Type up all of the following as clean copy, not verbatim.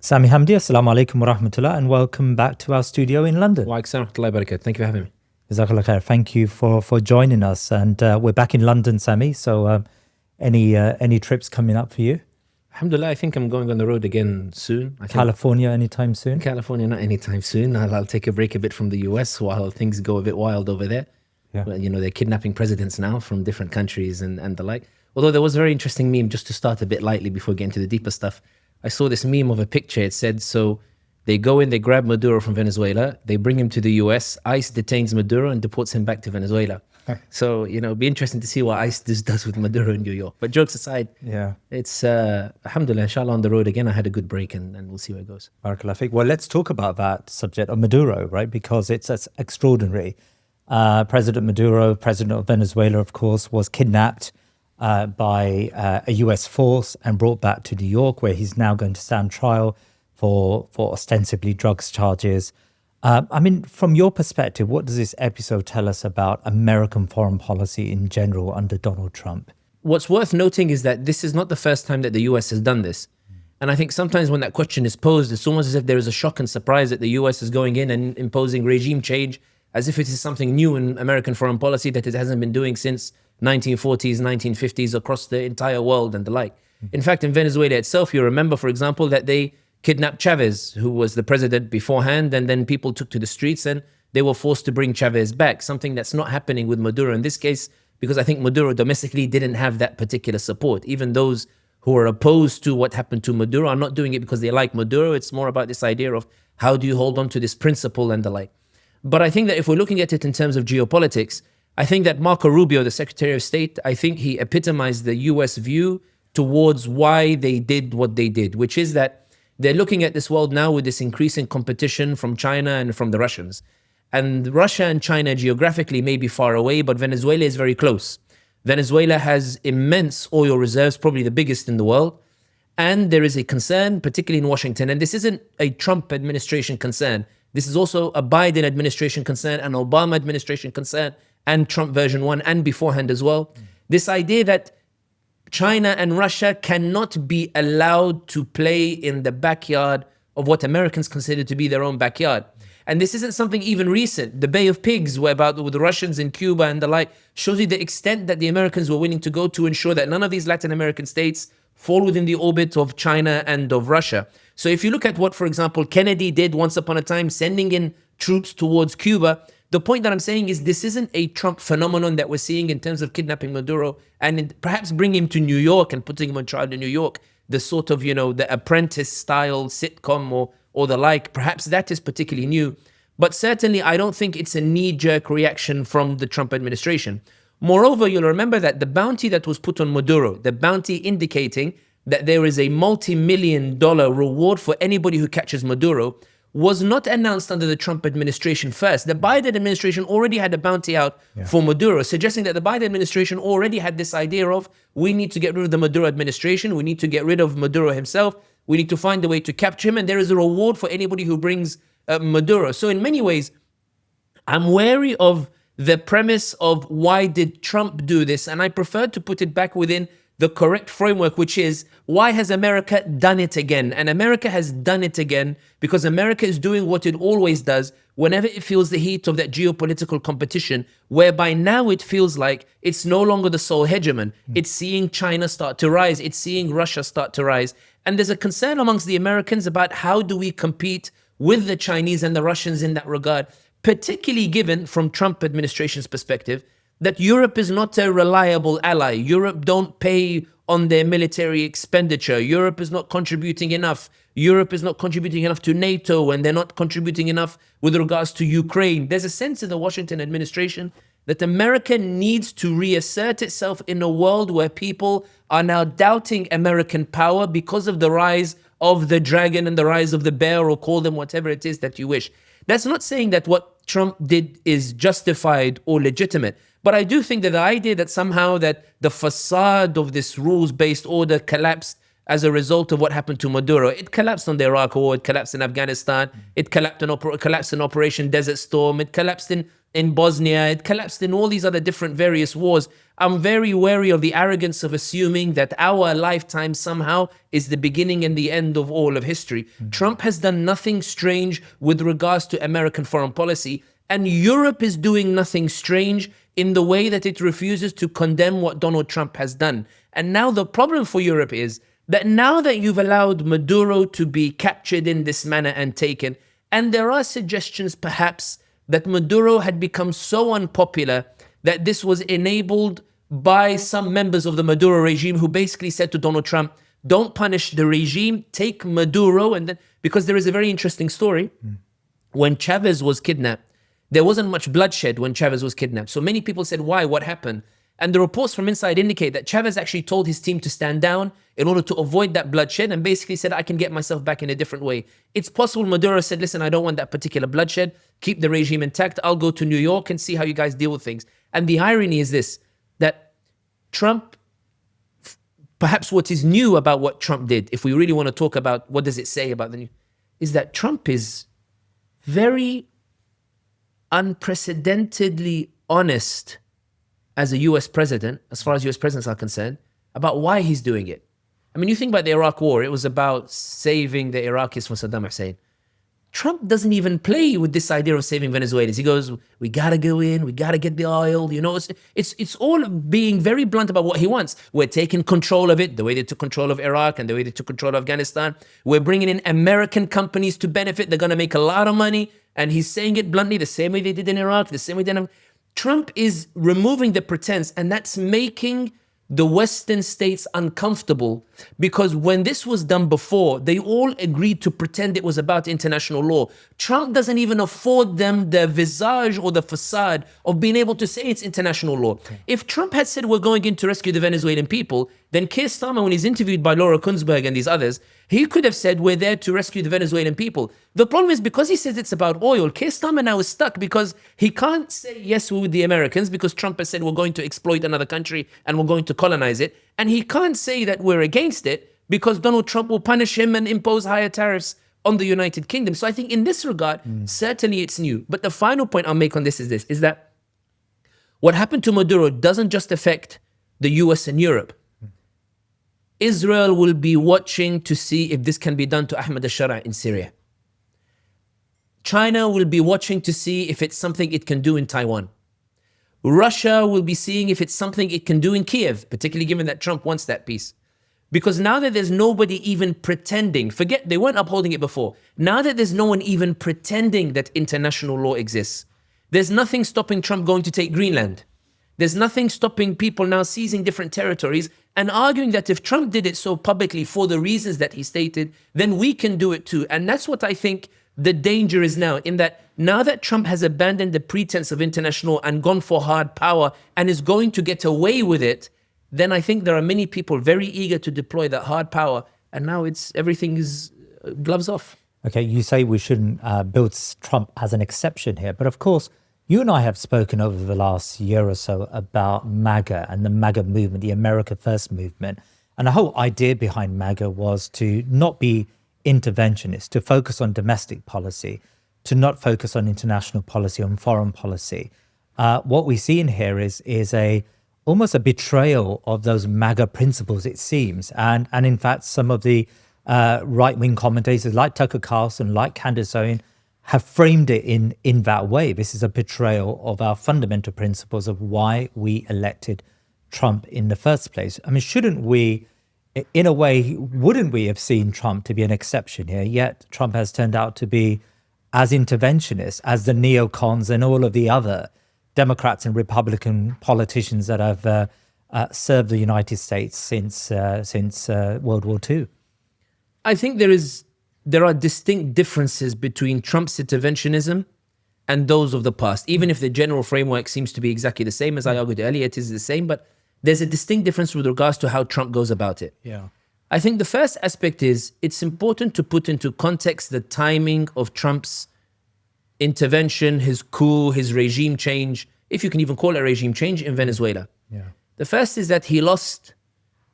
Sami Hamdi, Assalamu alaikum wa rahmatullah, and welcome back to our studio in London. Wa alaikum warahmatullahi wabarakatuh. Thank you for having me. Jazakallah khair. Thank you for joining us. And we're back in London, Sami. So any trips coming up for you? Alhamdulillah, I think I'm going on the road again soon. California anytime soon? California, not anytime soon. I'll take a break a bit from the US while things go a bit wild over there. Yeah. Well, they're kidnapping presidents now from different countries and the like. Although there was a very interesting meme, just to start a bit lightly before getting to the deeper stuff. I saw this meme of a picture. It said, so they go in, they grab Maduro from Venezuela, they bring him to the US, ICE detains Maduro and deports him back to Venezuela. So, it'd be interesting to see what ICE does with Maduro in New York. But jokes aside, Yeah. it's, alhamdulillah, inshallah, on the road again. I had a good break and we'll see where it goes. Barakallah fiqh. Well, let's talk about that subject of Maduro, right? Because it's extraordinary. President Maduro, president of Venezuela, of course, was kidnapped by a US force and brought back to New York, where he's now going to stand trial for ostensibly drugs charges. From your perspective, what does this episode tell us about American foreign policy in general under Donald Trump? What's worth noting is that this is not the first time that the US has done this. And I think sometimes when that question is posed, it's almost as if there is a shock and surprise that the US is going in and imposing regime change as if it is something new in American foreign policy that it hasn't been doing since 1940s, 1950s across the entire world and the like. In fact, in Venezuela itself, you remember, for example, that they kidnapped Chavez, who was the president beforehand, and then people took to the streets and they were forced to bring Chavez back, something that's not happening with Maduro in this case, because I think Maduro domestically didn't have that particular support. Even those who are opposed to what happened to Maduro are not doing it because they like Maduro. It's more about this idea of how do you hold on to this principle and the like. But I think that if we're looking at it in terms of geopolitics, I think that Marco Rubio, the Secretary of State, I think he epitomized the US view towards why they did what they did, which is that they're looking at this world now with this increasing competition from China and from the Russians. And Russia and China geographically may be far away, but Venezuela is very close. Venezuela has immense oil reserves, probably the biggest in the world. And there is a concern, particularly in Washington, and this isn't a Trump administration concern. This is also a Biden administration concern, an Obama administration concern, and Trump version 1 and beforehand as well. This idea that China and Russia cannot be allowed to play in the backyard of what Americans consider to be their own backyard. And this isn't something even recent. The Bay of Pigs, with the Russians in Cuba and the like, shows you the extent that the Americans were willing to go to ensure that none of these Latin American states fall within the orbit of China and of Russia. So if you look at what, for example, Kennedy did once upon a time, sending in troops towards Cuba, the point that I'm saying is this isn't a Trump phenomenon that we're seeing in terms of kidnapping Maduro and perhaps bringing him to New York and putting him on trial in New York, the sort of, the Apprentice style sitcom or the like. Perhaps that is particularly new. But certainly, I don't think it's a knee-jerk reaction from the Trump administration. Moreover, you'll remember that the bounty that was put on Maduro, the bounty indicating that there is a multi-million-dollar reward for anybody who catches Maduro, was not announced under the Trump administration first. The Biden administration already had a bounty out for Maduro, suggesting that the Biden administration already had this idea of, we need to get rid of the Maduro administration, we need to get rid of Maduro himself, we need to find a way to capture him, and there is a reward for anybody who brings Maduro. So in many ways, I'm wary of the premise of why did Trump do this, and I prefer to put it back within the correct framework, which is, why has America done it again? And America has done it again because America is doing what it always does whenever it feels the heat of that geopolitical competition, whereby now it feels like it's no longer the sole hegemon. It's seeing China start to rise. It's seeing Russia start to rise. And there's a concern amongst the Americans about how do we compete with the Chinese and the Russians in that regard, particularly given, from Trump administration's perspective, that Europe is not a reliable ally. Europe don't pay on their military expenditure. Europe is not contributing enough. Europe is not contributing enough to NATO, and they're not contributing enough with regards to Ukraine. There's a sense in the Washington administration that America needs to reassert itself in a world where people are now doubting American power because of the rise of the dragon and the rise of the bear, or call them whatever it is that you wish. That's not saying that what Trump did is justified or legitimate. But I do think that the idea that somehow that the facade of this rules-based order collapsed as a result of what happened to Maduro. It collapsed on the Iraq War, it collapsed in Afghanistan, it collapsed in Operation Desert Storm, it collapsed in Bosnia, it collapsed in all these other different various wars. I'm very wary of the arrogance of assuming that our lifetime somehow is the beginning and the end of all of history. Trump has done nothing strange with regards to American foreign policy, and Europe is doing nothing strange in the way that it refuses to condemn what Donald Trump has done. And now the problem for Europe is that now that you've allowed Maduro to be captured in this manner and taken, and there are suggestions perhaps that Maduro had become so unpopular that this was enabled by some members of the Maduro regime who basically said to Donald Trump, don't punish the regime, take Maduro. And then, because there is a very interesting story, when Chavez was kidnapped, there wasn't much bloodshed when Chavez was kidnapped. So many people said, why? What happened? And the reports from inside indicate that Chavez actually told his team to stand down in order to avoid that bloodshed, and basically said, I can get myself back in a different way. It's possible Maduro said, listen, I don't want that particular bloodshed. Keep the regime intact. I'll go to New York and see how you guys deal with things. And the irony is this, that Trump, perhaps what is new about what Trump did, if we really want to talk about what does it say about the new, is that Trump is very unprecedentedly honest as a US president, as far as US presidents are concerned, about why he's doing it. I mean, you think about the Iraq war, it was about saving the Iraqis from Saddam Hussein. Trump doesn't even play with this idea of saving Venezuelans. He goes, we gotta go in, we gotta get the oil, you know, it's all being very blunt about what he wants. We're taking control of it, the way they took control of Iraq and the way they took control of Afghanistan. We're bringing in American companies to benefit, they're gonna make a lot of money. And he's saying it bluntly, the same way they did in Iraq, the same way they did in... Trump is removing the pretense, and that's making the Western states uncomfortable, because when this was done before, they all agreed to pretend it was about international law. Trump doesn't even afford them the visage or the facade of being able to say it's international law. Okay. If Trump had said we're going in to rescue the Venezuelan people, then Keir Starmer, when he's interviewed by Laura Kunzberg and these others, he could have said we're there to rescue the Venezuelan people. The problem is, because he says it's about oil, Keir Starmer now is stuck because he can't say yes, we're with the Americans, because Trump has said we're going to exploit another country and we're going to colonize it. And he can't say that we're against it because Donald Trump will punish him and impose higher tariffs on the United Kingdom. So I think in this regard, certainly it's new. But the final point I'll make on this, is that what happened to Maduro doesn't just affect the US and Europe. Israel will be watching to see if this can be done to Ahmed al-Shara in Syria. China will be watching to see if it's something it can do in Taiwan. Russia will be seeing if it's something it can do in Kiev, particularly given that Trump wants that peace. Because now that there's nobody even pretending, forget they weren't upholding it before, now that there's no one even pretending that international law exists, there's nothing stopping Trump going to take Greenland. There's nothing stopping people now seizing different territories and arguing that if Trump did it so publicly for the reasons that he stated, then we can do it too. And that's what I think the danger is now, in that now that Trump has abandoned the pretense of international law and gone for hard power and is going to get away with it, then I think there are many people very eager to deploy that hard power. And now everything is gloves off. Okay, you say we shouldn't build Trump as an exception here. But of course, you and I have spoken over the last year or so about MAGA and the MAGA movement, the America First movement. And the whole idea behind MAGA was to not be interventionist, to focus on domestic policy, to not focus on international policy, on foreign policy. What we see in here is almost a betrayal of those MAGA principles, it seems. And in fact, some of the right-wing commentators like Tucker Carlson, like Candace Owen, have framed it in that way. This is a betrayal of our fundamental principles of why we elected Trump in the first place. I mean, shouldn't we, in a way, wouldn't we have seen Trump to be an exception here? Yet Trump has turned out to be as interventionist as the neocons and all of the other Democrats and Republican politicians that have served the United States since World War II. I think there are distinct differences between Trump's interventionism and those of the past. Even if the general framework seems to be exactly the same, as I argued earlier, it is the same, but there's a distinct difference with regards to how Trump goes about it. Yeah. I think the first aspect is it's important to put into context the timing of Trump's intervention, his coup, his regime change, if you can even call it a regime change, in Venezuela. Yeah. The first is that he lost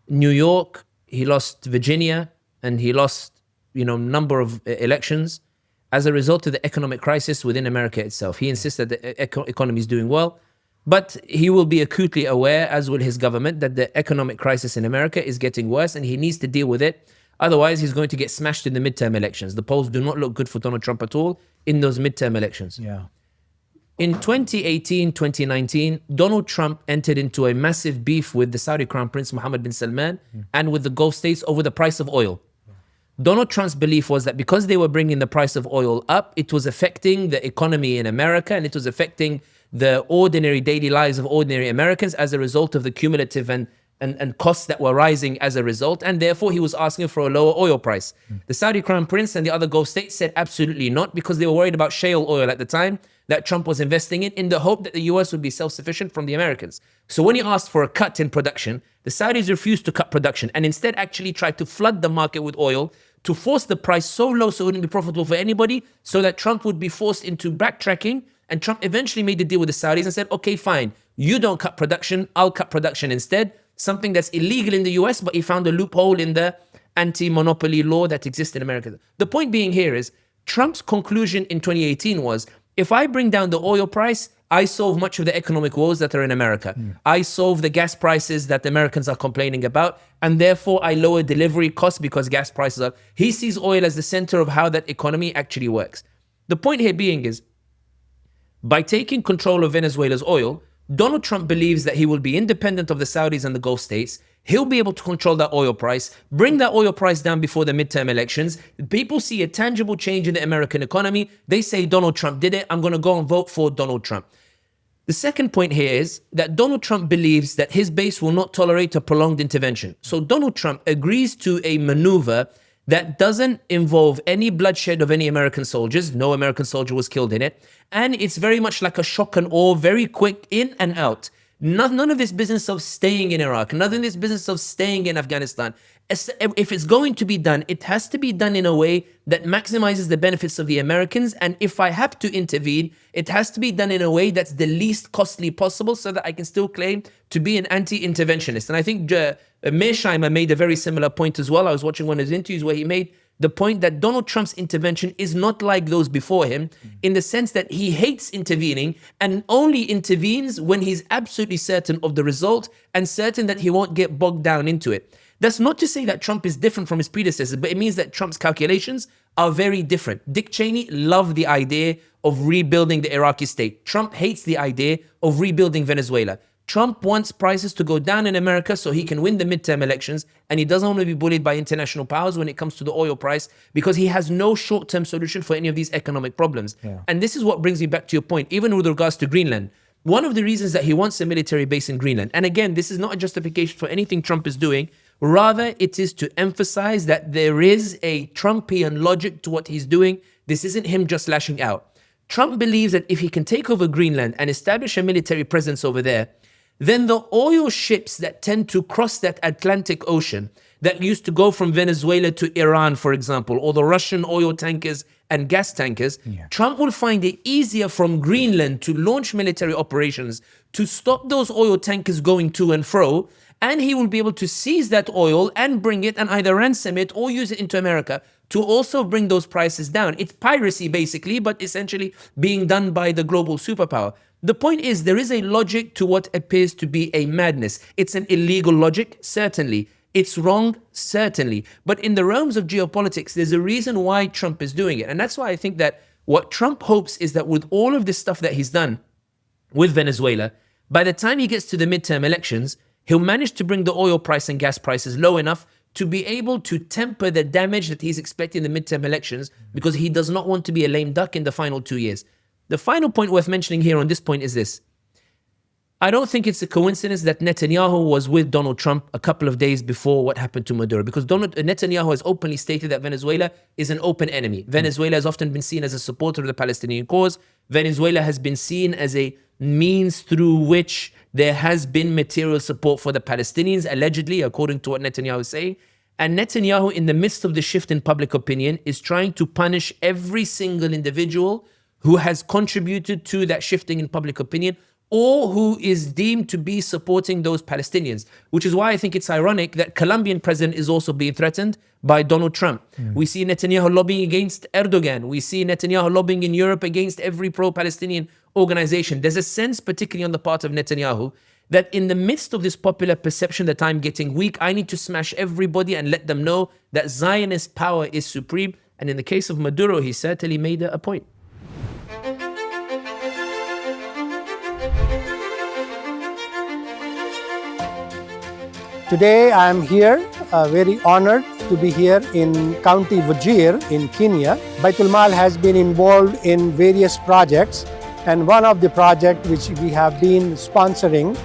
New York, he lost Virginia, and he lost number of elections as a result of the economic crisis within America itself. He insists that the economy is doing well. But he will be acutely aware, as will his government, that the economic crisis in America is getting worse and he needs to deal with it. Otherwise, he's going to get smashed in the midterm elections. The polls do not look good for Donald Trump at all in those midterm elections. Yeah. In 2018, 2019, Donald Trump entered into a massive beef with the Saudi Crown Prince Mohammed bin Salman and with the Gulf states over the price of oil. Donald Trump's belief was that because they were bringing the price of oil up, it was affecting the economy in America and it was affecting the ordinary daily lives of ordinary Americans as a result of the cumulative and costs that were rising as a result. And therefore, he was asking for a lower oil price. The Saudi Crown Prince and the other Gulf states said absolutely not, because they were worried about shale oil at the time that Trump was investing in the hope that the US would be self-sufficient from the Americans. So when he asked for a cut in production, the Saudis refused to cut production and instead actually tried to flood the market with oil to force the price so low so it wouldn't be profitable for anybody, so that Trump would be forced into backtracking. And Trump eventually made the deal with the Saudis and said, okay, fine, you don't cut production, I'll cut production instead. Something that's illegal in the US, but he found a loophole in the anti-monopoly law that exists in America. The point being here is, Trump's conclusion in 2018 was, if I bring down the oil price, I solve much of the economic woes that are in America. I solve the gas prices that the Americans are complaining about, and therefore I lower delivery costs because gas prices are... He sees oil as the center of how that economy actually works. The point here being is, by taking control of Venezuela's oil, Donald Trump believes that he will be independent of the Saudis and the Gulf states. He'll be able to control that oil price, bring that oil price down before the midterm elections. People see a tangible change in the American economy. They say Donald Trump did it. I'm going to go and vote for Donald Trump. The second point here is that Donald Trump believes that his base will not tolerate a prolonged intervention. So Donald Trump agrees to a maneuver that doesn't involve any bloodshed of any American soldiers. No American soldier was killed in it. And it's very much like a shock and awe, very quick in and out. None of this business of staying in Iraq, none of this business of staying in Afghanistan. If it's going to be done, it has to be done in a way that maximizes the benefits of the Americans. And if I have to intervene, it has to be done in a way that's the least costly possible so that I can still claim to be an anti-interventionist. And I think Mearsheimer made a very similar point as well. I was watching one of his interviews where he made the point that Donald Trump's intervention is not like those before him, in the sense that he hates intervening and only intervenes when he's absolutely certain of the result and certain that he won't get bogged down into it. That's not to say that Trump is different from his predecessors, but it means that Trump's calculations are very different. Dick Cheney loved the idea of rebuilding the Iraqi state. Trump hates the idea of rebuilding Venezuela. Trump wants prices to go down in America so he can win the midterm elections, and he doesn't want to be bullied by international powers when it comes to the oil price, because he has no short-term solution for any of these economic problems. Yeah. And this is what brings me back to your point, even with regards to Greenland. One of the reasons that he wants a military base in Greenland, and again, this is not a justification for anything Trump is doing, rather it is to emphasize that there is a Trumpian logic to what he's doing. This isn't him just lashing out. Trump believes that if he can take over Greenland and establish a military presence over there, then the oil ships that tend to cross that Atlantic Ocean, that used to go from Venezuela to Iran, for example, or the Russian oil tankers and gas tankers, Trump will find it easier from Greenland to launch military operations to stop those oil tankers going to and fro, and he will be able to seize that oil and bring it and either ransom it or use it into America to also bring those prices down. It's piracy, basically, but essentially being done by the global superpower. The point is, there is a logic to what appears to be a madness. It's an illegal logic, certainly. It's wrong, certainly. But in the realms of geopolitics, there's a reason why Trump is doing it. And that's why I think that what Trump hopes is that with all of this stuff that he's done with Venezuela, by the time he gets to the midterm elections, he'll manage to bring the oil price and gas prices low enough to be able to temper the damage that he's expecting in the midterm elections, because he does not want to be a lame duck in the final 2 years. The final point worth mentioning here on this point is this. I don't think it's a coincidence that Netanyahu was with Donald Trump a couple of days before what happened to Maduro, because Netanyahu has openly stated that Venezuela is an open enemy. Venezuela has often been seen as a supporter of the Palestinian cause. Venezuela has been seen as a means through which there has been material support for the Palestinians, allegedly, according to what Netanyahu is saying. And Netanyahu, in the midst of the shift in public opinion, is trying to punish every single individual who has contributed to that shifting in public opinion, or who is deemed to be supporting those Palestinians, which is why I think it's ironic that Colombian president is also being threatened by Donald Trump. We see Netanyahu lobbying against Erdogan. We see Netanyahu lobbying in Europe against every pro-Palestinian organization, there's a sense, particularly on the part of Netanyahu, that in the midst of this popular perception that I'm getting weak, I need to smash everybody and let them know that Zionist power is supreme. And in the case of Maduro, he certainly made a point. Today I am here, very honored to be here in County Wajir in Kenya. Baitulmaal has been involved in various projects, and one of the projects which we have been sponsoring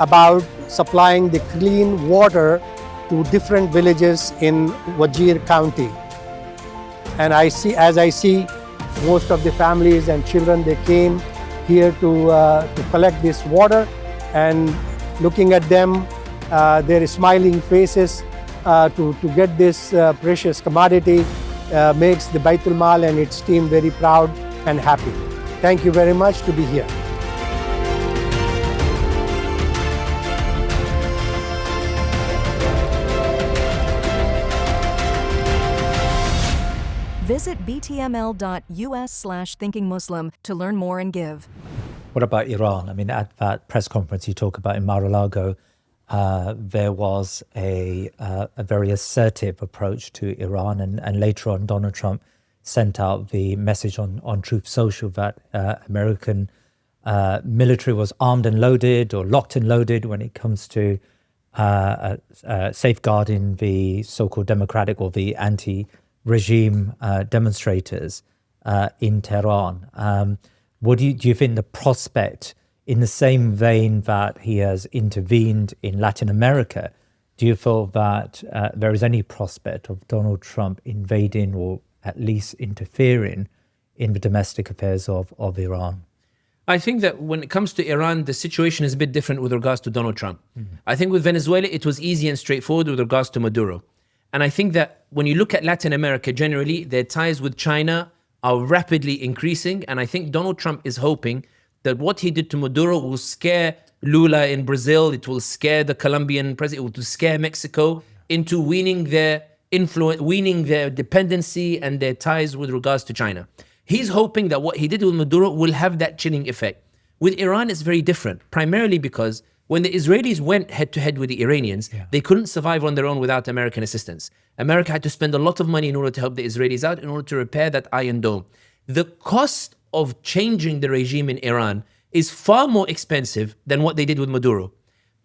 about supplying the clean water to different villages in Wajir County. And as I see most of the families and children, they came here to collect this water, and looking at them, their smiling faces to get this precious commodity makes the Baitulmaal and its team very proud and happy. Thank you very much to be here. Visit btml.us/thinkingmuslim to learn more and give. What about Iran? I mean, at that press conference you talk about in Mar-a-Lago, there was a very assertive approach to Iran, and later on Donald Trump sent out the message on Truth Social that American military was armed and loaded, or locked and loaded, when it comes to safeguarding the so-called democratic or the anti-regime demonstrators in Tehran. Do you think the prospect, in the same vein that he has intervened in Latin America, do you feel that there is any prospect of Donald Trump invading or at least interfering in the domestic affairs of Iran? I think that when it comes to Iran, the situation is a bit different with regards to Donald Trump. Mm-hmm. I think with Venezuela, it was easy and straightforward with regards to Maduro. And I think that when you look at Latin America generally, their ties with China are rapidly increasing. And I think Donald Trump is hoping that what he did to Maduro will scare Lula in Brazil, it will scare the Colombian president, it will scare Mexico into weaning their influence, weaning their dependency and their ties with regards to China. He's hoping that what he did with Maduro will have that chilling effect. With Iran, it's very different, primarily because when the Israelis went head-to-head with the Iranians, they couldn't survive on their own without American assistance. America had to spend a lot of money in order to help the Israelis out, in order to repair that Iron Dome. The cost of changing the regime in Iran is far more expensive than what they did with Maduro.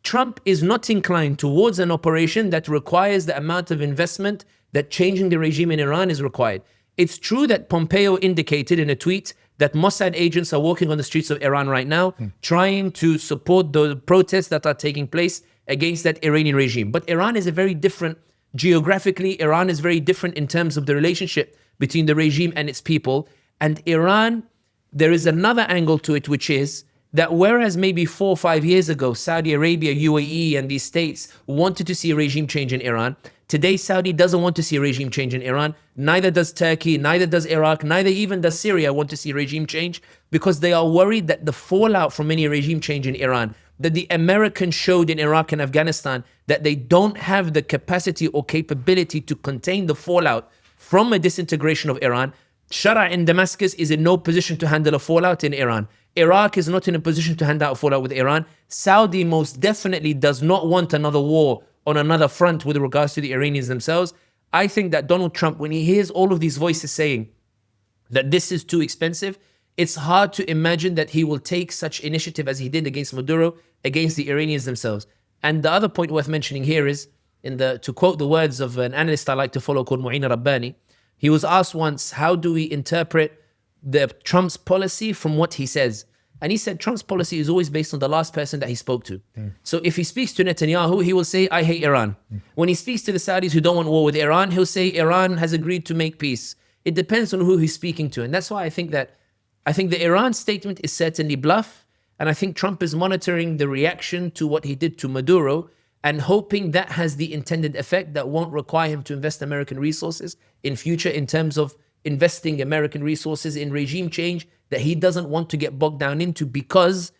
Trump is not inclined towards an operation that requires the amount of investment that changing the regime in Iran is required. It's true that Pompeo indicated in a tweet that Mossad agents are walking on the streets of Iran right now, trying to support the protests that are taking place against that Iranian regime. But Iran is a very different, geographically, Iran is very different in terms of the relationship between the regime and its people. And Iran, there is another angle to it, which is that whereas maybe 4 or 5 years ago, Saudi Arabia, UAE, and these states wanted to see a regime change in Iran, today Saudi doesn't want to see a regime change in Iran. Neither does Turkey, neither does Iraq, neither even does Syria want to see a regime change, because they are worried that the fallout from any regime change in Iran, that the Americans showed in Iraq and Afghanistan, that they don't have the capacity or capability to contain the fallout from a disintegration of Iran. Shara in Damascus is in no position to handle a fallout in Iran. Iraq is not in a position to handle a fallout with Iran. Saudi most definitely does not want another war on another front with regards to the Iranians themselves. I think that Donald Trump, when he hears all of these voices saying that this is too expensive, it's hard to imagine that he will take such initiative as he did against Maduro, against the Iranians themselves. And the other point worth mentioning here is, to quote the words of an analyst I like to follow called Mu'in Rabbani, he was asked once, how do we interpret Trump's policy from what he says? And he said Trump's policy is always based on the last person that he spoke to. So if he speaks to Netanyahu, he will say, I hate Iran. When he speaks to the Saudis who don't want war with Iran, he'll say Iran has agreed to make peace. It depends on who he's speaking to. And that's why I think the Iran statement is certainly bluff. And I think Trump is monitoring the reaction to what he did to Maduro and hoping that has the intended effect that won't require him to invest American resources in future, in terms of investing American resources in regime change that he doesn't want to get bogged down into, because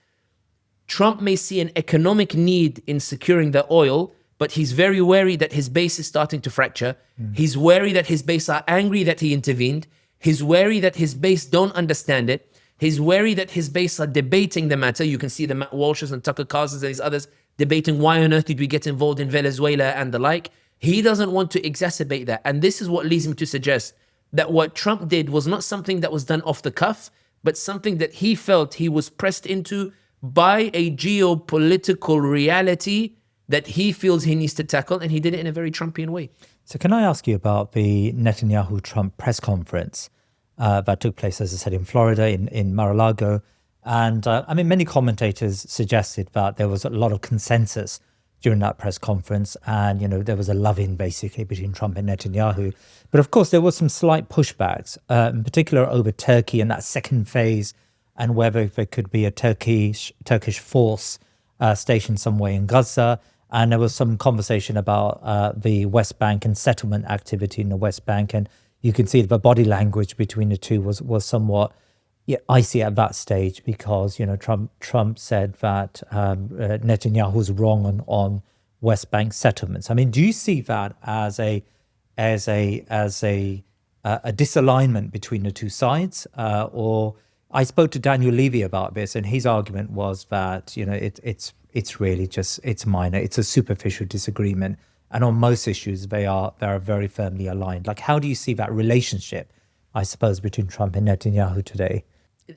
Trump may see an economic need in securing the oil, but he's very wary that his base is starting to fracture. He's wary that his base are angry that he intervened. He's wary that his base don't understand it. He's wary that his base are debating the matter. You can see the Matt Walshes and Tucker Carlsons and these others debating why on earth did we get involved in Venezuela and the like. He doesn't want to exacerbate that. And this is what leads me to suggest that what Trump did was not something that was done off the cuff, but something that he felt he was pressed into by a geopolitical reality that he feels he needs to tackle, and he did it in a very Trumpian way. So can I ask you about the Netanyahu-Trump press conference that took place, as I said, in Florida, in Mar-a-Lago? And many commentators suggested that there was a lot of consensus during that press conference, and there was a love-in basically between Trump and Netanyahu. But of course, there was some slight pushbacks, in particular over Turkey and that second phase, and whether there could be a Turkish force stationed somewhere in Gaza. And there was some conversation about the West Bank and settlement activity in the West Bank. And you can see the body language between the two was somewhat icy at that stage, because Trump said that Netanyahu was wrong on West Bank settlements. I mean, do you see that as a disalignment between the two sides, or I spoke to Daniel Levy about this, and his argument was that it's really just, it's minor, it's a superficial disagreement, and on most issues they are very firmly aligned. Like, how do you see that relationship, I suppose, between Trump and Netanyahu today?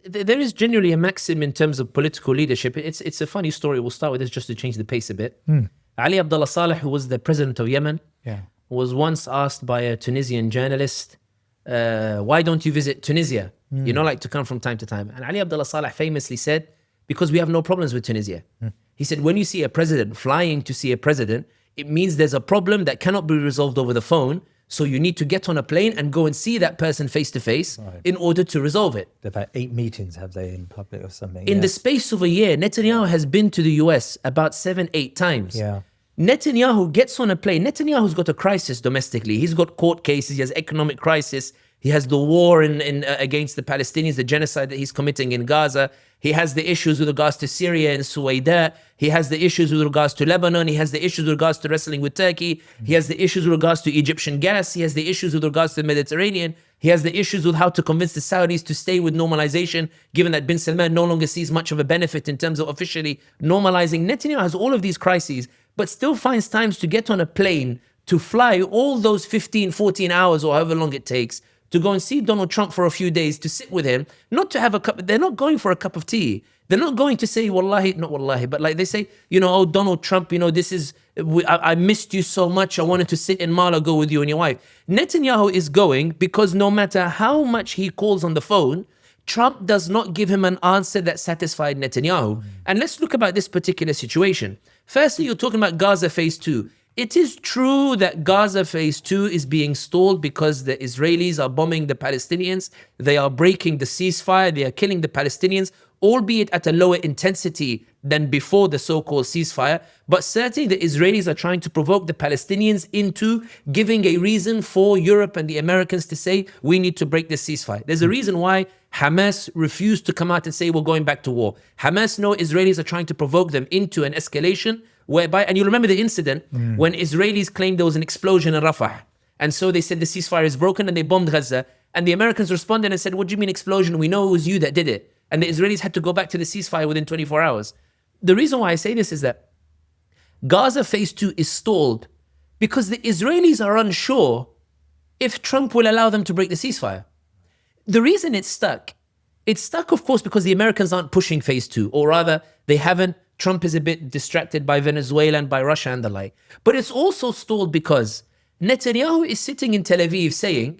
There is generally a maxim in terms of political leadership. It's a funny story. We'll start with this just to change the pace a bit. Ali Abdullah Saleh, who was the president of Yemen, was once asked by a Tunisian journalist, why don't you visit Tunisia? Like to come from time to time. And Ali Abdullah Saleh famously said, because we have no problems with Tunisia. He said, when you see a president flying to see a president, it means there's a problem that cannot be resolved over the phone. So you need to get on a plane and go and see that person face to face in order to resolve it. They've had 8 meetings, have they, in public or something? In the space of a year, Netanyahu has been to the US about 7-8 times. Netanyahu gets on a plane. Netanyahu's got a crisis domestically. He's got court cases. He has economic crisis. He has the war against the Palestinians, the genocide that he's committing in Gaza. He has the issues with regards to Syria and Suwaidah. He has the issues with regards to Lebanon. He has the issues with regards to wrestling with Turkey. He has the issues with regards to Egyptian gas. He has the issues with regards to the Mediterranean. He has the issues with how to convince the Saudis to stay with normalization, given that bin Salman no longer sees much of a benefit in terms of officially normalizing. Netanyahu has all of these crises, but still finds times to get on a plane, to fly all those 15, 14 hours or however long it takes, to go and see Donald Trump for a few days, to sit with him, not to have a cup. They're not going for a cup of tea. They're not going to say, wallahi, not wallahi, but like they say, oh, Donald Trump, this is, I missed you so much. I wanted to sit in Mar-a-Lago with you and your wife. Netanyahu is going because no matter how much he calls on the phone, Trump does not give him an answer that satisfied Netanyahu. And let's look about this particular situation. Firstly, you're talking about Gaza phase 2. It is true that Gaza phase 2 is being stalled because the Israelis are bombing the Palestinians. They are breaking the ceasefire. They are killing the Palestinians, albeit at a lower intensity than before the so-called ceasefire. But certainly the Israelis are trying to provoke the Palestinians into giving a reason for Europe and the Americans to say, we need to break this ceasefire. There's a reason why Hamas refused to come out and say, we're going back to war. Hamas know Israelis are trying to provoke them into an escalation whereby, and you remember the incident when Israelis claimed there was an explosion in Rafah. And so they said the ceasefire is broken and they bombed Gaza. And the Americans responded and said, what do you mean explosion? We know it was you that did it. And the Israelis had to go back to the ceasefire within 24 hours. The reason why I say this is that Gaza phase 2 is stalled because the Israelis are unsure if Trump will allow them to break the ceasefire. The reason it's stuck, of course, because the Americans aren't pushing phase 2, or rather they haven't. Trump is a bit distracted by Venezuela and by Russia and the like. But it's also stalled because Netanyahu is sitting in Tel Aviv saying,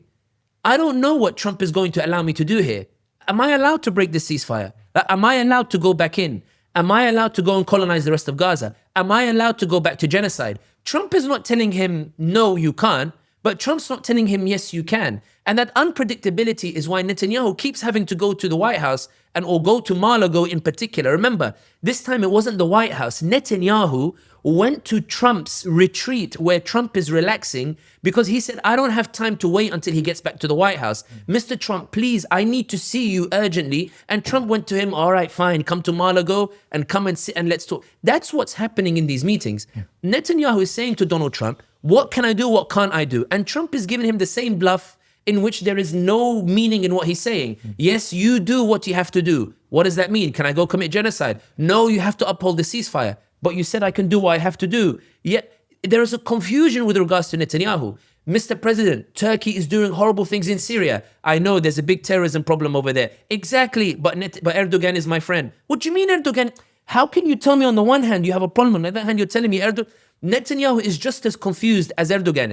I don't know what Trump is going to allow me to do here. Am I allowed to break the ceasefire? Am I allowed to go back in? Am I allowed to go and colonize the rest of Gaza? Am I allowed to go back to genocide? Trump is not telling him, no, you can't. But Trump's not telling him, yes, you can. And that unpredictability is why Netanyahu keeps having to go to the White House or go to Mar-a-Lago in particular. Remember, this time it wasn't the White House. Netanyahu went to Trump's retreat where Trump is relaxing because he said, I don't have time to wait until he gets back to the White House. Mr. Trump, please, I need to see you urgently. And Trump went to him, all right, fine, come to Mar-a-Lago and come and sit and let's talk. That's what's happening in these meetings. Netanyahu is saying to Donald Trump, what can I do? What can't I do? And Trump is giving him the same bluff in which there is no meaning in what he's saying. Yes, you do what you have to do. What does that mean? Can I go commit genocide? No, you have to uphold the ceasefire. But you said I can do what I have to do. Yet there is a confusion with regards to Netanyahu. Mr. President, Turkey is doing horrible things in Syria. I know there's a big terrorism problem over there. Exactly, but Erdogan is my friend. What do you mean Erdogan? How can you tell me on the one hand you have a problem, on the other hand you're telling me Netanyahu is just as confused as Erdogan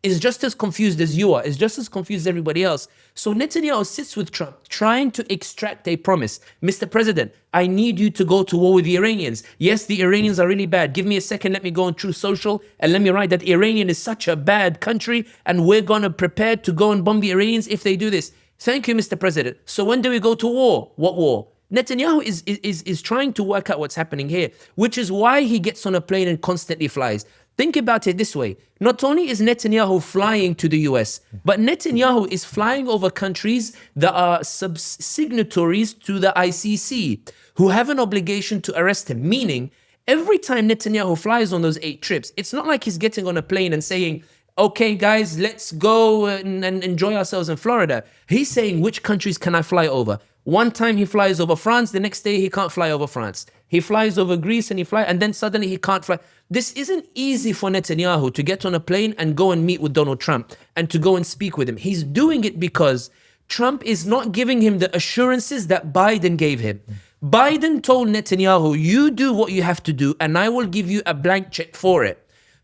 is just as confused as you are, is just as confused as everybody else. So Netanyahu sits with Trump trying to extract a promise. Mr. President, I need you to go to war with the Iranians. Yes, the Iranians are really bad. Give me a second, let me go on Truth Social and let me write that Iran is such a bad country and we're going to prepare to go and bomb the Iranians if they do this. Thank you, Mr. President. So when do we go to war? What war? Netanyahu is trying to work out what's happening here, which is why he gets on a plane and constantly flies. Think about it this way. Not only is Netanyahu flying to the US, but Netanyahu is flying over countries that are signatories to the ICC, who have an obligation to arrest him. Meaning, every time Netanyahu flies on those 8 trips, it's not like he's getting on a plane and saying, okay, guys, let's go and enjoy ourselves in Florida. He's saying, which countries can I fly over? One time he flies over France, the next day he can't fly over France. He flies over Greece and then suddenly he can't fly. This isn't easy for Netanyahu to get on a plane and go and meet with Donald Trump and to go and speak with him. He's doing it because Trump is not giving him the assurances that Biden gave him. Biden told Netanyahu, you do what you have to do and I will give you a blank check for it.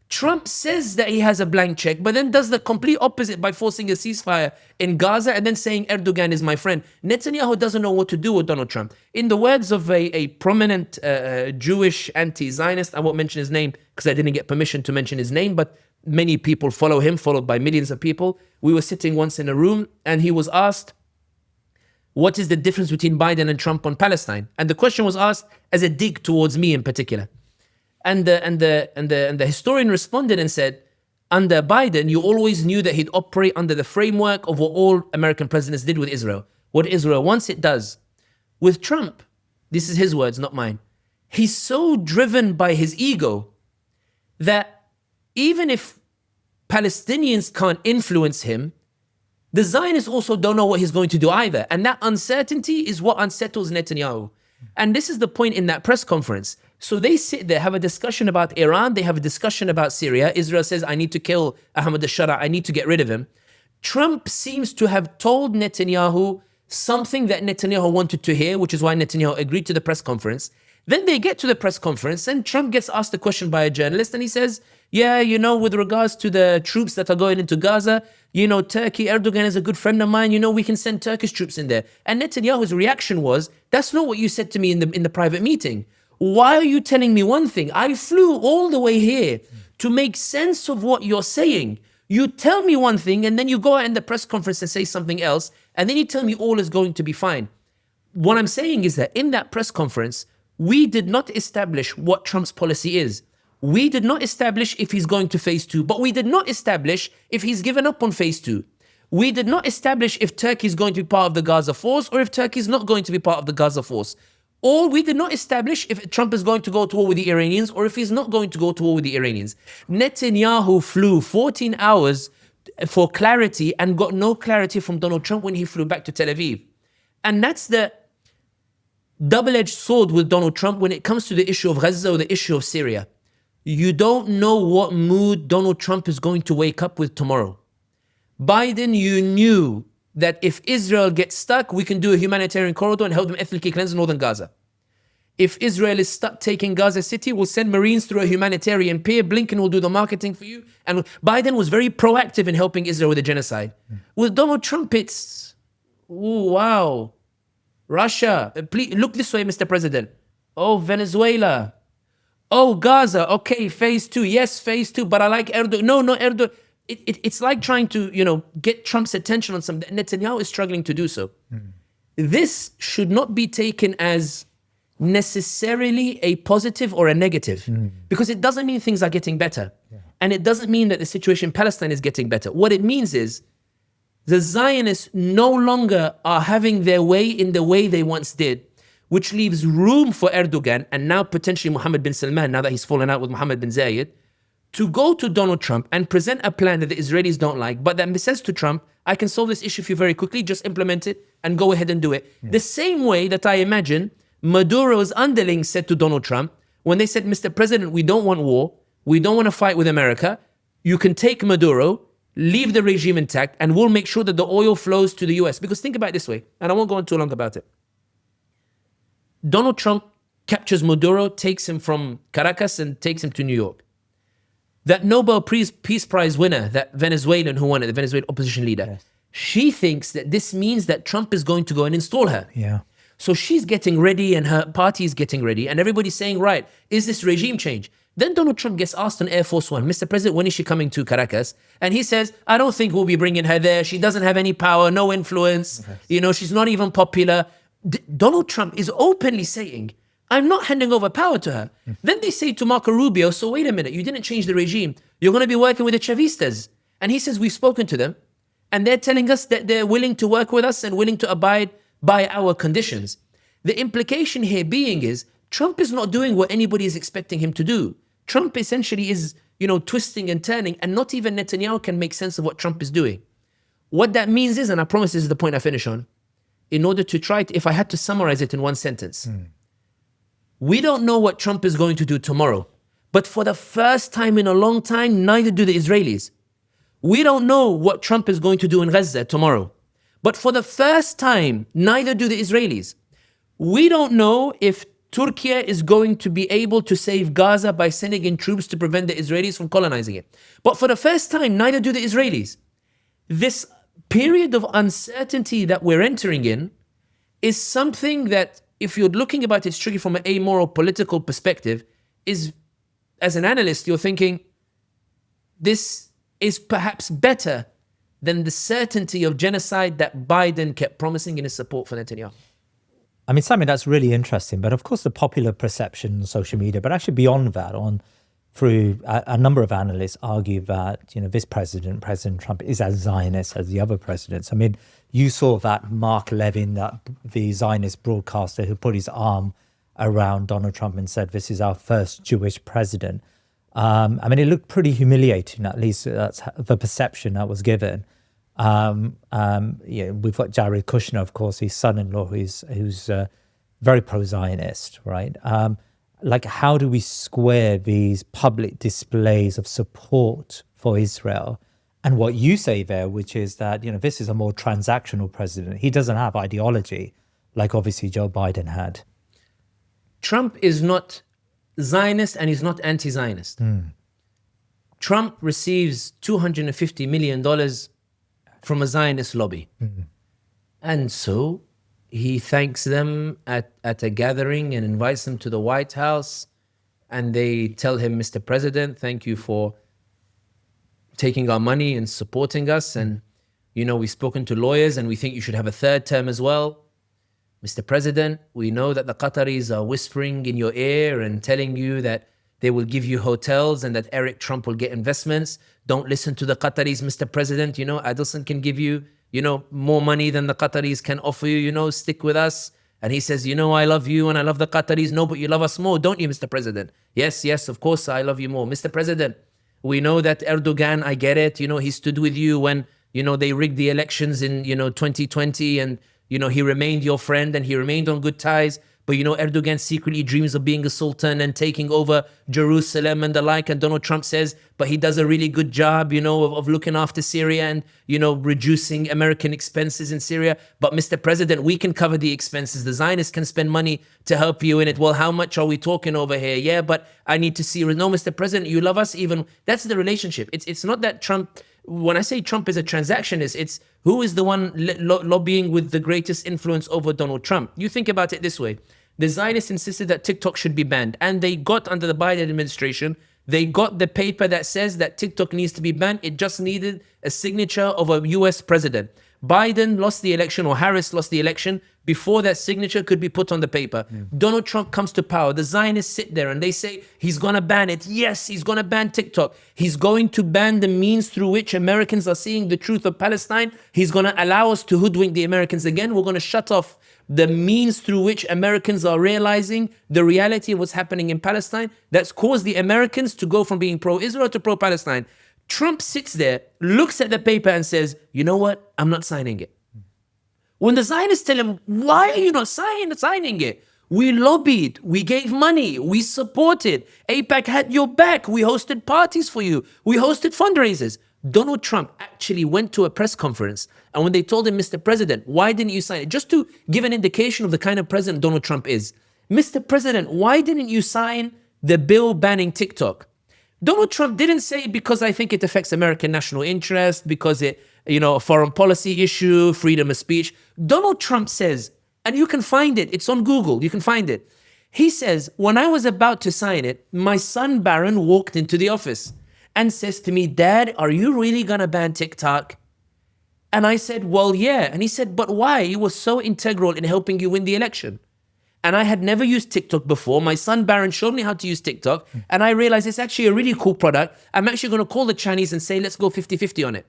Trump says that he has a blank check, but then does the complete opposite by forcing a ceasefire in Gaza and then saying Erdogan is my friend. Netanyahu doesn't know what to do with Donald Trump. In the words of a prominent Jewish anti-Zionist, I won't mention his name because I didn't get permission to mention his name, but many people follow him, followed by millions of people. We were sitting once in a room and he was asked, what is the difference between Biden and Trump on Palestine? And the question was asked as a dig towards me in particular. And the historian responded and said, under Biden, you always knew that he'd operate under the framework of what all American presidents did with Israel. What Israel wants, it does. With Trump, this is his words, not mine. He's so driven by his ego that even if Palestinians can't influence him, the Zionists also don't know what he's going to do either. And that uncertainty is what unsettles Netanyahu. And this is the point in that press conference. So they sit there, have a discussion about Iran, they have a discussion about Syria. Israel says, I need to kill Ahmad al-Shara, I need to get rid of him. Trump seems to have told Netanyahu something that Netanyahu wanted to hear, which is why Netanyahu agreed to the press conference. Then they get to the press conference and Trump gets asked a question by a journalist and he says, yeah, with regards to the troops that are going into Gaza, Turkey, Erdogan is a good friend of mine, we can send Turkish troops in there. And Netanyahu's reaction was, that's not what you said to me in the private meeting. Why are you telling me one thing? I flew all the way here to make sense of what you're saying. You tell me one thing and then you go out in the press conference and say something else and then you tell me all is going to be fine. What I'm saying is that in that press conference, we did not establish what Trump's policy is. We did not establish if he's going to phase 2, but we did not establish if he's given up on phase 2. We did not establish if Turkey is going to be part of the Gaza force or if Turkey is not going to be part of the Gaza force. Or we did not establish if Trump is going to go to war with the Iranians or if he's not going to go to war with the Iranians. Netanyahu flew 14 hours for clarity and got no clarity from Donald Trump when he flew back to Tel Aviv. And that's the double-edged sword with Donald Trump when it comes to the issue of Gaza or the issue of Syria. You don't know what mood Donald Trump is going to wake up with tomorrow. Biden, you knew that if Israel gets stuck, we can do a humanitarian corridor and help them ethnically cleanse northern Gaza. If Israel is stuck taking Gaza City, we'll send Marines through a humanitarian pier. Blinken will do the marketing for you. And Biden was very proactive in helping Israel with the genocide. With Donald Trump, it's, ooh, wow. Russia, please look this way, Mr. President. Oh, Venezuela. Oh, Gaza. Okay, phase 2. Yes, phase 2. But I like Erdogan. No, Erdogan. It's like trying to, get Trump's attention on something. Netanyahu is struggling to do so. This should not be taken as necessarily a positive or a negative because it doesn't mean things are getting better. Yeah. And it doesn't mean that the situation in Palestine is getting better. What it means is the Zionists no longer are having their way in the way they once did, which leaves room for Erdogan and now potentially Mohammed bin Salman, now that he's fallen out with Mohammed bin Zayed, to go to Donald Trump and present a plan that the Israelis don't like, but then says to Trump, I can solve this issue for you very quickly, just implement it and go ahead and do it. The same way that I imagine Maduro's underlings said to Donald Trump, when they said, Mr. President, we don't want war, we don't want to fight with America, you can take Maduro, leave the regime intact, and we'll make sure that the oil flows to the US. Because think about it this way, and I won't go on too long about it. Donald Trump captures Maduro, takes him from Caracas and takes him to New York. That Nobel Peace Prize winner, that Venezuelan who won it, the Venezuelan opposition leader, she thinks that this means that Trump is going to go and install her. Yeah. So she's getting ready and her party is getting ready and everybody's saying, right, is this regime change? Then Donald Trump gets asked on Air Force One, Mr. President, when is she coming to Caracas? And he says, I don't think we'll be bringing her there. She doesn't have any power, no influence. You know, she's not even popular. Donald Trump is openly saying, I'm not handing over power to her. Then they say to Marco Rubio, so wait a minute, you didn't change the regime. You're going to be working with the Chavistas. And he says, we've spoken to them and they're telling us that they're willing to work with us and willing to abide by our conditions. The implication here being is Trump is not doing what anybody is expecting him to do. Trump essentially is, twisting and turning, and not even Netanyahu can make sense of what Trump is doing. What that means is, and I promise this is the point I finish on, in order to try to, if I had to summarize it in one sentence, we don't know what Trump is going to do tomorrow, but for the first time in a long time, neither do the Israelis. We don't know what Trump is going to do in Gaza tomorrow, but for the first time, neither do the Israelis. We don't know if Turkey is going to be able to save Gaza by sending in troops to prevent the Israelis from colonizing it. But for the first time, neither do the Israelis. This period of uncertainty that we're entering in is something that, if you're looking about it strictly from an amoral political perspective, is, as an analyst, you're thinking, this is perhaps better than the certainty of genocide that Biden kept promising in his support for Netanyahu. I mean, Sami, that's really interesting. But of course, the popular perception on social media, but actually beyond that, through a number of analysts argue that, this President Trump, is as Zionist as the other presidents. I mean, you saw that Mark Levin, that the Zionist broadcaster who put his arm around Donald Trump and said, this is our first Jewish president. I mean, it looked pretty humiliating, at least that's the perception that was given. We've got Jared Kushner, of course, his son-in-law, who's very pro-Zionist, right? How do we square these public displays of support for Israel and what you say there, which is that, this is a more transactional president. He doesn't have ideology like obviously Joe Biden had. Trump is not Zionist and he's not anti-Zionist. Trump receives $250 million from a Zionist lobby. And so he thanks them at a gathering and invites them to the White House. And they tell him, Mr. President, thank you for taking our money and supporting us. And, we've spoken to lawyers and we think you should have a third term as well. Mr. President, we know that the Qataris are whispering in your ear and telling you that they will give you hotels and that Eric Trump will get investments. Don't listen to the Qataris, Mr. President. Adelson can give you, more money than the Qataris can offer you, stick with us. And he says, I love you and I love the Qataris. No, but you love us more, don't you, Mr. President? Yes, of course, I love you more. Mr. President, we know that Erdogan, I get it. He stood with you when, they rigged the elections in, 2020 and, he remained your friend and he remained on good ties. But, Erdogan secretly dreams of being a sultan and taking over Jerusalem and the like. And Donald Trump says, but he does a really good job, of looking after Syria and, reducing American expenses in Syria. But Mr. President, we can cover the expenses. The Zionists can spend money to help you in it. Well, how much are we talking over here? Yeah, but I need to see. No, Mr. President, you love us even. That's the relationship. It's not that Trump, when I say Trump is a transactionist, it's who is the one lobbying with the greatest influence over Donald Trump. You think about it this way. The Zionists insisted that TikTok should be banned. And they got, under the Biden administration, they got the paper that says that TikTok needs to be banned. It just needed a signature of a US president. Biden lost the election or Harris lost the election before that signature could be put on the paper. Donald Trump comes to power. The Zionists sit there and they say he's going to ban it. Yes, he's going to ban TikTok. He's going to ban the means through which Americans are seeing the truth of Palestine. He's going to allow us to hoodwink the Americans again. We're going to shut off the means through which Americans are realizing the reality of what's happening in Palestine. That's caused the Americans to go from being pro-Israel to pro-Palestine. Trump sits there, looks at the paper and says, you know what? I'm not signing it. When the Zionists tell him, why are you not signing it? We lobbied, we gave money, we supported. AIPAC had your back. We hosted parties for you. We hosted fundraisers. Donald Trump actually went to a press conference, and when they told him, Mr. President, why didn't you sign it? Just to give an indication of the kind of president Donald Trump is. Mr. President, why didn't you sign the bill banning TikTok? Donald Trump didn't say because I think it affects American national interest, because it, a foreign policy issue, freedom of speech. Donald Trump says, and you can find it, it's on Google, you can find it. He says, when I was about to sign it, my son Barron walked into the office and says to me, Dad, are you really gonna ban TikTok? And I said, well, yeah. And he said, but why? It was so integral in helping you win the election. And I had never used TikTok before. My son Barron showed me how to use TikTok. And I realized it's actually a really cool product. I'm actually going to call the Chinese and say, let's go 50-50 on it.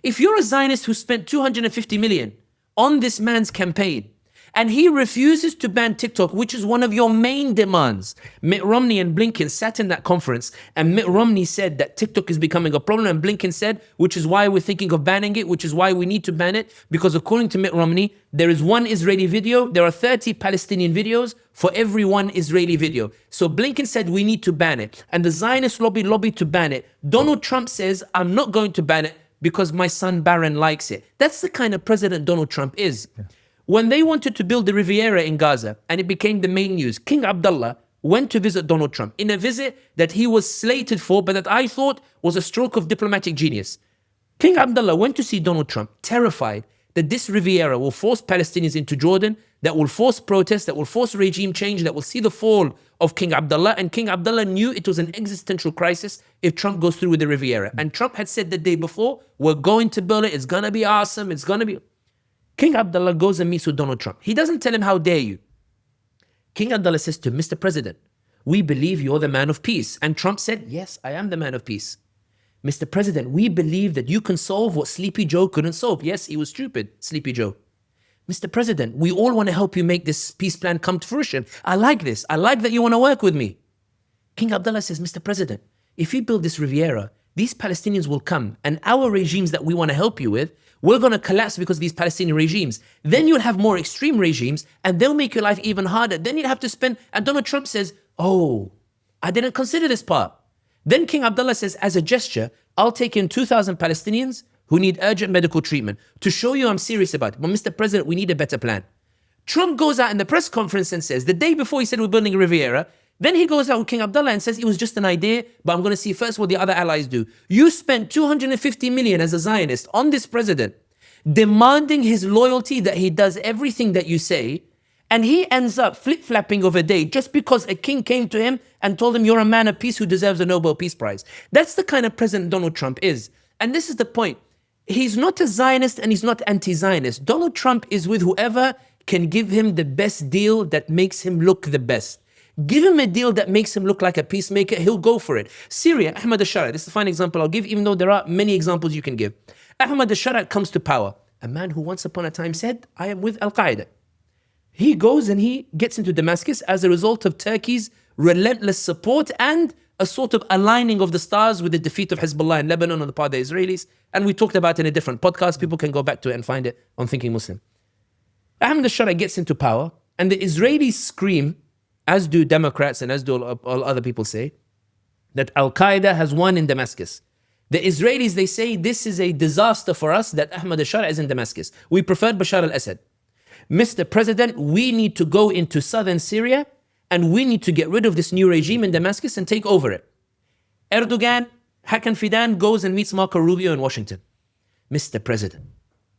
If you're a Zionist who spent $250 million on this man's campaign, and he refuses to ban TikTok, which is one of your main demands. Mitt Romney and Blinken sat in that conference, and Mitt Romney said that TikTok is becoming a problem, and Blinken said, which is why we're thinking of banning it, which is why we need to ban it, because according to Mitt Romney, there is one Israeli video, there are 30 Palestinian videos for every one Israeli video. So Blinken said we need to ban it, and the Zionist lobbied to ban it. Donald Trump says, I'm not going to ban it because my son Barron likes it. That's the kind of president Donald Trump is. Yeah. When they wanted to build the Riviera in Gaza and it became the main news, King Abdullah went to visit Donald Trump in a visit that he was slated for, but that I thought was a stroke of diplomatic genius. King Abdullah went to see Donald Trump, terrified that this Riviera will force Palestinians into Jordan, that will force protests, that will force regime change, that will see the fall of King Abdullah. And King Abdullah knew it was an existential crisis if Trump goes through with the Riviera. And Trump had said the day before, we're going to build it, it's going to be awesome, it's going to be... King Abdullah goes and meets with Donald Trump. He doesn't tell him, how dare you? King Abdullah says to him, Mr. President, we believe you're the man of peace. And Trump said, yes, I am the man of peace. Mr. President, we believe that you can solve what Sleepy Joe couldn't solve. Yes, he was stupid, Sleepy Joe. Mr. President, we all want to help you make this peace plan come to fruition. I like this. I like that you want to work with me. King Abdullah says, Mr. President, if you build this Riviera, these Palestinians will come, and our regimes that we want to help you with, we're going to collapse because of these Palestinian regimes. Then you'll have more extreme regimes, and they'll make your life even harder. Then you'll have to spend... And Donald Trump says, oh, I didn't consider this part. Then King Abdullah says, as a gesture, I'll take in 2,000 Palestinians who need urgent medical treatment to show you I'm serious about it. But Mr. President, we need a better plan. Trump goes out in the press conference and says, the day before he said we're building a Riviera, then he goes out with King Abdullah and says it was just an idea, but I'm going to see first what the other allies do. You spent $250 million as a Zionist on this president, demanding his loyalty, that he does everything that you say, and he ends up flip-flapping of a day just because a king came to him and told him, you're a man of peace who deserves a Nobel Peace Prize. That's the kind of president Donald Trump is. And this is the point. He's not a Zionist and he's not anti-Zionist. Donald Trump is with whoever can give him the best deal that makes him look the best. Give him a deal that makes him look like a peacemaker, he'll go for it. Syria, Ahmad al-Shara, this is a fine example I'll give, even though there are many examples you can give. Ahmad al-Shara comes to power, a man who once upon a time said, I am with Al-Qaeda. He goes and he gets into Damascus as a result of Turkey's relentless support and a sort of aligning of the stars with the defeat of Hezbollah in Lebanon on the part of the Israelis. And we talked about it in a different podcast. People can go back to it and find it on Thinking Muslim. Ahmad al-Shara gets into power, and the Israelis scream, as do Democrats and as do all other people say, that Al-Qaeda has won in Damascus. The Israelis, they say, this is a disaster for us that Ahmad al-Shara is in Damascus. We preferred Bashar al-Assad. Mr. President, we need to go into southern Syria and we need to get rid of this new regime in Damascus and take over it. Erdogan, Hakan Fidan goes and meets Marco Rubio in Washington. Mr. President,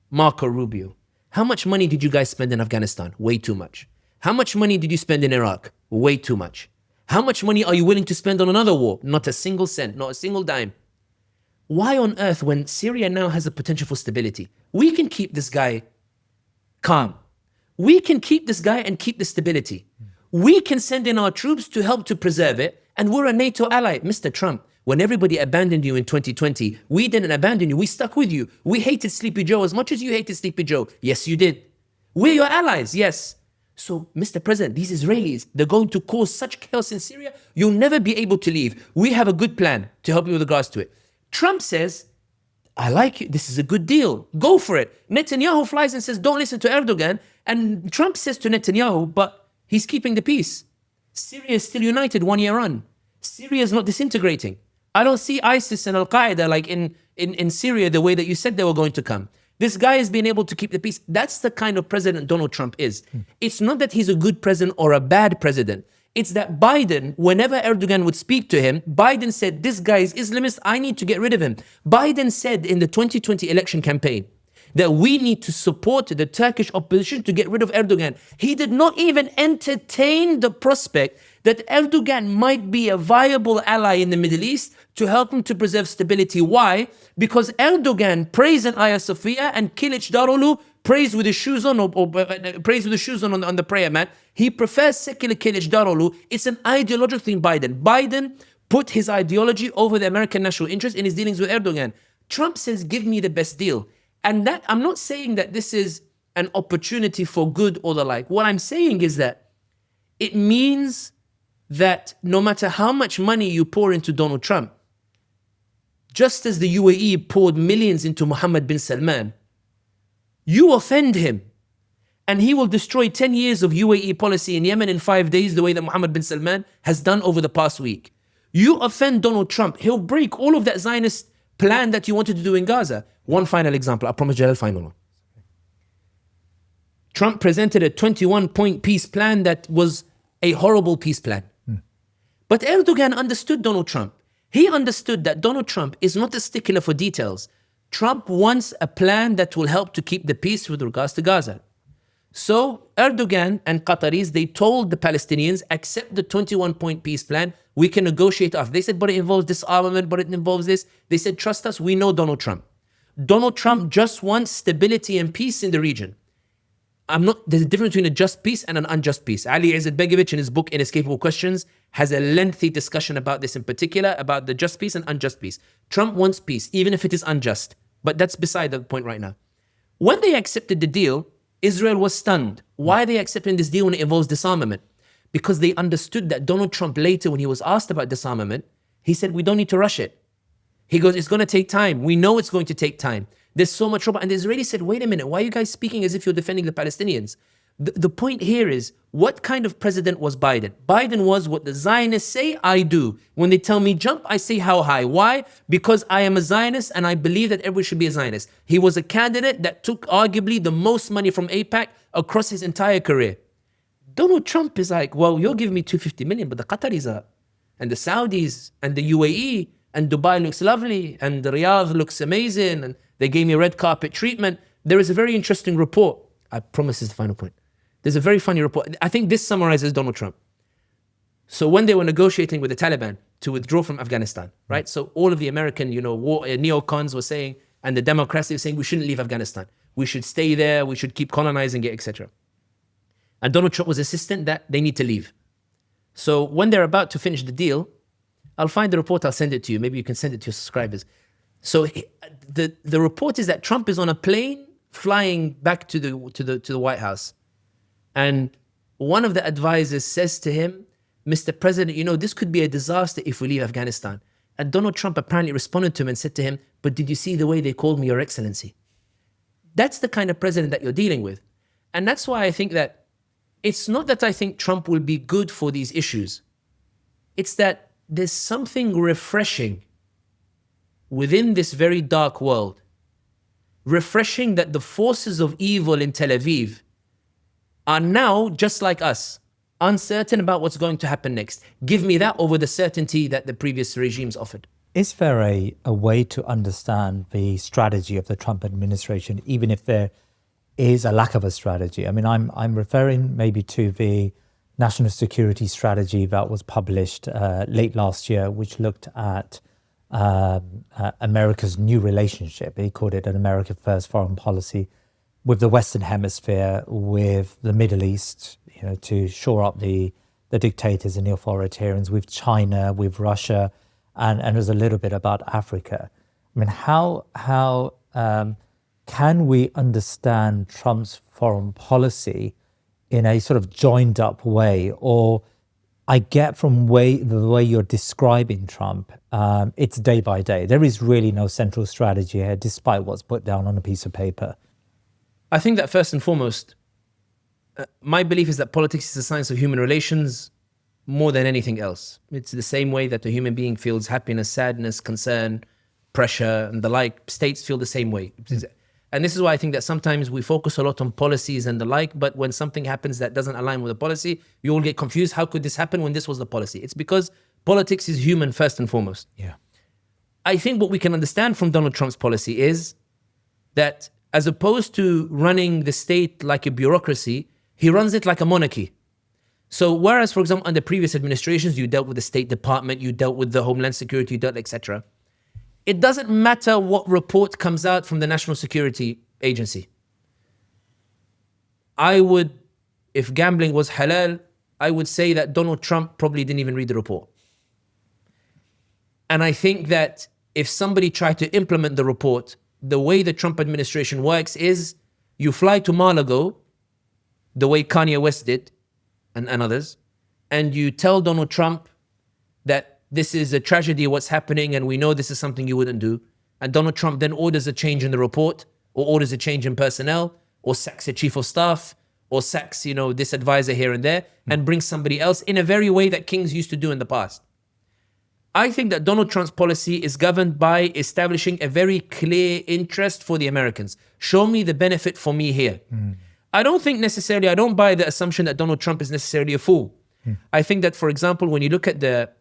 Marco Rubio, how much money did you guys spend in Afghanistan? Way too much. How much money did you spend in Iraq? Way too much. How much money are you willing to spend on another war? Not a single cent, not a single dime. Why on earth, when Syria now has a potential for stability, we can keep this guy calm. We can keep this guy and keep the stability. We can send in our troops to help to preserve it, and we're a NATO ally. Mr. Trump, when everybody abandoned you in 2020, we didn't abandon you, we stuck with you. We hated Sleepy Joe as much as you hated Sleepy Joe. Yes, you did. We're your allies, yes. So, Mr. President, these Israelis, they're going to cause such chaos in Syria, you'll never be able to leave. We have a good plan to help you with regards to it. Trump says, I like it, this is a good deal, go for it. Netanyahu flies and says, don't listen to Erdogan. And Trump says to Netanyahu, but he's keeping the peace. Syria is still united 1 year on. Syria is not disintegrating. I don't see ISIS and Al-Qaeda like in Syria the way that you said they were going to come. This guy has been able to keep the peace. That's the kind of president Donald Trump is. It's not that he's a good president or a bad president. It's that Biden, whenever Erdogan would speak to him, Biden said, this guy is Islamist, I need to get rid of him. Biden said in the 2020 election campaign that we need to support the Turkish opposition to get rid of Erdogan. He did not even entertain the prospect that Erdogan might be a viable ally in the Middle East to help him to preserve stability. Why? Because Erdogan prays in Hagia Sophia and Kilic Darulu prays with his shoes on, or prays with his shoes on the prayer mat. He prefers secular Kilic Darulu. It's an ideological thing, Biden. Biden put his ideology over the American national interest in his dealings with Erdogan. Trump says, give me the best deal. And that, I'm not saying that this is an opportunity for good or the like. What I'm saying is that it means that no matter how much money you pour into Donald Trump, just as the UAE poured millions into Mohammed bin Salman, you offend him and he will destroy 10 years of UAE policy in Yemen in 5 days, the way that Mohammed bin Salman has done over the past week. You offend Donald Trump, he'll break all of that Zionist plan that you wanted to do in Gaza. One final example, I promise Jalal, final one. Trump presented a 21-point peace plan that was a horrible peace plan. But Erdogan understood Donald Trump. He understood that Donald Trump is not a stickler for details. Trump wants a plan that will help to keep the peace with regards to Gaza. So Erdogan and Qataris, they told the Palestinians, accept the 21-point peace plan. We can negotiate off. They said, but it involves disarmament, but it involves this. They said, trust us, we know Donald Trump. Donald Trump just wants stability and peace in the region. There's a difference between a just peace and an unjust peace. Ali Izzatbegovic in his book, Inescapable Questions, has a lengthy discussion about this in particular, about the just peace and unjust peace. Trump wants peace, even if it is unjust. But that's beside the point right now. When they accepted the deal, Israel was stunned. Why are they accepting this deal when it involves disarmament? Because they understood that Donald Trump later, when he was asked about disarmament, he said, we don't need to rush it. He goes, it's going to take time. We know it's going to take time. There's so much trouble. And the Israelis said, wait a minute, why are you guys speaking as if you're defending the Palestinians? The point here is, what kind of president was Biden? Biden was what the Zionists say, I do. When they tell me jump, I say how high. Why? Because I am a Zionist and I believe that everyone should be a Zionist. He was a candidate that took arguably the most money from AIPAC across his entire career. Donald Trump is like, well, you're giving me 250 million, but the Qataris are, and the Saudis, and the UAE, and Dubai looks lovely, and Riyadh looks amazing, and they gave me red carpet treatment. There is a very interesting report. I promise this is the final point. There's a very funny report. I think this summarizes Donald Trump. So when they were negotiating with the Taliban to withdraw from Afghanistan, right? So all of the American, neocons were saying, and the Democrats were saying, we shouldn't leave Afghanistan. We should stay there. We should keep colonizing it, etc. And Donald Trump was insistent that they need to leave. So when they're about to finish the deal, I'll find the report, I'll send it to you. Maybe you can send it to your subscribers. So the report is that Trump is on a plane flying back to the White House. And one of the advisors says to him, Mr. President, this could be a disaster if we leave Afghanistan. And Donald Trump apparently responded to him and said to him, but did you see the way they called me Your Excellency? That's the kind of president that you're dealing with. And that's why I think that it's not that I think Trump will be good for these issues. It's that there's something refreshing within this very dark world. Refreshing that the forces of evil in Tel Aviv are now just like us, uncertain about what's going to happen next. Give me that over the certainty that the previous regimes offered. Is there a way to understand the strategy of the Trump administration, even if there is a lack of a strategy? I mean, I'm referring maybe to the national security strategy that was published late last year, which looked at America's new relationship. He called it an America First foreign policy with the Western Hemisphere, with the Middle East, to shore up the dictators and the authoritarians, with China, with Russia, and there's a little bit about Africa. I mean, how can we understand Trump's foreign policy in a sort of joined up way? Or I get from the way you're describing Trump, it's day by day. There is really no central strategy here, despite what's put down on a piece of paper. I think that first and foremost, my belief is that politics is a science of human relations more than anything else. It's the same way that a human being feels happiness, sadness, concern, pressure, and the like. States feel the same way. And this is why I think that sometimes we focus a lot on policies and the like, but when something happens that doesn't align with the policy, you all get confused. How could this happen when this was the policy? It's because politics is human first and foremost. Yeah. I think what we can understand from Donald Trump's policy is that as opposed to running the state like a bureaucracy, he runs it like a monarchy. So whereas, for example, under previous administrations, you dealt with the State Department, you dealt with the Homeland Security, you dealt, etc. It doesn't matter what report comes out from the National Security Agency. I would, if gambling was halal, I would say that Donald Trump probably didn't even read the report. And I think that if somebody tried to implement the report, the way the Trump administration works is you fly to Malaga, the way Kanye West did, and others, and you tell Donald Trump that this is a tragedy, what's happening, and we know this is something you wouldn't do. And Donald Trump then orders a change in the report, or orders a change in personnel, or sacks a chief of staff, or sacks, this advisor here and there, and brings somebody else in a very way that kings used to do in the past. I think that Donald Trump's policy is governed by establishing a very clear interest for the Americans. Show me the benefit for me here. I don't buy the assumption that Donald Trump is necessarily a fool. I think that, for example, when you look at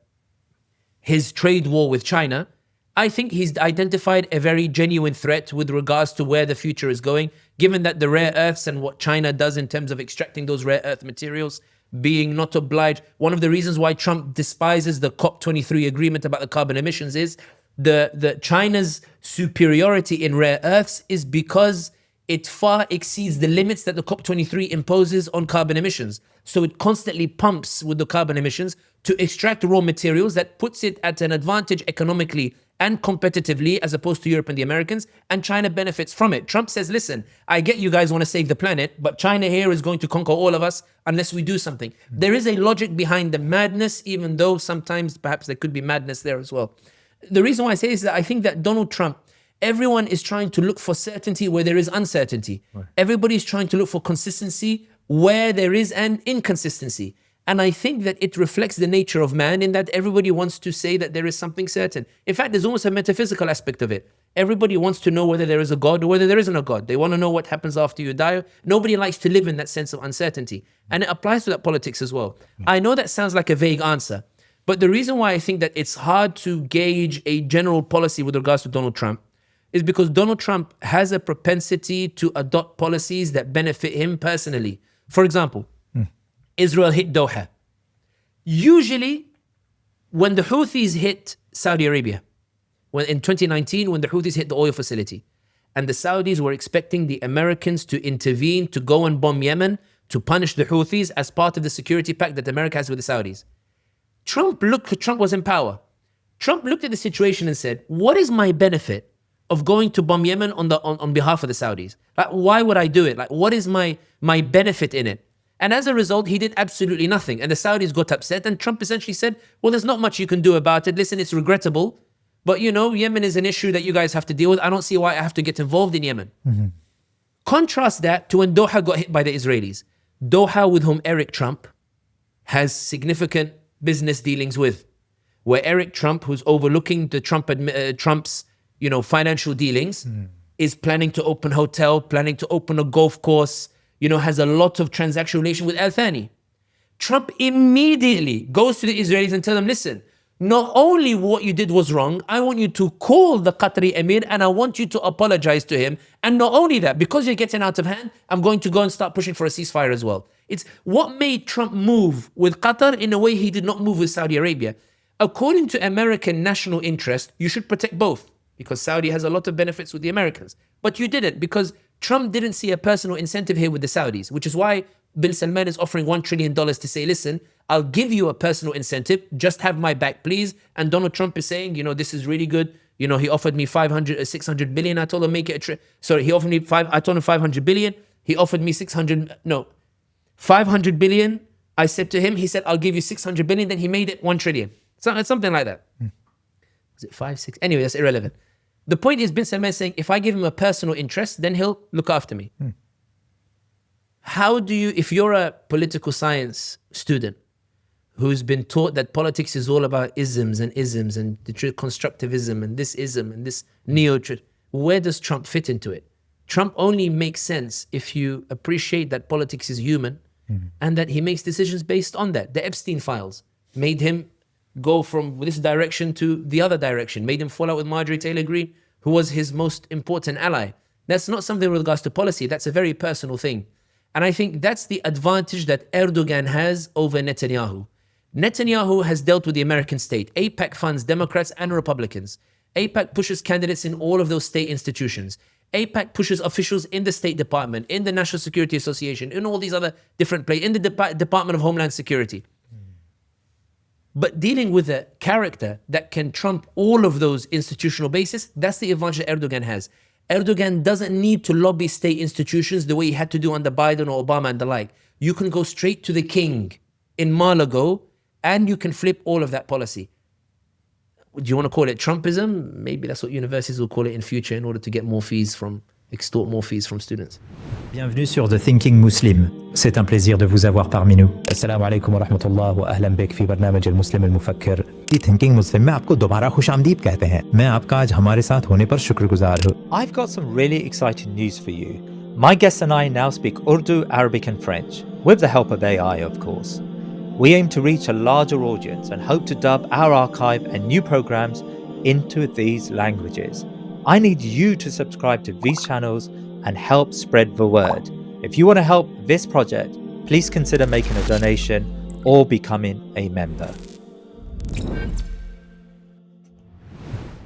his trade war with China, I think he's identified a very genuine threat with regards to where the future is going, given that the rare earths and what China does in terms of extracting those rare earth materials, being not obliged. One of the reasons why Trump despises the COP23 agreement about the carbon emissions is the China's superiority in rare earths is because it far exceeds the limits that the COP23 imposes on carbon emissions. So it constantly pumps with the carbon emissions to extract raw materials that puts it at an advantage economically and competitively as opposed to Europe and the Americans, and China benefits from it. Trump says, listen, I get you guys want to save the planet, but China here is going to conquer all of us unless we do something. There is a logic behind the madness, even though sometimes perhaps there could be madness there as well. The reason why I say is that I think that Donald Trump, everyone is trying to look for certainty where there is uncertainty. Right. Everybody is trying to look for consistency where there is an inconsistency. And I think that it reflects the nature of man in that everybody wants to say that there is something certain. In fact, there's almost a metaphysical aspect of it. Everybody wants to know whether there is a God or whether there isn't a God. They want to know what happens after you die. Nobody likes to live in that sense of uncertainty. And it applies to that politics as well. I know that sounds like a vague answer, but the reason why I think that it's hard to gauge a general policy with regards to Donald Trump is because Donald Trump has a propensity to adopt policies that benefit him personally. For example, Israel hit Doha. Usually, when the Houthis hit Saudi Arabia, in 2019, when the Houthis hit the oil facility, and the Saudis were expecting the Americans to intervene to go and bomb Yemen to punish the Houthis as part of the security pact that America has with the Saudis. Trump was in power. Trump looked at the situation and said, what is my benefit of going to bomb Yemen on behalf of the Saudis? Like, why would I do it? Like, what is my benefit in it? And as a result, he did absolutely nothing. And the Saudis got upset. And Trump essentially said, well, there's not much you can do about it. Listen, it's regrettable. But, Yemen is an issue that you guys have to deal with. I don't see why I have to get involved in Yemen. Contrast that to when Doha got hit by the Israelis. Doha, with whom Eric Trump has significant business dealings with, where Eric Trump, who's overlooking the Trump's financial dealings, is planning to open a hotel, planning to open a golf course, has a lot of transaction relation with Al Thani. Trump immediately goes to the Israelis and tells them, listen, not only what you did was wrong, I want you to call the Qatari Emir and I want you to apologize to him. And not only that, because you're getting out of hand, I'm going to go and start pushing for a ceasefire as well. It's what made Trump move with Qatar in a way he did not move with Saudi Arabia. according to American national interest, you should protect both because Saudi has a lot of benefits with the Americans. But you didn't because Trump didn't see a personal incentive here with the Saudis, which is why bin Salman is offering $1 trillion to say, listen, I'll give you a personal incentive, just have my back, please. And Donald Trump is saying, this is really good. He offered me 600 billion. I told him make it he offered me I told him 500 billion. He offered me 500 billion. I said to him, he said, I'll give you 600 billion. Then he made it 1 trillion. Something like that. Was it 5, 6? Anyway, that's irrelevant. The point is bin Salman saying, if I give him a personal interest, then he'll look after me. How do you, if you're a political science student who's been taught that politics is all about isms and the constructivism and this ism and this where does Trump fit into it? Trump only makes sense if you appreciate that politics is human and that he makes decisions based on that. The Epstein files made him go from this direction to the other direction, made him fall out with Marjorie Taylor Greene, who was his most important ally. That's not something with regards to policy. That's a very personal thing. And I think that's the advantage that Erdogan has over Netanyahu. Netanyahu has dealt with the American state. AIPAC funds Democrats and Republicans. AIPAC pushes candidates in all of those state institutions. AIPAC pushes officials in the State Department, in the National Security Association, in all these other different places, in the Department of Homeland Security. But dealing with a character that can trump all of those institutional bases, that's the advantage that Erdogan has. Erdogan doesn't need to lobby state institutions the way he had to do under Biden or Obama and the like. You can go straight to the king in Malaga and you can flip all of that policy. Do you want to call it Trumpism? Maybe that's what universities will call it in future in order to get more fees extort more fees from students. Bienvenue sur The Thinking Muslim. C'est un plaisir de vous avoir parmi nous. Assalamu alaikum wa rahmatullah wa ahlan bik fi barnamij al-Muslim al-Mufakkir. The Thinking Muslim में आपको दोबारा खुशामदीद कहते हैं. मैं आपका आज हमारे साथ होने पर शुक्रगुजार हूँ. I've got some really exciting news for you. My guests and I now speak Urdu, Arabic and French, with the help of AI, of course. We aim to reach a larger audience and hope to dub our archive and new programs into these languages. I need you to subscribe to these channels and help spread the word. If you want to help this project, please consider making a donation or becoming a member.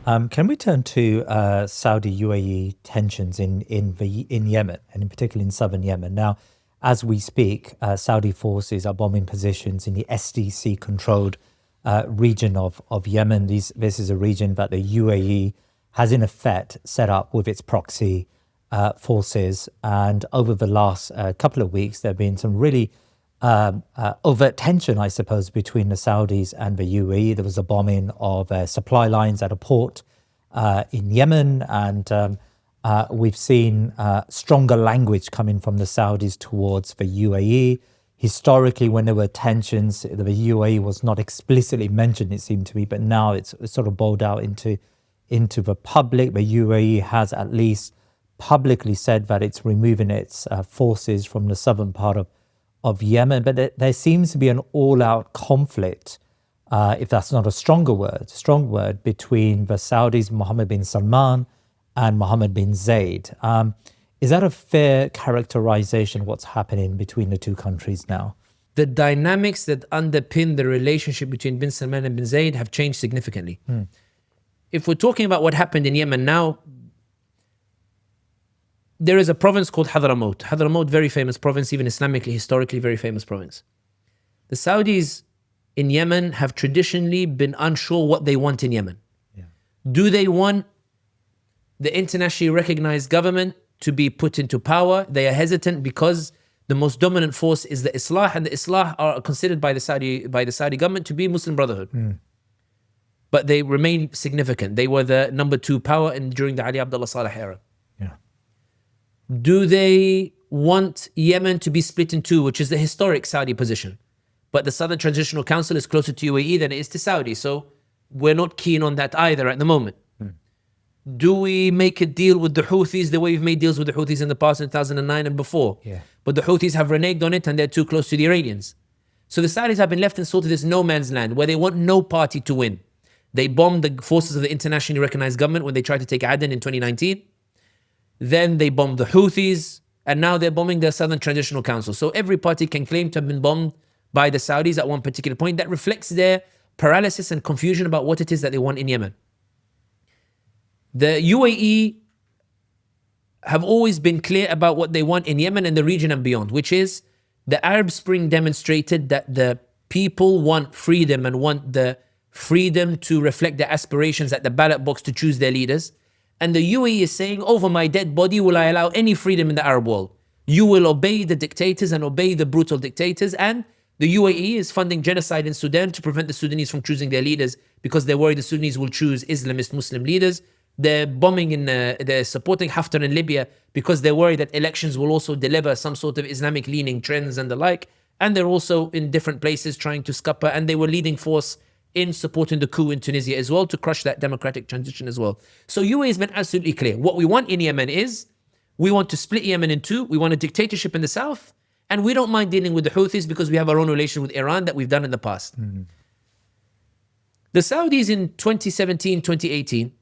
Can we turn to Saudi-UAE tensions in Yemen, and in particular in southern Yemen? Now, as we speak, Saudi forces are bombing positions in the SDC-controlled region of Yemen. This is a region that the UAE has in effect set up with its proxy forces. And over the last couple of weeks, there have been some really overt tension, I suppose, between the Saudis and the UAE. There was a bombing of supply lines at a port in Yemen, and we've seen stronger language coming from the Saudis towards the UAE. Historically, when there were tensions, the UAE was not explicitly mentioned, it seemed to me, but now it's sort of bowled out into the public. The UAE has at least publicly said that it's removing its forces from the southern part of Yemen. But there seems to be an all-out conflict, if that's not a strong word, between the Saudis, Mohammed bin Salman, and Mohammed bin Zayed. Is that a fair characterization of what's happening between the two countries now? The dynamics that underpin the relationship between bin Salman and bin Zayed have changed significantly. If we're talking about what happened in Yemen now, there is a province called Hadramaut. Hadramaut, very famous province, even Islamically, historically, very famous province. The Saudis in Yemen have traditionally been unsure what they want in Yemen. Yeah. Do they want the internationally recognized government to be put into power? They are hesitant because the most dominant force is the Islah, and the Islah are considered by the Saudi government to be Muslim Brotherhood. But they remain significant. They were the number 2 power during the Ali Abdullah Saleh era. Yeah. Do they want Yemen to be split in two, which is the historic Saudi position? But the Southern Transitional Council is closer to UAE than it is to Saudi, so we're not keen on that either at the moment. Do we make a deal with the Houthis the way we've made deals with the Houthis in the past in 2009 and before? Yeah. But the Houthis have reneged on it and they're too close to the Iranians. So the Saudis have been left in sort of this no man's land where they want no party to win. They bombed the forces of the internationally recognized government when they tried to take Aden in 2019. Then they bombed the Houthis, and now they're bombing the Southern Transitional Council. So every party can claim to have been bombed by the Saudis at one particular point. That reflects their paralysis and confusion about what it is that they want in Yemen. The UAE have always been clear about what they want in Yemen and the region and beyond, which is the Arab Spring demonstrated that the people want freedom and want the freedom to reflect their aspirations at the ballot box to choose their leaders. And the UAE is saying, over my dead body will I allow any freedom in the Arab world. You will obey the dictators and obey the brutal dictators. And the UAE is funding genocide in Sudan to prevent the Sudanese from choosing their leaders because they're worried the Sudanese will choose Islamist Muslim leaders. They're bombing they're supporting Haftar in Libya because they're worried that elections will also deliver some sort of Islamic leaning trends and the like. And they're also in different places trying to scupper, and they were leading force in supporting the coup in Tunisia as well to crush that democratic transition as well. So UAE has been absolutely clear. What we want in Yemen is, we want to split Yemen in two. We want a dictatorship in the south, and we don't mind dealing with the Houthis because we have our own relation with Iran that we've done in the past. The Saudis in 2017, 2018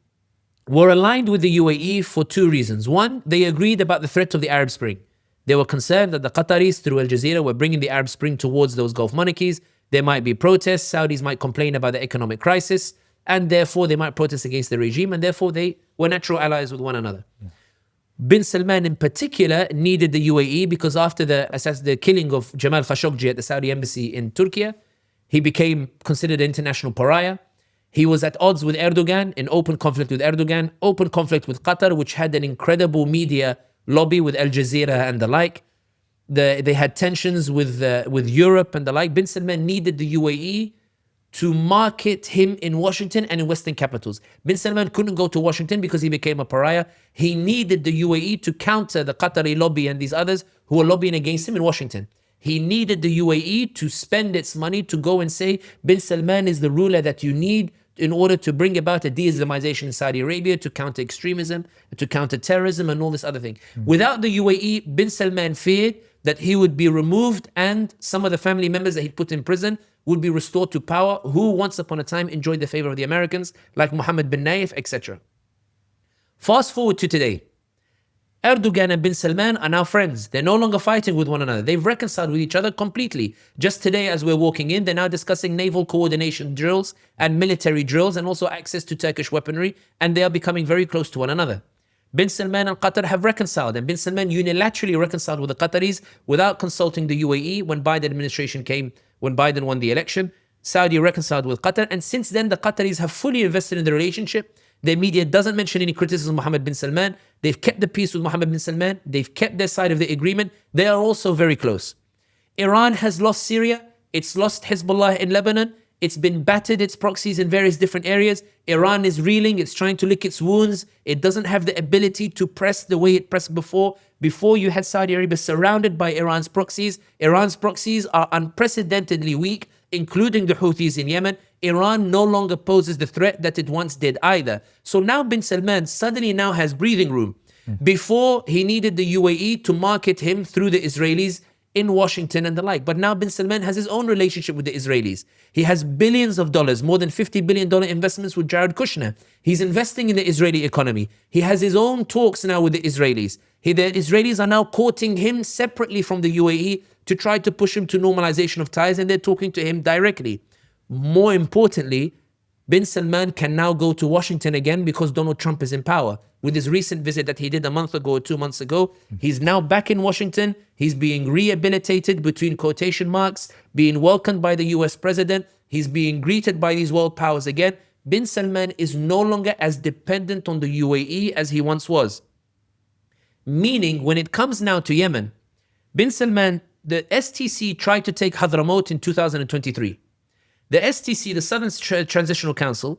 were aligned with the UAE for two reasons. One, they agreed about the threat of the Arab Spring. They were concerned that the Qataris through Al Jazeera were bringing the Arab Spring towards those Gulf monarchies. There might be protests. Saudis might complain about the economic crisis, and therefore they might protest against the regime, and therefore they were natural allies with one another. Bin Salman in particular needed the UAE because after the killing of Jamal Khashoggi at the Saudi embassy in Turkey, he became considered an international pariah. He was at odds with Erdogan, in open conflict with Erdogan, open conflict with Qatar, which had an incredible media lobby with Al Jazeera and the like. They had tensions with Europe and the like. Bin Salman needed the UAE to market him in Washington and in Western capitals. Bin Salman couldn't go to Washington because he became a pariah. He needed the UAE to counter the Qatari lobby and these others who were lobbying against him in Washington. He needed the UAE to spend its money to go and say, Bin Salman is the ruler that you need in order to bring about a de-Islamization in Saudi Arabia, to counter extremism, to counter terrorism and all this other thing. Without the UAE, Bin Salman feared that he would be removed and some of the family members that he'd put in prison would be restored to power, who once upon a time enjoyed the favor of the Americans, like Mohammed bin Naif, etc. Fast forward to today. Erdogan and Bin Salman are now friends. They're no longer fighting with one another. They've reconciled with each other completely. Just today, as we're walking in, they're now discussing naval coordination drills and military drills and also access to Turkish weaponry, and they are becoming very close to one another. Bin Salman and Qatar have reconciled, and Bin Salman unilaterally reconciled with the Qataris without consulting the UAE when Biden administration came, when Biden won the election. Saudi reconciled with Qatar, and since then the Qataris have fully invested in the relationship. Their media doesn't mention any criticism of Mohammed bin Salman. They've kept the peace with Mohammed bin Salman. They've kept their side of the agreement. They are also very close. Iran has lost Syria. It's lost Hezbollah in Lebanon. It's been battered, its proxies in various different areas. Iran is reeling. It's trying to lick its wounds. It doesn't have the ability to press the way it pressed before. Before, you had Saudi Arabia surrounded by Iran's proxies. Iran's proxies are unprecedentedly weak, including the Houthis in Yemen. Iran no longer poses the threat that it once did either. So now Bin Salman suddenly now has breathing room. Before, he needed the UAE to market him through the Israelis in Washington and the like. But now Bin Salman has his own relationship with the Israelis. He has billions of dollars, more than $50 billion investments with Jared Kushner. He's investing in the Israeli economy. He has his own talks now with the Israelis. The Israelis are now courting him separately from the UAE to try to push him to normalization of ties, and they're talking to him directly. More importantly, Bin Salman can now go to Washington again because Donald Trump is in power. With his recent visit that he did a month ago or 2 months ago, he's now back in Washington. He's being rehabilitated, between quotation marks, being welcomed by the US president. He's being greeted by these world powers again. Bin Salman is no longer as dependent on the UAE as he once was. Meaning, when it comes now to Yemen, Bin Salman, the STC tried to take Hadramaut in 2023. The STC, the Southern Transitional Council,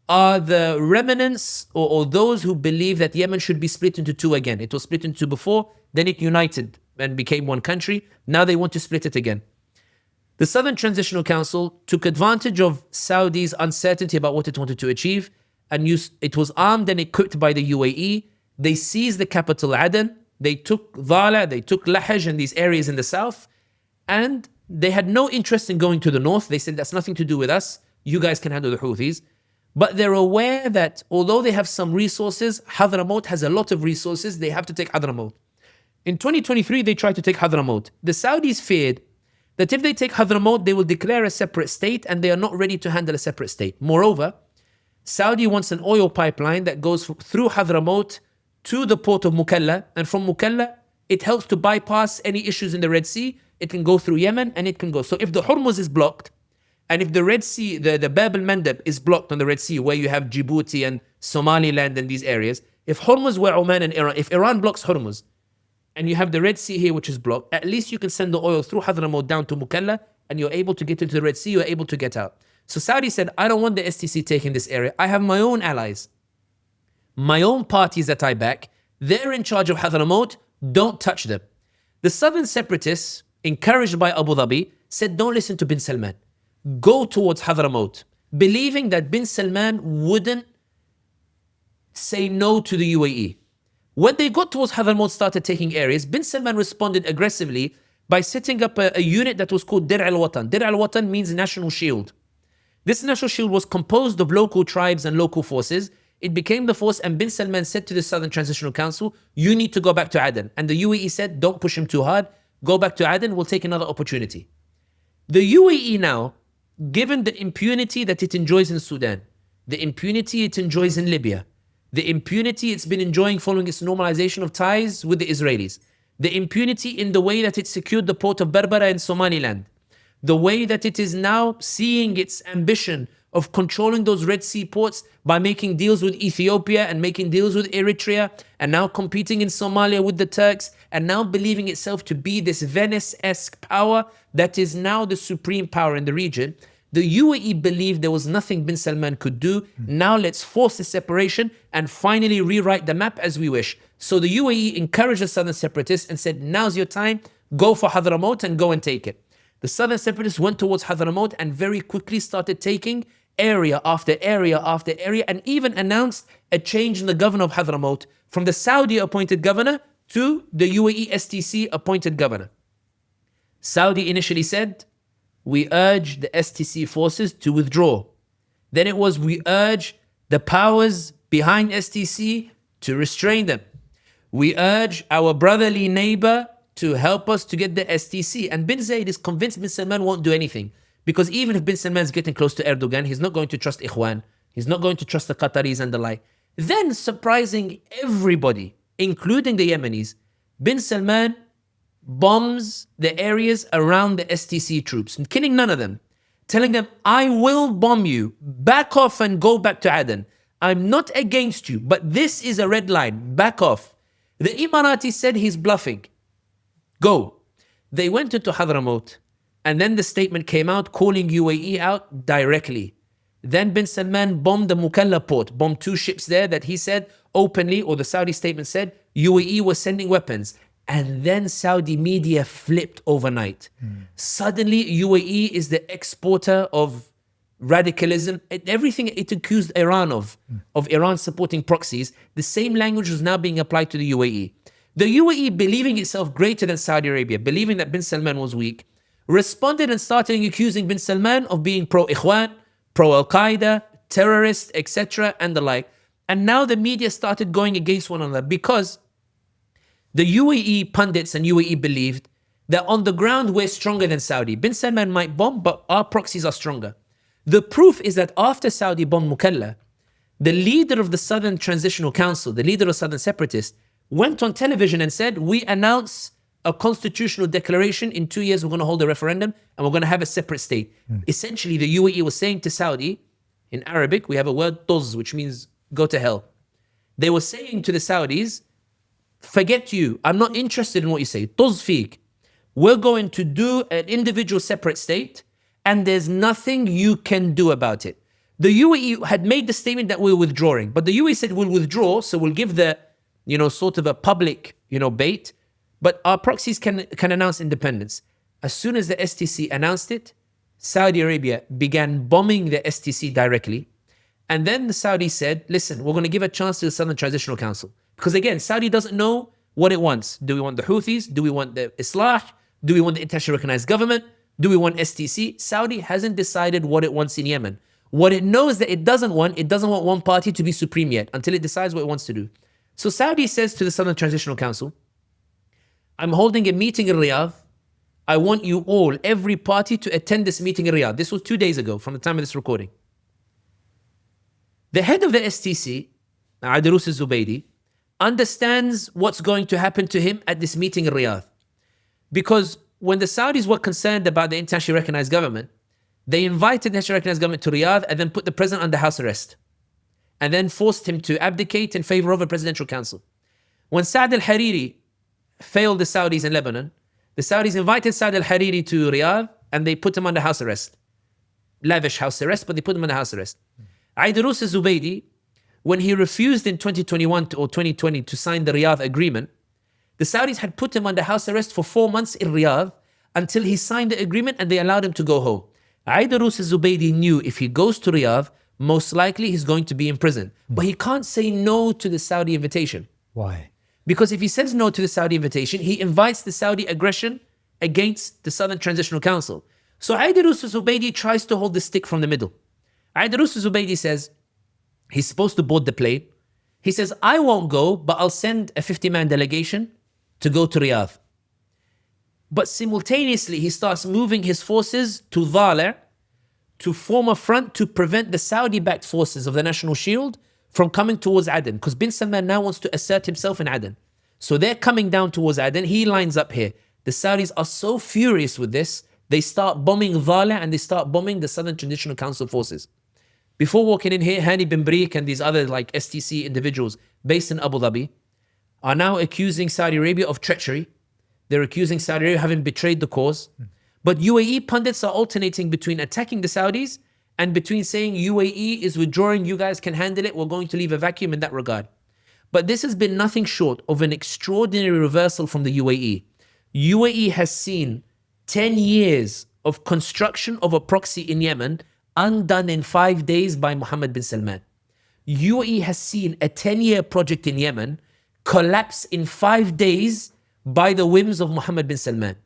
are the remnants or those who believe that Yemen should be split into two again. It was split into two before, then it united and became one country. Now they want to split it again. The Southern Transitional Council took advantage of Saudi's uncertainty about what it wanted to achieve, and it was armed and equipped by the UAE. They seized the capital Aden. They took Dhala, they took Lahaj and these areas in the south, and they had no interest in going to the north. They said, that's nothing to do with us. You guys can handle the Houthis. But they're aware that although they have some resources, Hadramaut has a lot of resources. They have to take Hadramaut. In 2023, they tried to take Hadramaut. The Saudis feared that if they take Hadramaut, they will declare a separate state and they are not ready to handle a separate state. Moreover, Saudi wants an oil pipeline that goes through Hadramaut to the port of Mukalla, and from Mukalla, it helps to bypass any issues in the Red Sea. It can go through Yemen and it can go. So if the Hormuz is blocked, and if the Red Sea, the Bab al-Mandab is blocked on the Red Sea, where you have Djibouti and Somaliland and these areas, if Hormuz were Oman and Iran, if Iran blocks Hormuz, and you have the Red Sea here which is blocked, at least you can send the oil through Hadramaut down to Mukalla, and you're able to get into the Red Sea, you're able to get out. So Saudi said, I don't want the STC taking this area. I have my own allies, my own parties that I back. They're in charge of Hadramaut. Don't touch them. The southern separatists, encouraged by Abu Dhabi, said, don't listen to bin Salman. Go towards Hadramaut, believing that bin Salman wouldn't say no to the UAE. When they got towards Hadramaut, started taking areas, bin Salman responded aggressively by setting up a unit that was called Dir al-Watan. Dir al-Watan means National Shield. This National Shield was composed of local tribes and local forces. It became the force, and bin Salman said to the Southern Transitional Council, you need to go back to Aden. And the UAE said, don't push him too hard. Go back to Aden, we'll take another opportunity. The UAE now, given the impunity that it enjoys in Sudan, the impunity it enjoys in Libya, the impunity it's been enjoying following its normalization of ties with the Israelis, the impunity in the way that it secured the port of Berbera in Somaliland, the way that it is now seeing its ambition of controlling those Red Sea ports by making deals with Ethiopia and making deals with Eritrea, and now competing in Somalia with the Turks, and now believing itself to be this Venice-esque power that is now the supreme power in the region. The UAE believed there was nothing bin Salman could do. Now let's force the separation and finally rewrite the map as we wish. So the UAE encouraged the southern separatists and said, now's your time, go for Hadramaut and go and take it. The southern separatists went towards Hadramaut and very quickly started taking area after area after area, and even announced a change in the governor of Hadramaut from the Saudi appointed governor to the UAE STC appointed governor. Saudi initially said, we urge the STC forces to withdraw. Then it was, we urge the powers behind STC to restrain them. We urge our brotherly neighbor to help us to get the STC. And bin Zayed is convinced bin Salman won't do anything. Because even if bin Salman is getting close to Erdogan, he's not going to trust Ikhwan. He's not going to trust the Qataris and the like. Then, surprising everybody, including the Yemenis, bin Salman bombs the areas around the STC troops, killing none of them, telling them, I will bomb you, back off and go back to Aden. I'm not against you, but this is a red line, back off. The Emirati said he's bluffing. Go. They went into Hadramaut, and then the statement came out calling UAE out directly. Then bin Salman bombed the Mukalla port, bombed 2 ships there that he said openly, or the Saudi statement said, UAE was sending weapons. And then Saudi media flipped overnight. Suddenly, UAE is the exporter of radicalism. Everything it accused Iran of Iran supporting proxies, the same language was now being applied to the UAE. The UAE, believing itself greater than Saudi Arabia, believing that bin Salman was weak, responded and started accusing bin Salman of being pro-Ikhwan, pro-Al-Qaeda, terrorist, etc. and the like. And now the media started going against one another because the UAE pundits and UAE believed that on the ground we're stronger than Saudi. Bin Salman might bomb, but our proxies are stronger. The proof is that after Saudi bombed Mukalla, the leader of the Southern Transitional Council, the leader of Southern Separatists, went on television and said, we announce a constitutional declaration. In 2 years, we're going to hold a referendum and we're going to have a separate state. Essentially, the UAE was saying to Saudi, in Arabic, we have a word, toz, which means go to hell. They were saying to the Saudis, forget you. I'm not interested in what you say. Toz fiq. We're going to do an individual separate state and there's nothing you can do about it. The UAE had made the statement that we're withdrawing, but the UAE said we'll withdraw, so we'll give the, sort of a public, bait, but our proxies can announce independence. As soon as the STC announced it, Saudi Arabia began bombing the STC directly. And then the Saudis said, listen, we're going to give a chance to the Southern Transitional Council. Because again, Saudi doesn't know what it wants. Do we want the Houthis? Do we want the Islah? Do we want the internationally recognized government? Do we want STC? Saudi hasn't decided what it wants in Yemen. What it knows that it doesn't want one party to be supreme yet until it decides what it wants to do. So Saudi says to the Southern Transitional Council, I'm holding a meeting in Riyadh I want you all, every party, to attend this meeting in Riyadh. This was 2 days ago from the time of this recording. The head of the STC, Aidarus al-Zubaydi, understands what's going to happen to him at this meeting in Riyadh. Because when the Saudis were concerned about the internationally recognized government, they invited the internationally recognized government to Riyadh and then put the president under house arrest. And then forced him to abdicate in favor of a presidential council. When Saad al-Hariri failed the Saudis in Lebanon, the Saudis invited Saad al-Hariri to Riyadh and they put him under house arrest. Lavish house arrest, but they put him under house arrest. Aidarus al-Zubaydi, when he refused in 2021 or 2020 to sign the Riyadh agreement, the Saudis had put him under house arrest for 4 months in Riyadh until he signed the agreement and they allowed him to go home. Aidarus al-Zubaydi knew if he goes to Riyadh, most likely he's going to be in prison. But he can't say no to the Saudi invitation. Why? Because if he says no to the Saudi invitation, he invites the Saudi aggression against the Southern Transitional Council. So Aidarus al-Zubaydi tries to hold the stick from the middle. Aidarus al-Zubaydi says he's supposed to board the plane. He says, I won't go, but I'll send a 50-man delegation to go to Riyadh. But simultaneously, he starts moving his forces to Dhala to form a front to prevent the Saudi-backed forces of the National Shield from coming towards Aden, because bin Salman now wants to assert himself in Aden. So they're coming down towards Aden. He lines up here. The Saudis are so furious with this, they start bombing Dhala and they start bombing the Southern Transitional Council forces. Before walking in here, Hani bin Brik and these other like STC individuals based in Abu Dhabi are now accusing Saudi Arabia of treachery. They're accusing Saudi Arabia of having betrayed the cause. But UAE pundits are alternating between attacking the Saudis and between saying UAE is withdrawing, you guys can handle it, we're going to leave a vacuum in that regard. But this has been nothing short of an extraordinary reversal from the UAE. UAE has seen 10 years of construction of a proxy in Yemen undone in 5 days by Mohammed bin Salman. UAE has seen a 10-year project in Yemen collapse in 5 days by the whims of Mohammed bin Salman.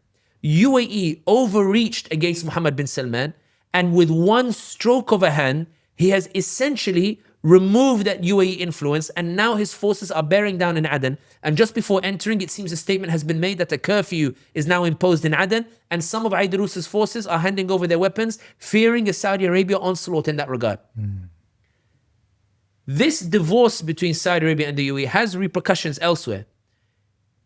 UAE overreached against Mohammed bin Salman, and with one stroke of a hand, he has essentially removed that UAE influence, and now his forces are bearing down in Aden. And just before entering, it seems a statement has been made that a curfew is now imposed in Aden, and some of Aidarus's forces are handing over their weapons, fearing a Saudi Arabia onslaught in that regard. This divorce between Saudi Arabia and the UAE has repercussions elsewhere.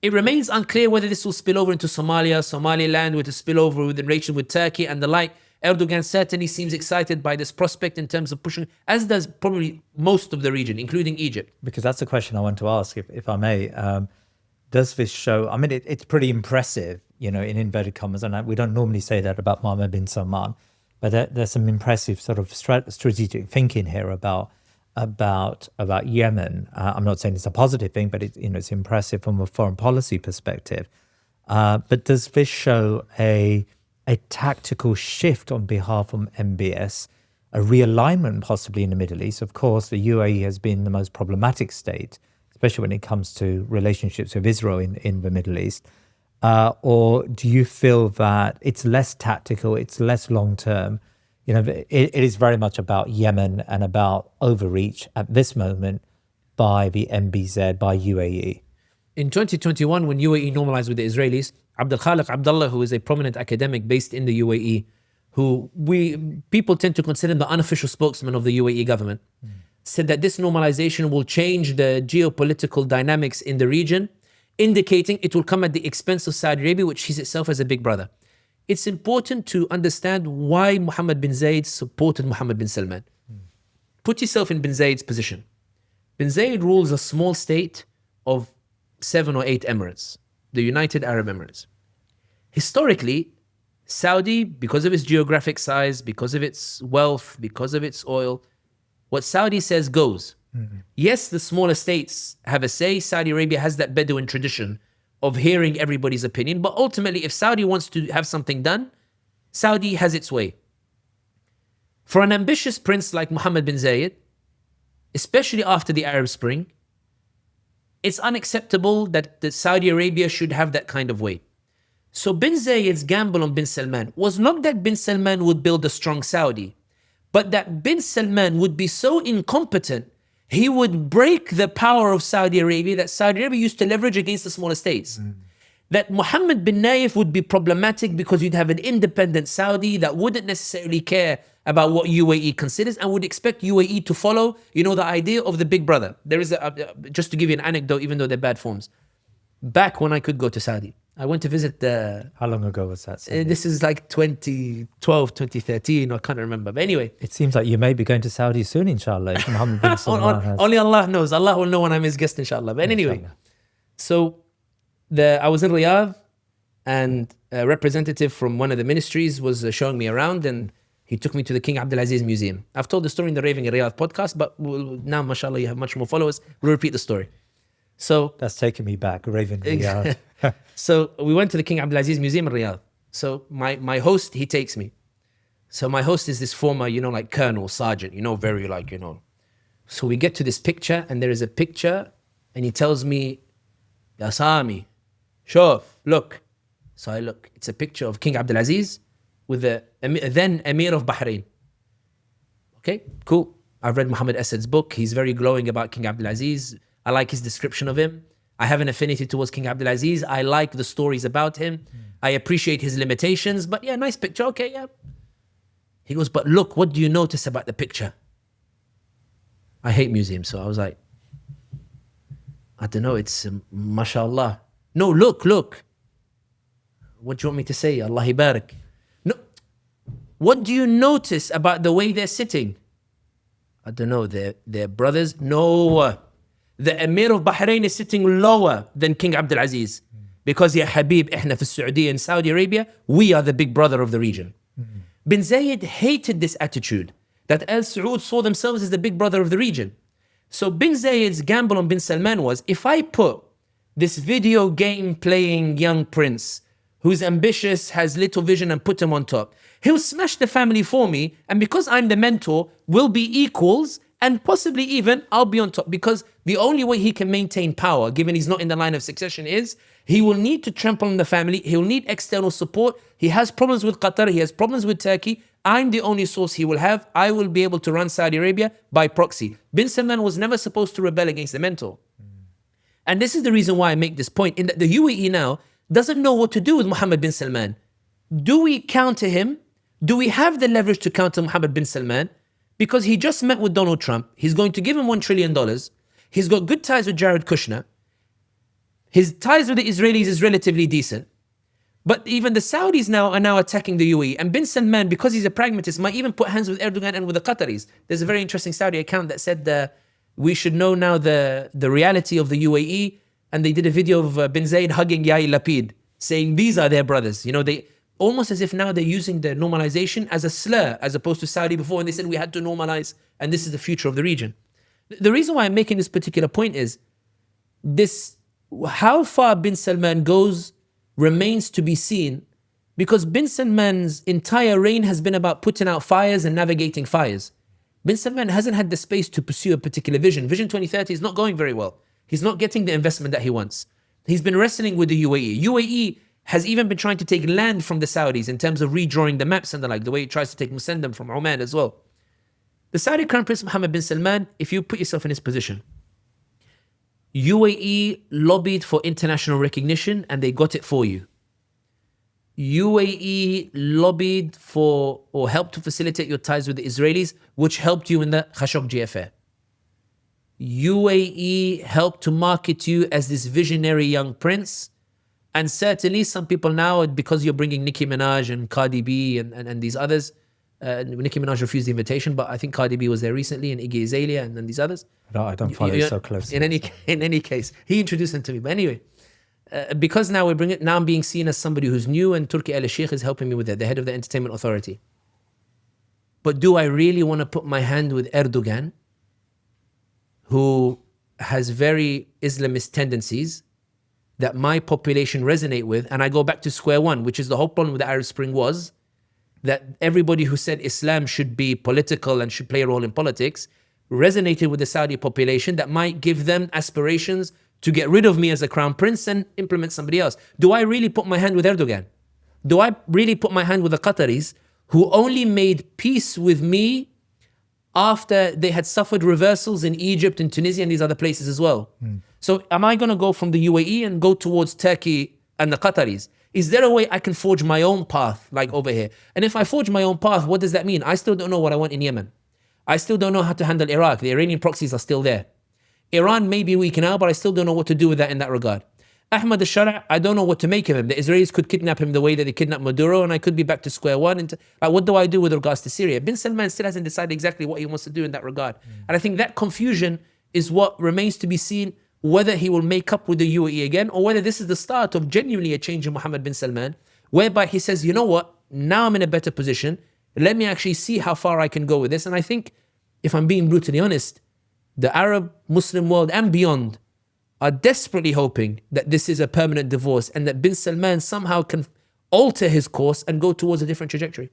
It remains unclear whether this will spill over into Somalia, Somaliland, with a spillover with the relation with Turkey and the like. Erdogan certainly seems excited by this prospect in terms of pushing, as does probably most of the region, including Egypt. Because that's a question I want to ask, if I may. Does this show, I mean, it's pretty impressive, you know, in inverted commas, and we don't normally say that about Mohammed bin Salman, but there's some impressive sort of strategic thinking here about Yemen. I'm not saying it's a positive thing, but it's impressive from a foreign policy perspective. But does this show a tactical shift on behalf of MBS, a realignment possibly in the Middle East? Of course, the UAE has been the most problematic state, especially when it comes to relationships with Israel in the Middle East. Or do you feel that it's less tactical, it's less long-term? You know, it is very much about Yemen and about overreach at this moment by the MBZ, by UAE. In 2021, when UAE normalized with the Israelis, Abdul Khaliq Abdullah, who is a prominent academic based in the UAE, who people tend to consider the unofficial spokesman of the UAE government, said that this normalization will change the geopolitical dynamics in the region, indicating it will come at the expense of Saudi Arabia, which sees itself as a big brother. It's important to understand why Mohammed bin Zayed supported Mohammed bin Salman. Put yourself in bin Zayed's position. Bin Zayed rules a small state of 7 or 8 emirates, the United Arab Emirates. Historically, Saudi, because of its geographic size, because of its wealth, because of its oil, what Saudi says goes. Yes, the smaller states have a say. Saudi Arabia has that Bedouin tradition of hearing everybody's opinion. But ultimately, if Saudi wants to have something done, Saudi has its way. For an ambitious prince like Mohammed bin Zayed, especially after the Arab Spring, it's unacceptable that Saudi Arabia should have that kind of weight. So bin Zayed's gamble on bin Salman was not that bin Salman would build a strong Saudi, but that bin Salman would be so incompetent, he would break the power of Saudi Arabia that Saudi Arabia used to leverage against the smaller states. that Mohammed bin Nayef would be problematic because you'd have an independent Saudi that wouldn't necessarily care about what UAE considers and would expect UAE to follow, the idea of the big brother. There is just to give you an anecdote, even though they're bad forms. Back when I could go to Saudi, I went to visit How long ago was that? this is like 2012, 2013, I can't remember. But anyway. It seems like you may be going to Saudi soon, inshallah. If Mohammed bin Salman has... Only Allah knows. Allah will know when I'm his guest, inshallah. But anyway, Inshallah. so I was in Riyadh and a representative from one of the ministries was showing me around and he took me to the King Abdulaziz Museum. I've told the story in the Raving in Riyadh podcast, but now, mashallah, you have much more followers. We'll repeat the story. So That's taking me back, Raven Riyadh. So we went to the King Abdulaziz Museum in Riyadh. So my host, he takes me. So my host is this former, like colonel, sergeant, very So we get to this picture and there is a picture and he tells me, Ya Sami, shuf, look. So I look, it's a picture of King Abdulaziz with the then Emir of Bahrain. Okay, cool. I've read Muhammad Asad's book. He's very glowing about King Abdulaziz. I like his description of him. I have an affinity towards King Abdulaziz. I like the stories about him. I appreciate his limitations, but yeah, nice picture. Okay, yeah. He goes, but look, what do you notice about the picture? I hate museums, so I was like, I don't know, it's mashallah. No, look. What do you want me to say? Allah Barak. No. What do you notice about the way they're sitting? I don't know, they're brothers? No. The Emir of Bahrain is sitting lower than King Abdulaziz. Because, ya Habib, احنا في السعودية in Saudi Arabia, we are the big brother of the region. Bin Zayed hated this attitude that Al Saud saw themselves as the big brother of the region. So Bin Zayed's gamble on Bin Salman was, if I put this video game playing young prince who's ambitious, has little vision and put him on top, he'll smash the family for me, and because I'm the mentor, we'll be equals, and possibly even I'll be on top, because the only way he can maintain power, given he's not in the line of succession, is he will need to trample on the family, he'll need external support, he has problems with Qatar, he has problems with Turkey, I'm the only source he will have, I will be able to run Saudi Arabia by proxy. Bin Salman was never supposed to rebel against the mentor. And this is the reason why I make this point, in that the UAE now doesn't know what to do with Mohammed bin Salman. Do we counter him? Do we have the leverage to counter Mohammed bin Salman? Because he just met with Donald Trump. He's going to give him $1 trillion. He's got good ties with Jared Kushner. His ties with the Israelis is relatively decent. But even the Saudis are now attacking the UAE. And bin Salman, because he's a pragmatist, might even put hands with Erdogan and with the Qataris. There's a very interesting Saudi account that said we should know now the reality of the UAE. And they did a video of bin Zayed hugging Yair Lapid, saying these are their brothers. They almost as if now they're using the normalization as a slur, as opposed to Saudi before, and they said we had to normalize, and this is the future of the region. The reason why I'm making this particular point is how far bin Salman goes remains to be seen, because bin Salman's entire reign has been about putting out fires and navigating fires. Bin Salman hasn't had the space to pursue a particular vision. Vision 2030 is not going very well. He's not getting the investment that he wants. He's been wrestling with the UAE. UAE has even been trying to take land from the Saudis in terms of redrawing the maps and the way it tries to take Musandam from Oman as well. The Saudi Crown Prince Mohammed bin Salman, if you put yourself in his position, UAE lobbied for international recognition and they got it for you. UAE lobbied for or helped to facilitate your ties with the Israelis, which helped you in the Khashoggi affair. UAE helped to market you as this visionary young prince. And certainly some people now, because you're bringing Nicki Minaj and Cardi B and these others, Nicki Minaj refused the invitation, but I think Cardi B was there recently, and Iggy Azalea and these others. No, I don't follow it so closely. In any case, he introduced them to me. But anyway, because now I'm being seen as somebody who's new, and Turki Al Sheikh is helping me with that, the head of the entertainment authority. But do I really want to put my hand with Erdogan, who has very Islamist tendencies that my population resonate with? And I go back to square one, which is the whole problem with the Arab Spring was that everybody who said Islam should be political and should play a role in politics resonated with the Saudi population that might give them aspirations to get rid of me as a crown prince and implement somebody else. Do I really put my hand with Erdogan? Do I really put my hand with the Qataris, who only made peace with me after they had suffered reversals in Egypt and Tunisia and these other places as well? So am I going to go from the UAE and go towards Turkey and the Qataris? Is there a way I can forge my own path like over here? And if I forge my own path, what does that mean? I still don't know what I want in Yemen. I still don't know how to handle Iraq. The Iranian proxies are still there. Iran may be weak now, but I still don't know what to do with that in that regard. Ahmad al-Shara', I don't know what to make of him. The Israelis could kidnap him the way that they kidnapped Maduro, and I could be back to square one. And what do I do with regards to Syria? Bin Salman still hasn't decided exactly what he wants to do in that regard. And I think that confusion is what remains to be seen, whether he will make up with the UAE again, or whether this is the start of genuinely a change in Mohammed bin Salman, whereby he says, you know what, now I'm in a better position. Let me actually see how far I can go with this. And I think, if I'm being brutally honest, the Arab Muslim world and beyond are desperately hoping that this is a permanent divorce and that bin Salman somehow can alter his course and go towards a different trajectory.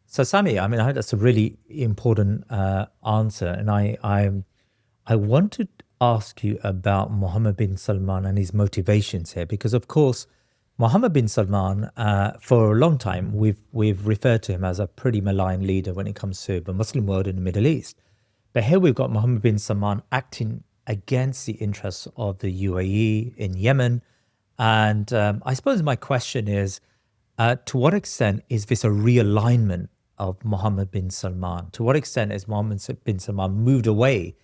So Sami, I think that's a really important answer. And I want to ask you about Mohammed bin Salman and his motivations here, because of course, Mohammed bin Salman, for a long time, we've referred to him as a pretty malign leader when it comes to the Muslim world in the Middle East. But here we've got Mohammed bin Salman acting against the interests of the UAE in Yemen. And I suppose my question is, to what extent is this a realignment of Mohammed bin Salman? To what extent has Mohammed bin Salman moved away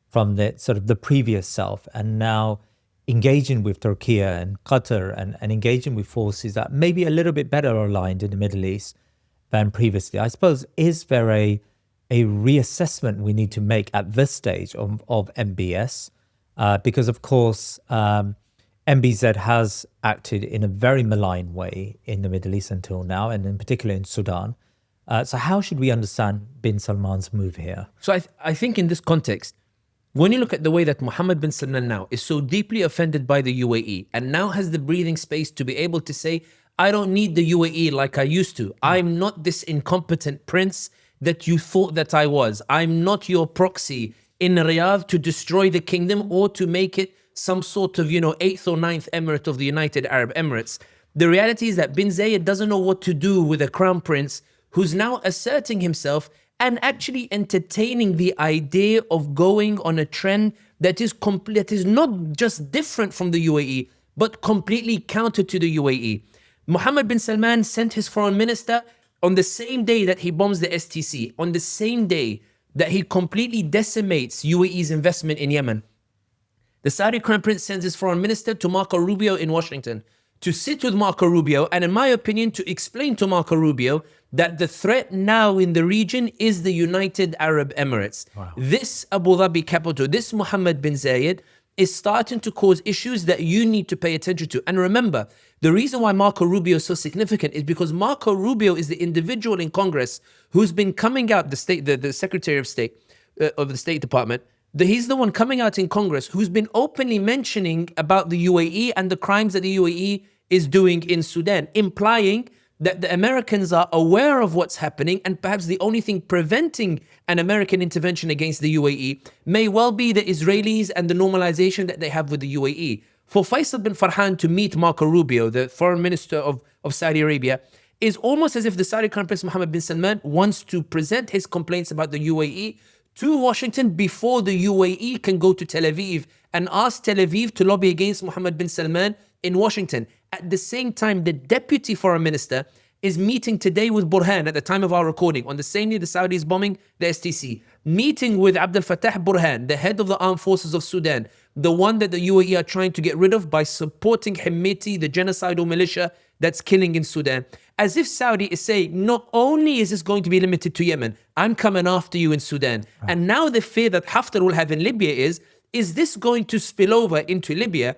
from the sort of the previous self and now engaging with Turkey and Qatar and engaging with forces that may be a little bit better aligned in the Middle East than previously? I suppose, is there a reassessment we need to make at this stage of MBS? Because of course, MBZ has acted in a very malign way in the Middle East until now, and in particular in Sudan. So how should we understand bin Salman's move here? So I think in this context, when you look at the way that Mohammed bin Salman now is so deeply offended by the UAE and now has the breathing space to be able to say, I don't need the UAE like I used to. I'm not this incompetent prince that you thought that I was. I'm not your proxy in Riyadh to destroy the kingdom or to make it some sort of, 8th or 9th emirate of the United Arab Emirates. The reality is that bin Zayed doesn't know what to do with a crown prince who's now asserting himself and actually entertaining the idea of going on a trend that is not just different from the UAE, but completely counter to the UAE. Mohammed bin Salman sent his foreign minister on the same day that he bombs the STC, on the same day that he completely decimates UAE's investment in Yemen. The Saudi Crown Prince sends his foreign minister to Marco Rubio in Washington to sit with Marco Rubio and, in my opinion, to explain to Marco Rubio that the threat now in the region is the United Arab Emirates. Wow. This Abu Dhabi capital, this Mohammed bin Zayed, is starting to cause issues that you need to pay attention to. And remember, the reason why Marco Rubio is so significant is because Marco Rubio is the individual in Congress who's been coming out, the Secretary of State of the State Department, he's the one coming out in Congress who's been openly mentioning about the UAE and the crimes that the UAE is doing in Sudan, implying that the Americans are aware of what's happening, and perhaps the only thing preventing an American intervention against the UAE may well be the Israelis and the normalization that they have with the UAE. For Faisal bin Farhan to meet Marco Rubio, the foreign minister of Saudi Arabia, is almost as if the Saudi Crown Prince Mohammed bin Salman wants to present his complaints about the UAE to Washington before the UAE can go to Tel Aviv and ask Tel Aviv to lobby against Mohammed bin Salman in Washington. At the same time, the deputy foreign minister is meeting today with Burhan at the time of our recording, on the same day the Saudis bombing the STC, meeting with Abdel Fattah Burhan, the head of the armed forces of Sudan, the one that the UAE are trying to get rid of by supporting Hemeti, the genocidal militia that's killing in Sudan. As if Saudi is saying, not only is this going to be limited to Yemen, I'm coming after you in Sudan. Right. And now the fear that Haftar will have in Libya is this going to spill over into Libya,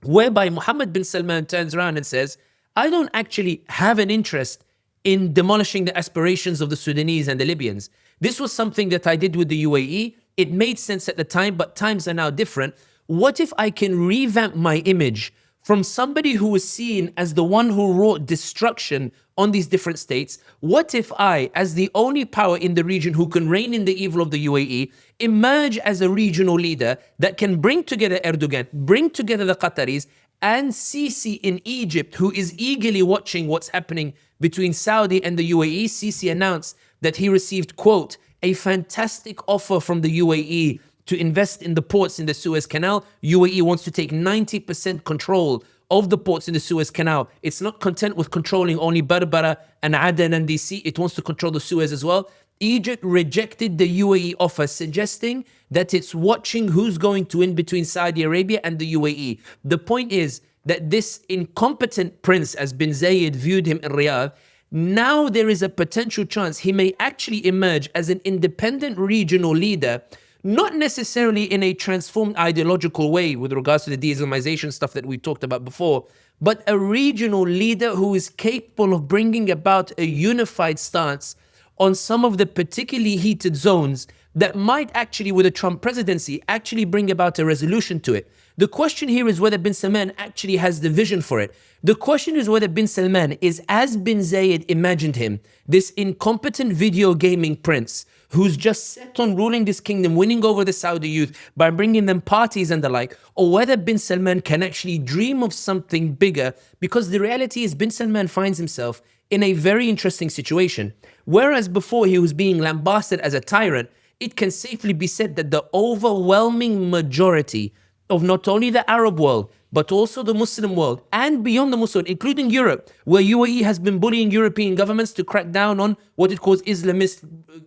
whereby Mohammed bin Salman turns around and says, I don't actually have an interest in demolishing the aspirations of the Sudanese and the Libyans. This was something that I did with the UAE. It made sense at the time, but times are now different. What if I can revamp my image from somebody who was seen as the one who wrought destruction on these different states? What if I, as the only power in the region who can rein in the evil of the UAE, emerge as a regional leader that can bring together Erdogan, bring together the Qataris, and Sisi in Egypt, who is eagerly watching what's happening between Saudi and the UAE? Sisi announced that he received, quote, a fantastic offer from the UAE to invest in the ports in the Suez Canal. UAE wants to take 90% control of the ports in the Suez Canal. It's not content with controlling only Berbera and Aden and DC. It wants to control the Suez as well. Egypt rejected the UAE offer, suggesting that it's watching who's going to win between Saudi Arabia and the UAE. The point is that this incompetent prince, as bin Zayed viewed him in Riyadh, now there is a potential chance he may actually emerge as an independent regional leader, not necessarily in a transformed ideological way with regards to the de-Islamization stuff that we talked about before, but a regional leader who is capable of bringing about a unified stance on some of the particularly heated zones that might actually, with a Trump presidency, actually bring about a resolution to it. The question here is whether bin Salman actually has the vision for it. The question is whether bin Salman is, as bin Zayed imagined him, this incompetent video gaming prince who's just set on ruling this kingdom, winning over the Saudi youth by bringing them parties and the like, or whether bin Salman can actually dream of something bigger, because the reality is bin Salman finds himself in a very interesting situation. Whereas before he was being lambasted as a tyrant, it can safely be said that the overwhelming majority of not only the Arab world, but also the Muslim world and beyond the Muslim, including Europe, where UAE has been bullying European governments to crack down on what it calls Islamist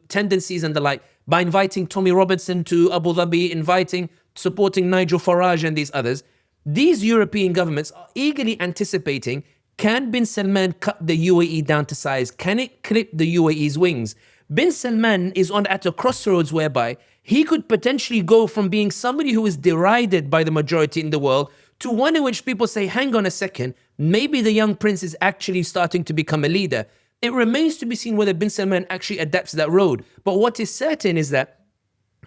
tendencies and the like, by inviting Tommy Robinson to Abu Dhabi, supporting Nigel Farage and these others. These European governments are eagerly anticipating, can bin Salman cut the UAE down to size? Can it clip the UAE's wings? Bin Salman is at a crossroads whereby he could potentially go from being somebody who is derided by the majority in the world to one in which people say, hang on a second, maybe the young prince is actually starting to become a leader. It remains to be seen whether bin Salman actually adapts that road. But what is certain is that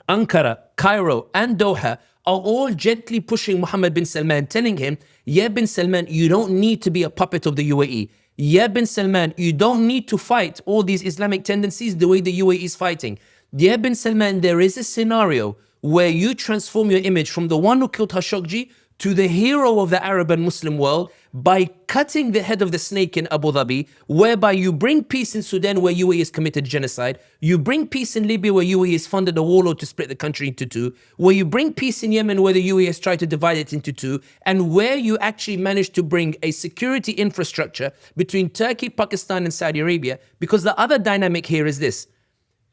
Ankara, Cairo, and Doha are all gently pushing Mohammed bin Salman, telling him, yeah, bin Salman, you don't need to be a puppet of the UAE. Yeah, bin Salman, you don't need to fight all these Islamic tendencies the way the UAE is fighting. Yeah, bin Salman, there is a scenario where you transform your image from the one who killed Khashoggi to the hero of the Arab and Muslim world by cutting the head of the snake in Abu Dhabi, whereby you bring peace in Sudan where UAE has committed genocide, you bring peace in Libya where UAE has funded a warlord to split the country into two, where you bring peace in Yemen where the UAE has tried to divide it into two, and where you actually managed to bring a security infrastructure between Turkey, Pakistan and Saudi Arabia. Because the other dynamic here is this.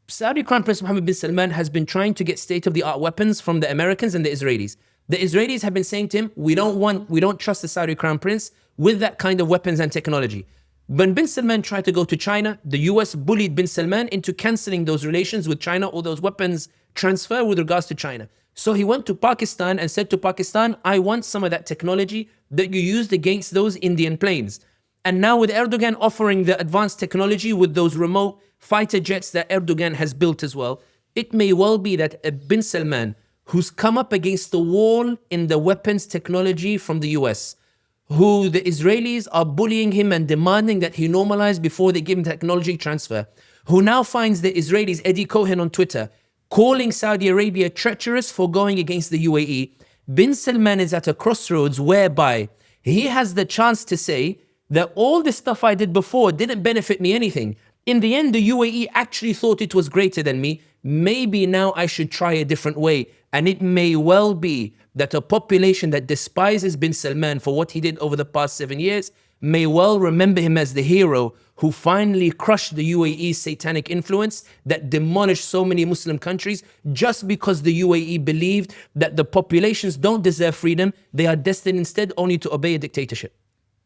Saudi Crown Prince Mohammed bin Salman has been trying to get state-of-the-art weapons from the Americans and the Israelis. The Israelis have been saying to him, we don't trust the Saudi Crown Prince with that kind of weapons and technology. When bin Salman tried to go to China, the US bullied bin Salman into cancelling those relations with China or those weapons transfer with regards to China. So he went to Pakistan and said to Pakistan, I want some of that technology that you used against those Indian planes. And now with Erdogan offering the advanced technology with those remote fighter jets that Erdogan has built as well, it may well be that bin Salman, who's come up against the wall in the weapons technology from the US, who the Israelis are bullying him and demanding that he normalize before they give him technology transfer, who now finds the Israelis, Eddie Cohen on Twitter, calling Saudi Arabia treacherous for going against the UAE, bin Salman is at a crossroads whereby he has the chance to say that all the stuff I did before didn't benefit me anything. In the end, the UAE actually thought it was greater than me. Maybe now I should try a different way. And it may well be that a population that despises bin Salman for what he did over the past 7 years may well remember him as the hero who finally crushed the UAE's satanic influence that demolished so many Muslim countries just because the UAE believed that the populations don't deserve freedom. They are destined instead only to obey a dictatorship.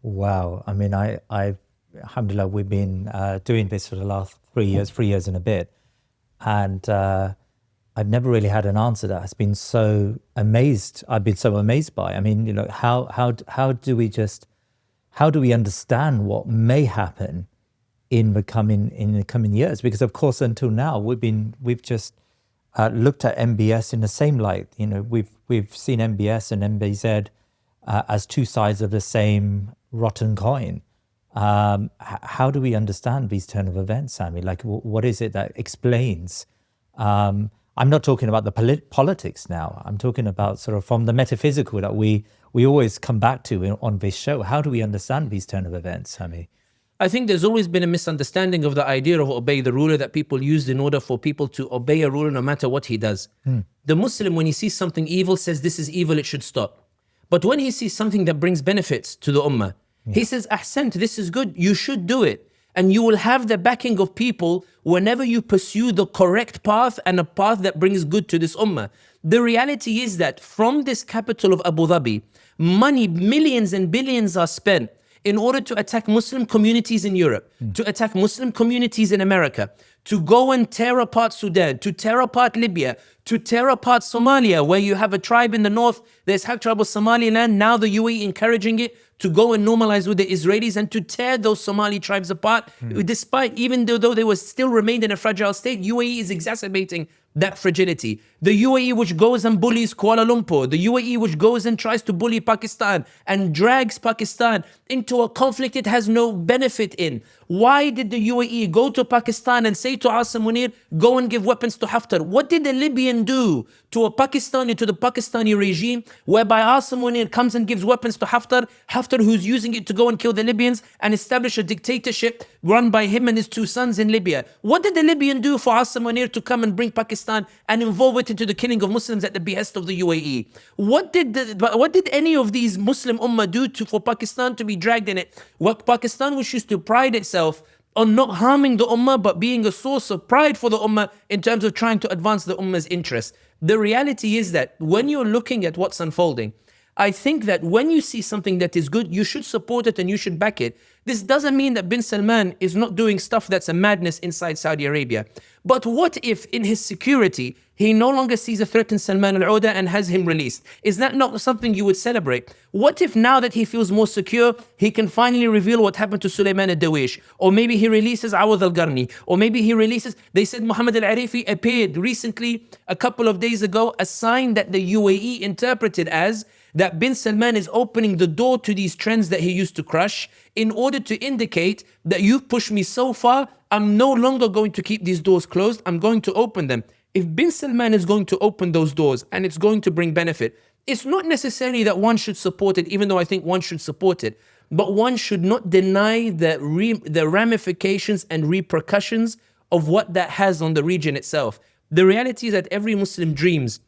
Wow. I mean, alhamdulillah, we've been doing this for the last 3 years and a bit. And I've never really had an answer that has been so amazed. I've been so amazed by. I mean, you know, how do we understand what may happen in the coming years? Because of course, until now, we've just looked at MBS in the same light. You know, we've seen MBS and MBZ as two sides of the same rotten coin. How do we understand these turn of events, Sami? Like, what is it that explains? I'm not talking about the politics now. I'm talking about sort of from the metaphysical that we always come back to on this show. How do we understand these turn of events, Sami? I think there's always been a misunderstanding of the idea of obey the ruler that people used in order for people to obey a ruler no matter what he does. The Muslim, when he sees something evil, says this is evil, it should stop. But when he sees something that brings benefits to the ummah, he says, Ahsant, this is good, you should do it. And you will have the backing of people whenever you pursue the correct path and a path that brings good to this ummah. The reality is that from this capital of Abu Dhabi, money, millions and billions are spent in order to attack Muslim communities in Europe, to attack Muslim communities in America, to go and tear apart Sudan, to tear apart Libya, to tear apart Somalia, where you have a tribe in the north, the Ishaq tribe of Somaliland, now the UAE encouraging it to go and normalize with the Israelis and to tear those Somali tribes apart. Despite, even though they were still remained in a fragile state, UAE is exacerbating that fragility. The UAE which goes and bullies Kuala Lumpur, the UAE which goes and tries to bully Pakistan and drags Pakistan into a conflict it has no benefit in. Why did the UAE go to Pakistan and say to Asim Munir, go and give weapons to Haftar? What did the Libyan do to the Pakistani regime, whereby Asim Munir comes and gives weapons to Haftar who's using it to go and kill the Libyans and establish a dictatorship run by him and his two sons in Libya? What did the Libyan do for Asim Munir to come and bring Pakistan and involve it into the killing of Muslims at the behest of the UAE? What did any of these Muslim ummah do for Pakistan to be dragged in it? What Pakistan, which used to pride itself on not harming the ummah but being a source of pride for the ummah in terms of trying to advance the ummah's interests. The reality is that when you're looking at what's unfolding, I think that when you see something that is good, you should support it and you should back it. This doesn't mean that bin Salman is not doing stuff that's a madness inside Saudi Arabia. But what if in his security, he no longer sees a threat in Salman al-Auda and has him released? Is that not something you would celebrate? What if now that he feels more secure, he can finally reveal what happened to Sulaiman al-Dawish? Or maybe he releases Awad al-Gharni? Or maybe he releases, they said Muhammad al-Arifi appeared recently, a couple of days ago, a sign that the UAE interpreted as that bin Salman is opening the door to these trends that he used to crush in order to indicate that you've pushed me so far, I'm no longer going to keep these doors closed, I'm going to open them. If bin Salman is going to open those doors and it's going to bring benefit, it's not necessarily that one should support it, even though I think one should support it, but one should not deny the ramifications and repercussions of what that has on the region itself. The reality is that every Muslim dreams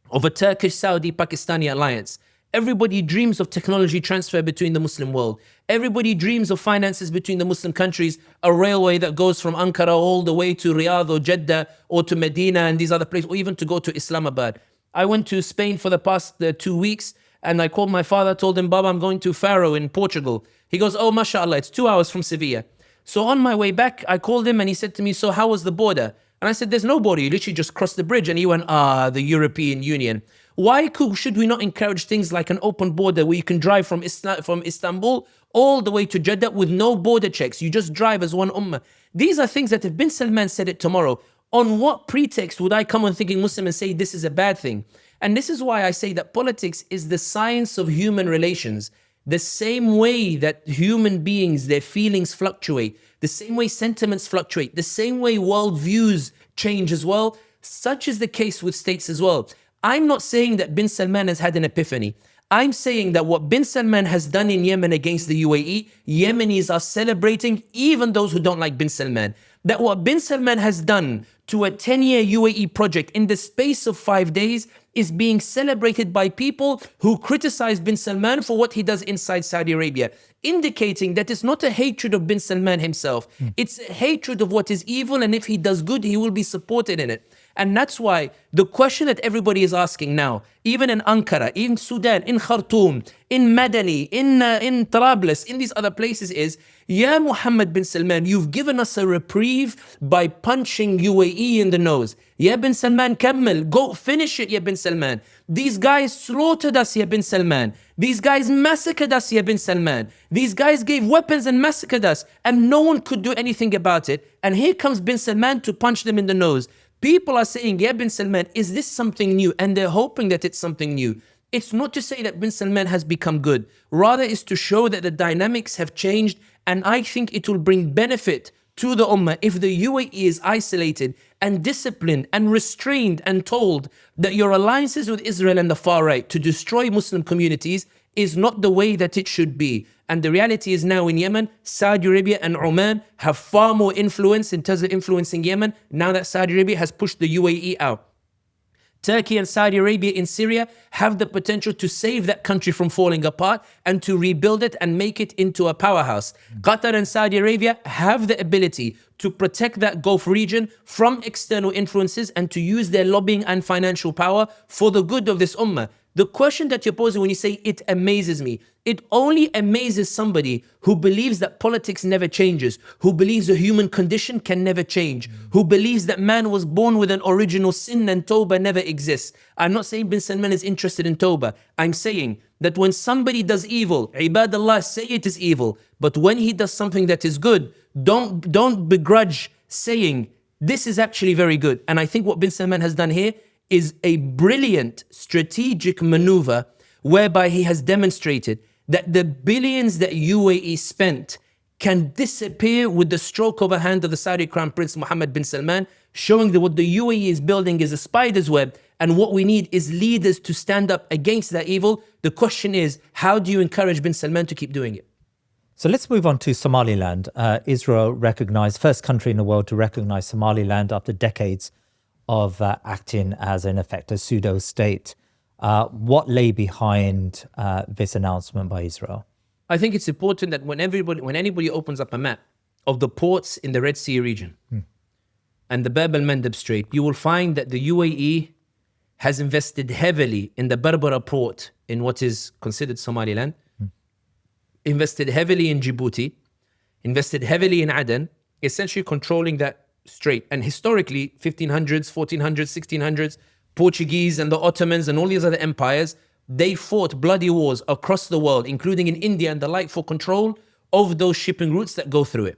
of a Turkish-Saudi-Pakistani alliance. Everybody dreams of technology transfer between the Muslim world. Everybody dreams of finances between the Muslim countries, a railway that goes from Ankara all the way to Riyadh or Jeddah or to Medina and these other places, or even to go to Islamabad. I went to Spain for the past 2 weeks and I called my father, told him, Baba, I'm going to Faro in Portugal. He goes, oh, mashallah, it's 2 hours from Sevilla. So on my way back, I called him and he said to me, so how was the border? And I said, there's no border, you literally just cross the bridge. And he went, the European Union. Why should we not encourage things like an open border where you can drive from Istanbul all the way to Jeddah with no border checks? You just drive as one ummah. These are things that if bin Salman said it tomorrow, on what pretext would I come on thinking Muslim and say this is a bad thing? And this is why I say that politics is the science of human relations. The same way that human beings, their feelings fluctuate, the same way sentiments fluctuate, the same way worldviews change as well, such is the case with states as well. I'm not saying that bin Salman has had an epiphany. I'm saying that what bin Salman has done in Yemen against the UAE, Yemenis are celebrating, even those who don't like bin Salman. That what bin Salman has done to a 10-year UAE project in the space of 5 days is being celebrated by people who criticize bin Salman for what he does inside Saudi Arabia, indicating that it's not a hatred of bin Salman himself. It's a hatred of what is evil, and if he does good, he will be supported in it. And that's why the question that everybody is asking now, even in Ankara, in Sudan, in Khartoum, in Madani, in Trablus, in these other places is, Ya Muhammad bin Salman, you've given us a reprieve by punching UAE in the nose. Ya bin Salman, kammel, go finish it, Ya bin Salman. These guys slaughtered us, Ya bin Salman. These guys massacred us, Ya bin Salman. These guys gave weapons and massacred us, and no one could do anything about it. And here comes bin Salman to punch them in the nose. People are saying, Ya bin Salman, is this something new? And they're hoping that it's something new. It's not to say that bin Salman has become good. Rather, it's to show that the dynamics have changed. And I think it will bring benefit to the ummah if the UAE is isolated and disciplined and restrained and told that your alliances with Israel and the far right to destroy Muslim communities is not the way that it should be. And the reality is now in Yemen, Saudi Arabia and Oman have far more influence in terms of influencing Yemen now that Saudi Arabia has pushed the UAE out. Turkey and Saudi Arabia in Syria have the potential to save that country from falling apart and to rebuild it and make it into a powerhouse. Qatar and Saudi Arabia have the ability to protect that Gulf region from external influences and to use their lobbying and financial power for the good of this ummah. The question that you're posing when you say it amazes me, it only amazes somebody who believes that politics never changes, who believes the human condition can never change, who believes that man was born with an original sin and Tawbah never exists. I'm not saying bin Salman is interested in Tawbah. I'm saying that when somebody does evil, ibadallah, say it is evil. But when he does something that is good, don't begrudge saying this is actually very good. And I think what bin Salman has done here is a brilliant strategic maneuver whereby he has demonstrated that the billions that UAE spent can disappear with the stroke of a hand of the Saudi Crown Prince Mohammed bin Salman, showing that what the UAE is building is a spider's web, and what we need is leaders to stand up against that evil. The question is, how do you encourage bin Salman to keep doing it? So let's move on to Somaliland. Israel recognized, first country in the world to recognize Somaliland after decades of acting as, in effect, a pseudo-state. What lay behind this announcement by Israel? I think it's important that when anybody opens up a map of the ports in the Red Sea region and the Bab al-Mandab Strait, you will find that the UAE has invested heavily in the Berbera port in what is considered Somaliland, invested heavily in Djibouti, invested heavily in Aden, essentially controlling that strait. And historically, 1500s, 1400s, 1600s, Portuguese and the Ottomans and all these other empires, they fought bloody wars across the world, including in India and the like, for control of those shipping routes that go through it.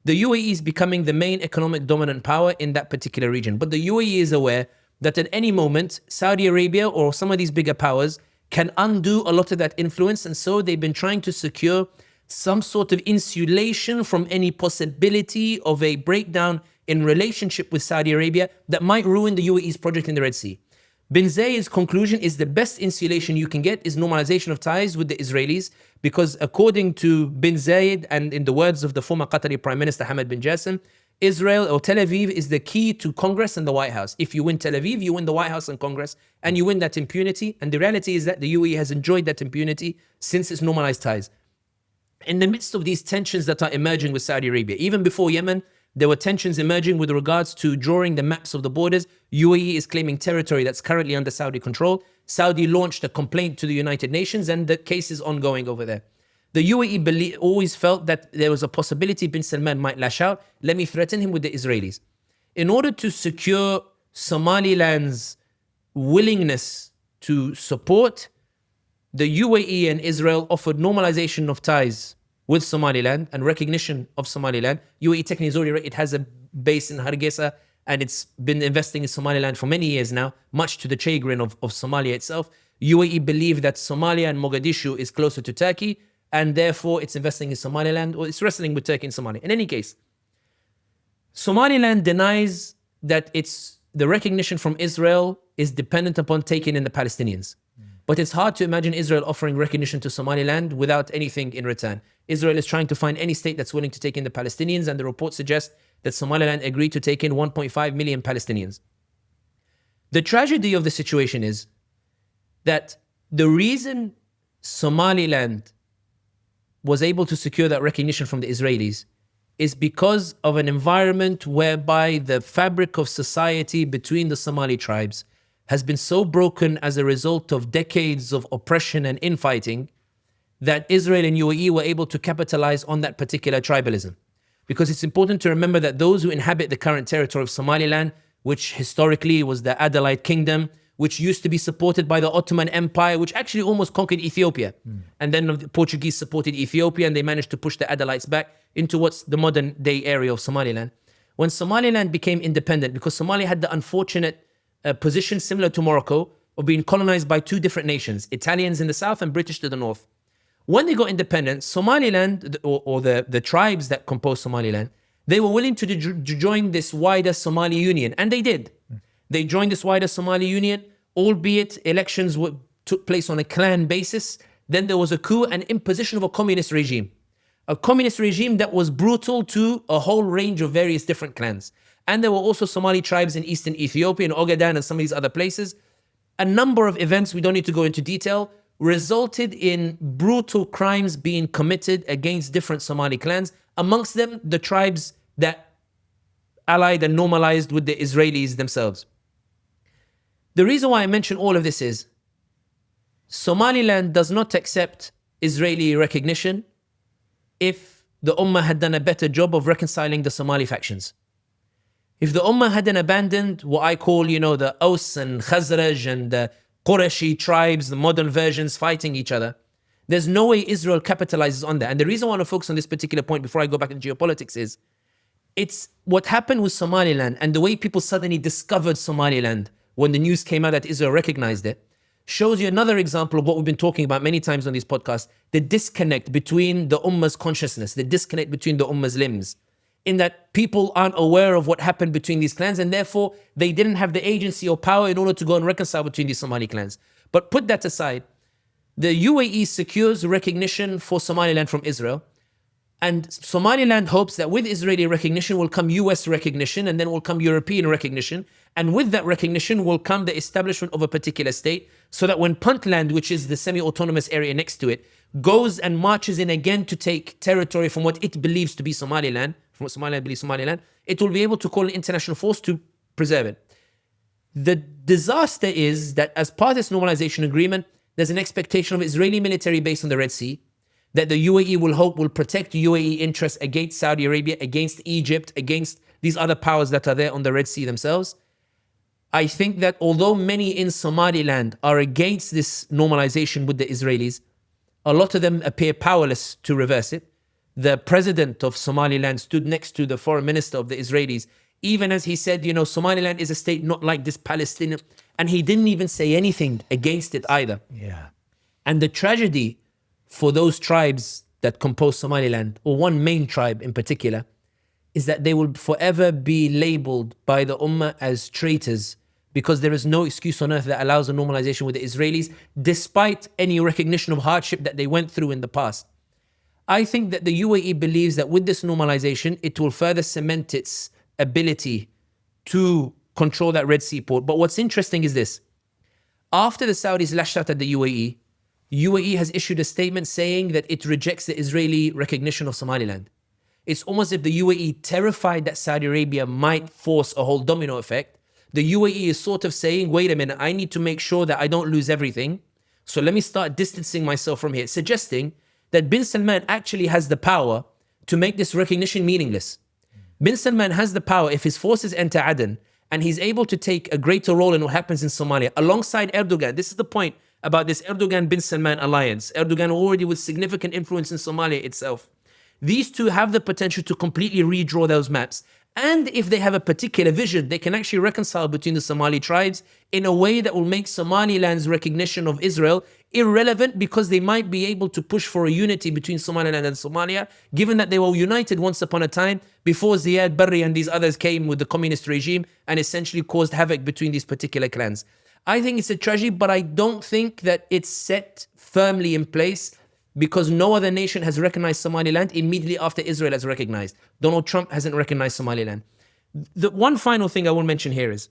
The UAE is becoming the main economic dominant power in that particular region. But the UAE is aware that at any moment, Saudi Arabia or some of these bigger powers can undo a lot of that influence. And so they've been trying to secure some sort of insulation from any possibility of a breakdown in relationship with Saudi Arabia that might ruin the UAE's project in the Red Sea. Bin Zayed's conclusion is the best insulation you can get is normalization of ties with the Israelis, because according to Bin Zayed and in the words of the former Qatari Prime Minister Hamad bin Jassim, Israel or Tel Aviv is the key to Congress and the White House. If you win Tel Aviv, you win the White House and Congress, and you win that impunity. And the reality is that the UAE has enjoyed that impunity since its normalized ties. In the midst of these tensions that are emerging with Saudi Arabia, even before Yemen, there were tensions emerging with regards to drawing the maps of the borders. UAE is claiming territory that's currently under Saudi control. Saudi launched a complaint to the United Nations and the case is ongoing over there. The UAE always felt that there was a possibility bin Salman might lash out. Let me threaten him with the Israelis. In order to secure Somaliland's willingness to support, the UAE and Israel offered normalization of ties with Somaliland and recognition of Somaliland. UAE technically is already, it has a base in Hargeisa and it's been investing in Somaliland for many years now, much to the chagrin of Somalia itself. UAE believe that Somalia and Mogadishu is closer to Turkey and therefore it's investing in Somaliland, or it's wrestling with Turkey and Somalia. In any case, Somaliland denies that the recognition from Israel is dependent upon taking in the Palestinians. But it's hard to imagine Israel offering recognition to Somaliland without anything in return. Israel is trying to find any state that's willing to take in the Palestinians, and the reports suggest that Somaliland agreed to take in 1.5 million Palestinians. The tragedy of the situation is that the reason Somaliland was able to secure that recognition from the Israelis is because of an environment whereby the fabric of society between the Somali tribes has been so broken as a result of decades of oppression and infighting that Israel and UAE were able to capitalize on that particular tribalism. Because it's important to remember that those who inhabit the current territory of Somaliland, which historically was the Adalite Kingdom, which used to be supported by the Ottoman Empire, which actually almost conquered Ethiopia. And then the Portuguese supported Ethiopia and they managed to push the Adalites back into what's the modern day area of Somaliland. When Somaliland became independent, because Somalia had the unfortunate position similar to Morocco of being colonized by two different nations, Italians in the south and British to the north. When they got independent, Somaliland, or the tribes that compose Somaliland, they were willing to join this wider Somali Union, and they did. They joined this wider Somali Union, albeit elections took place on a clan basis. Then there was a coup and imposition of a communist regime that was brutal to a whole range of various different clans. And there were also Somali tribes in eastern Ethiopia, in Ogaden and some of these other places. a number of events, we don't need to go into detail, resulted in brutal crimes being committed against different Somali clans, amongst them the tribes that allied and normalized with the Israelis themselves. The reason why I mention all of this is Somaliland does not accept Israeli recognition if the Ummah had done a better job of reconciling the Somali factions. If the Ummah hadn't abandoned what I call, the Aus and Khazraj and the Qurayshi tribes, the modern versions fighting each other, there's no way Israel capitalizes on that. And the reason I want to focus on this particular point before I go back into geopolitics is, it's what happened with Somaliland and the way people suddenly discovered Somaliland when the news came out that Israel recognized it, shows you another example of what we've been talking about many times on this podcast, the disconnect between the Ummah's consciousness, the disconnect between the Ummah's limbs, in that people aren't aware of what happened between these clans and therefore they didn't have the agency or power in order to go and reconcile between these Somali clans. But put that aside, the UAE secures recognition for Somaliland from Israel, and Somaliland hopes that with Israeli recognition will come US recognition, and then will come European recognition. And with that recognition will come the establishment of a particular state, so that when Puntland, which is the semi-autonomous area next to it, goes and marches in again to take territory from what it believes to be Somaliland, from what Somaliland believes Somaliland, it will be able to call an international force to preserve it. The disaster is that as part of this normalization agreement, there's an expectation of Israeli military base on the Red Sea, that the UAE will protect UAE interests against Saudi Arabia, against Egypt, against these other powers that are there on the Red Sea themselves. I think that although many in Somaliland are against this normalization with the Israelis, a lot of them appear powerless to reverse it. The president of Somaliland stood next to the foreign minister of the Israelis, even as he said, Somaliland is a state not like this Palestinian, and he didn't even say anything against it either. Yeah. And the tragedy for those tribes that compose Somaliland, or one main tribe in particular, is that they will forever be labeled by the Ummah as traitors, because there is no excuse on earth that allows a normalization with the Israelis, despite any recognition of hardship that they went through in the past. I think that the UAE believes that with this normalization, it will further cement its ability to control that Red Sea port. But what's interesting is this. After the Saudis lashed out at the UAE has issued a statement saying that it rejects the Israeli recognition of Somaliland. It's almost as if the UAE, terrified that Saudi Arabia might force a whole domino effect, the UAE is sort of saying, wait a minute, I need to make sure that I don't lose everything. So let me start distancing myself from here, suggesting that bin Salman actually has the power to make this recognition meaningless. Bin Salman has the power, if his forces enter Aden, and he's able to take a greater role in what happens in Somalia, alongside Erdogan. This is the point about this Erdogan-bin Salman alliance. Erdogan already with significant influence in Somalia itself. These two have the potential to completely redraw those maps. And if they have a particular vision, they can actually reconcile between the Somali tribes in a way that will make Somaliland's recognition of Israel irrelevant, because they might be able to push for a unity between Somaliland and Somalia, given that they were united once upon a time before Zayed, Barri and these others came with the communist regime and essentially caused havoc between these particular clans. I think it's a tragedy, but I don't think that it's set firmly in place, because no other nation has recognized Somaliland immediately after Israel has recognized. Donald Trump hasn't recognized Somaliland. The one final thing I will mention here is,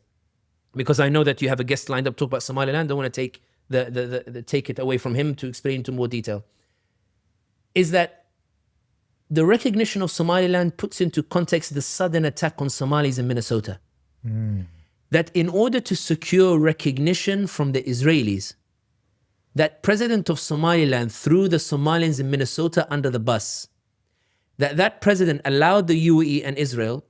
because I know that you have a guest lined up to talk about Somaliland, I don't want to take it away from him to explain into more detail, is that the recognition of Somaliland puts into context the sudden attack on Somalis in Minnesota. That in order to secure recognition from the Israelis, that president of Somaliland threw the Somalians in Minnesota under the bus, that president allowed the UAE and Israel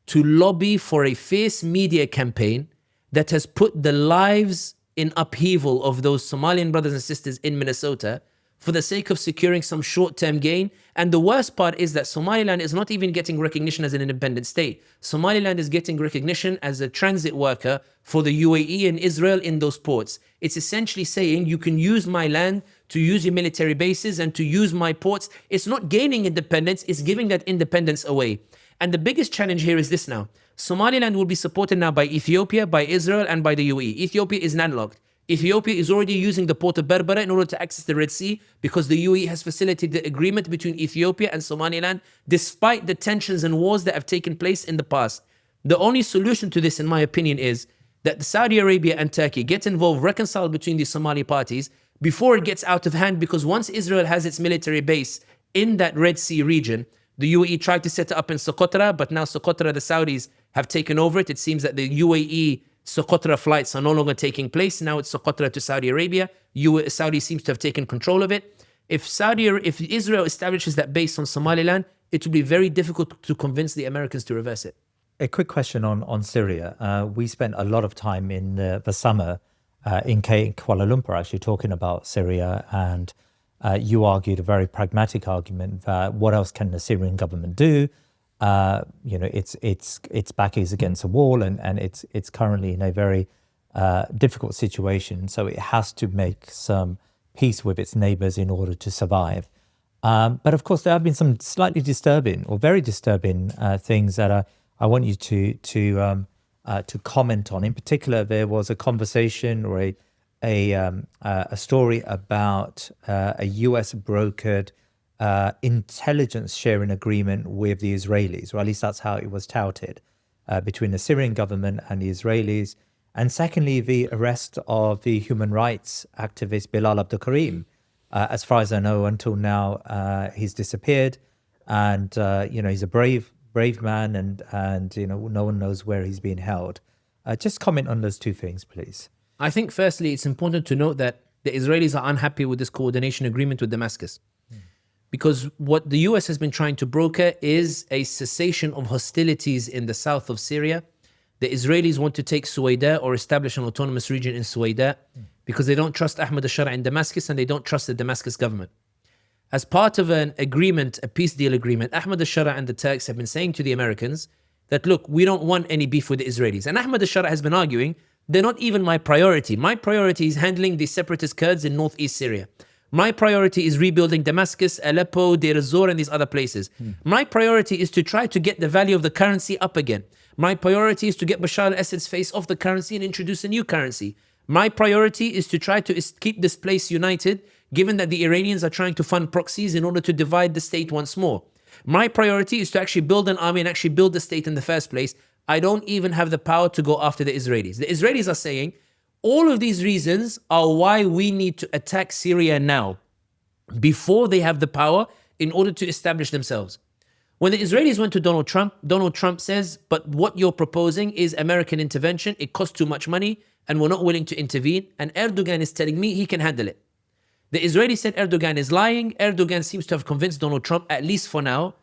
to lobby for a fierce media campaign that has put the lives in upheaval of those Somalian brothers and sisters in Minnesota for the sake of securing some short-term gain. And the worst part is that Somaliland is not even getting recognition as an independent state. Somaliland is getting recognition as a transit worker for the UAE and Israel in those ports. It's essentially saying, you can use my land to use your military bases and to use my ports. It's not gaining independence, it's giving that independence away. And the biggest challenge here is this now. Somaliland will be supported now by Ethiopia, by Israel, and by the UAE. Ethiopia is landlocked. Ethiopia is already using the port of Berbera in order to access the Red Sea, because the UAE has facilitated the agreement between Ethiopia and Somaliland, despite the tensions and wars that have taken place in the past. The only solution to this, in my opinion, is that Saudi Arabia and Turkey get involved, reconcile between the Somali parties before it gets out of hand, because once Israel has its military base in that Red Sea region, the UAE tried to set it up in Socotra, but now Socotra, the Saudis have taken over it. It seems that the UAE Socotra flights are no longer taking place. Now it's Socotra to Saudi Arabia. Saudi seems to have taken control of it. If Israel establishes that base on Somaliland, it will be very difficult to convince the Americans to reverse it. A quick question on Syria. We spent a lot of time in the summer in Kuala Lumpur actually talking about Syria, and you argued a very pragmatic argument that what else can the Syrian government do? Its back is against a wall, and it's currently in a very difficult situation. So it has to make some peace with its neighbors in order to survive. But of course, there have been some slightly disturbing or very disturbing things that I want you to comment on. In particular, there was a conversation or a story about a US brokered intelligence sharing agreement with the Israelis, or at least that's how it was touted, between the Syrian government and the Israelis. And secondly, the arrest of the human rights activist Bilal Abdul-Karim. As far as I know, until now, he's disappeared, and he's a brave man, and no one knows where he's being held. Just comment on those two things, please. I think firstly, it's important to note that the Israelis are unhappy with this coordination agreement with Damascus. Because what the US has been trying to broker is a cessation of hostilities in the south of Syria. The Israelis want to take Suwayda or establish an autonomous region in Suwayda because they don't trust Ahmad al-Shara in Damascus, and they don't trust the Damascus government. As part of an agreement, a peace deal agreement, Ahmad al-Shara and the Turks have been saying to the Americans that, look, we don't want any beef with the Israelis. And Ahmad al-Shara has been arguing, they're not even my priority. My priority is handling the separatist Kurds in northeast Syria. My priority is rebuilding Damascus, Aleppo, Deir ez-Zor, and these other places. My priority is to try to get the value of the currency up again. My priority is to get Bashar al-Assad's face off the currency and introduce a new currency. My priority is to try to keep this place united, given that the Iranians are trying to fund proxies in order to divide the state once more. My priority is to actually build an army and actually build the state in the first place. I don't even have the power to go after the Israelis. The Israelis are saying, all of these reasons are why we need to attack Syria now, before they have the power in order to establish themselves. When the Israelis went to Donald Trump says, but what you're proposing is American intervention. It costs too much money and we're not willing to intervene. And Erdogan is telling me he can handle it. The Israelis said Erdogan is lying. Erdogan seems to have convinced Donald Trump, at least for now,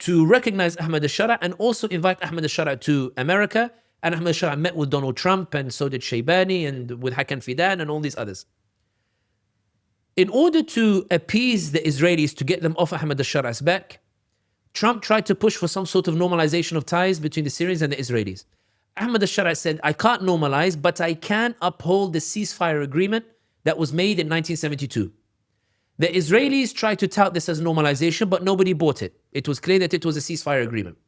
to recognize Ahmad al-Shara and also invite Ahmad al-Shara to America. And Ahmad al-Shara met with Donald Trump, and so did Shaybani, and with Hakan Fidan and all these others. In order to appease the Israelis to get them off Ahmad al-Shara's back, Trump tried to push for some sort of normalization of ties between the Syrians and the Israelis. Ahmad al-Shara said, I can't normalize, but I can uphold the ceasefire agreement that was made in 1972. The Israelis tried to tout this as normalization, but nobody bought it. It was clear that it was a ceasefire agreement.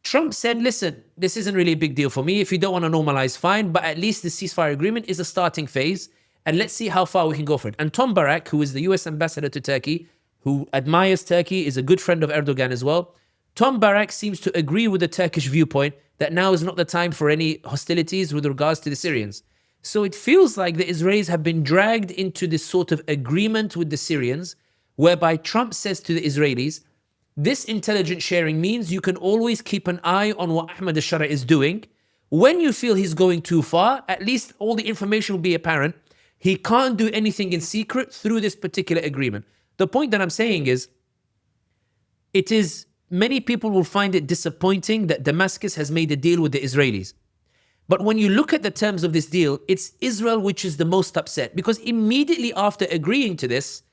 Trump said, listen, this isn't really a big deal for me. If you don't want to normalize, fine, but at least the ceasefire agreement is a starting phase, and let's see how far we can go for it. And Tom Barak, who is the US ambassador to Turkey, who admires Turkey, is a good friend of Erdogan as well. Tom Barak seems to agree with the Turkish viewpoint that now is not the time for any hostilities with regards to the Syrians. So it feels like the Israelis have been dragged into this sort of agreement with the Syrians, whereby Trump says to the Israelis, this intelligence sharing means you can always keep an eye on what Ahmad al-Shara is doing. When you feel he's going too far, at least all the information will be apparent. He can't do anything in secret through this particular agreement. The point that I'm saying is, many people will find it disappointing that Damascus has made a deal with the Israelis. But when you look at the terms of this deal, it's Israel which is the most upset, because immediately after agreeing to this,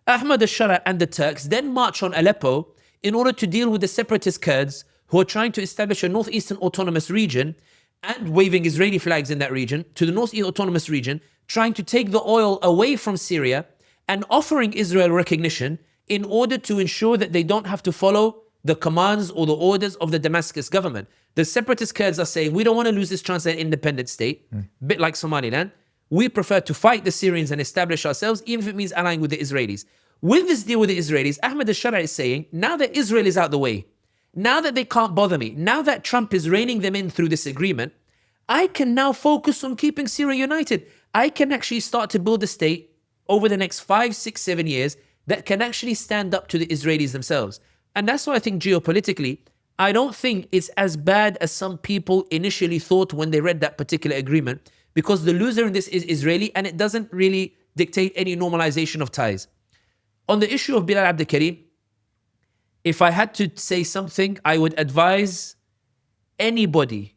Ahmad al-Shara and the Turks then march on Aleppo in order to deal with the separatist Kurds who are trying to establish a northeastern autonomous region and waving Israeli flags in that region to the northeast autonomous region, trying to take the oil away from Syria and offering Israel recognition in order to ensure that they don't have to follow the commands or the orders of the Damascus government. The separatist Kurds are saying, we don't want to lose this chance at an independent state, a bit like Somaliland. We prefer to fight the Syrians and establish ourselves, even if it means allying with the Israelis. With this deal with the Israelis, Ahmad al-Shara is saying, now that Israel is out the way, now that they can't bother me, now that Trump is reining them in through this agreement, I can now focus on keeping Syria united. I can actually start to build a state over the next 5, 6, 7 years that can actually stand up to the Israelis themselves. And that's why I think geopolitically, I don't think it's as bad as some people initially thought when they read that particular agreement, because the loser in this is Israeli, and it doesn't really dictate any normalization of ties. On the issue of Bilal Abdul Karim, if I had to say something, I would advise anybody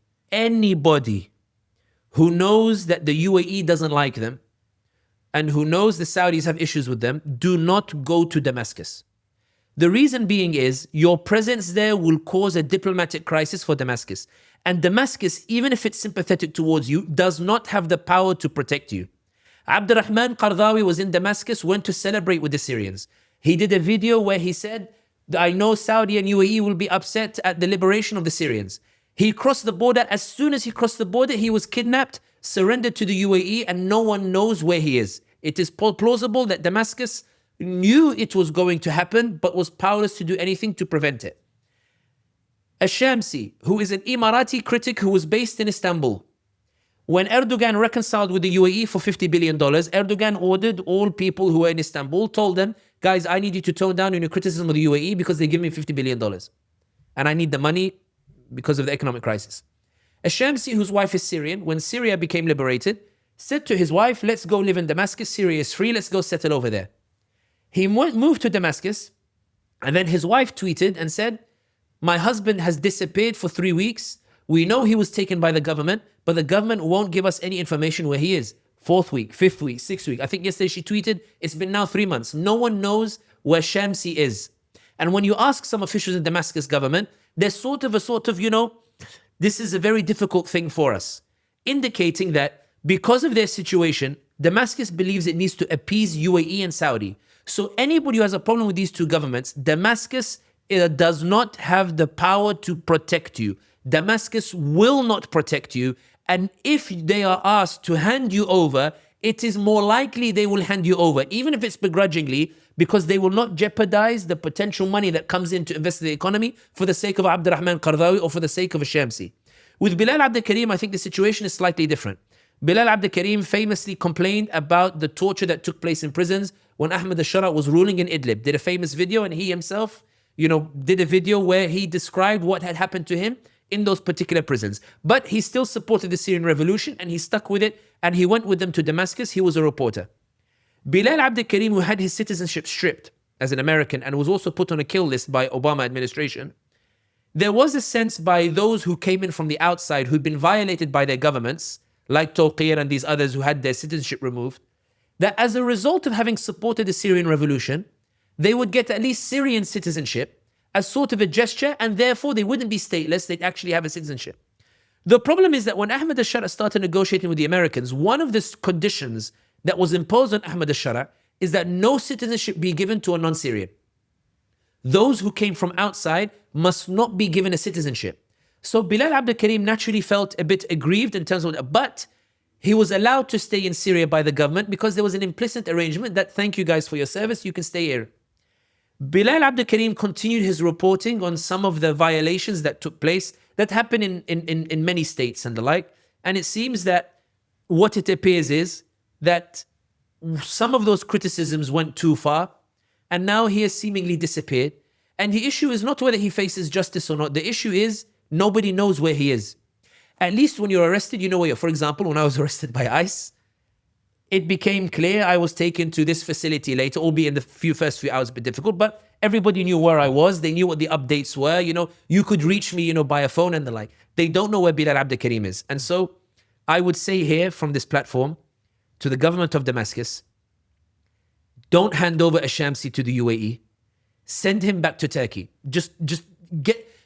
who knows that the UAE doesn't like them and who knows the Saudis have issues with them, do not go to Damascus. The reason being is your presence there will cause a diplomatic crisis for Damascus. And Damascus, even if it's sympathetic towards you, does not have the power to protect you. Abdurrahman Qardawi was in Damascus, went to celebrate with the Syrians. He did a video where he said, I know Saudi and UAE will be upset at the liberation of the Syrians. He crossed the border. As soon as he crossed the border, he was kidnapped, surrendered to the UAE, and no one knows where he is. It is plausible that Damascus knew it was going to happen, but was powerless to do anything to prevent it. Ash-Shamsi, who is an Emirati critic who was based in Istanbul. When Erdogan reconciled with the UAE for $50 billion, Erdogan ordered all people who were in Istanbul, told them, guys, I need you to tone down your criticism of the UAE because they give me $50 billion. And I need the money because of the economic crisis. Ash-Shamsi, whose wife is Syrian, when Syria became liberated, said to his wife, let's go live in Damascus. Syria is free. Let's go settle over there. He moved to Damascus, and then his wife tweeted and said, my husband has disappeared for 3 weeks. We know he was taken by the government, but the government won't give us any information where he is. 4th week, 5th week, 6th week. I think yesterday she tweeted, it's been now 3 months. No one knows where Shamsi is. And when you ask some officials in Damascus government, there's sort of, this is a very difficult thing for us. Indicating that because of their situation, Damascus believes it needs to appease UAE and Saudi. So anybody who has a problem with these two governments, Damascus does not have the power to protect you. Damascus will not protect you. And if they are asked to hand you over, it is more likely they will hand you over, even if it's begrudgingly, because they will not jeopardize the potential money that comes in to invest in the economy for the sake of Abdurrahman Qardawi or for the sake of Ash-Shamsi. With Bilal Abdul Karim, I think the situation is slightly different. Bilal Abdul Karim famously complained about the torture that took place in prisons when Ahmed al-Shara was ruling in Idlib. Did a famous video, and he himself, did a video where he described what had happened to him in those particular prisons. But he still supported the Syrian revolution, and he stuck with it, and he went with them to Damascus. He was a reporter. Bilal Abdul Karim, who had his citizenship stripped as an American and was also put on a kill list by Obama administration, there was a sense by those who came in from the outside who'd been violated by their governments, like Tawqir and these others who had their citizenship removed, that as a result of having supported the Syrian revolution, they would get at least Syrian citizenship as sort of a gesture, and therefore they wouldn't be stateless, they'd actually have a citizenship. The problem is that when Ahmed al-Shara started negotiating with the Americans, one of the conditions that was imposed on Ahmed al-Shara is that no citizenship be given to a non-Syrian. Those who came from outside must not be given a citizenship. So Bilal Abdul Karim naturally felt a bit aggrieved in terms of that, but he was allowed to stay in Syria by the government because there was an implicit arrangement that, thank you guys for your service, you can stay here. Bilal Abdul Karim continued his reporting on some of the violations that took place that happened in many states and the like. And it seems that what it appears is that some of those criticisms went too far, and now he has seemingly disappeared. And the issue is not whether he faces justice or not. The issue is nobody knows where he is. At least when you're arrested, you know where you're. For example, when I was arrested by ICE, it became clear I was taken to this facility later, albeit in the first few hours a bit difficult, but everybody knew where I was. They knew what the updates were. You could reach me, by a phone and the like. They don't know where Bilal Abdul Karim is. And so I would say here from this platform to the government of Damascus, don't hand over Ash-Shamsi to the UAE. Send him back to Turkey.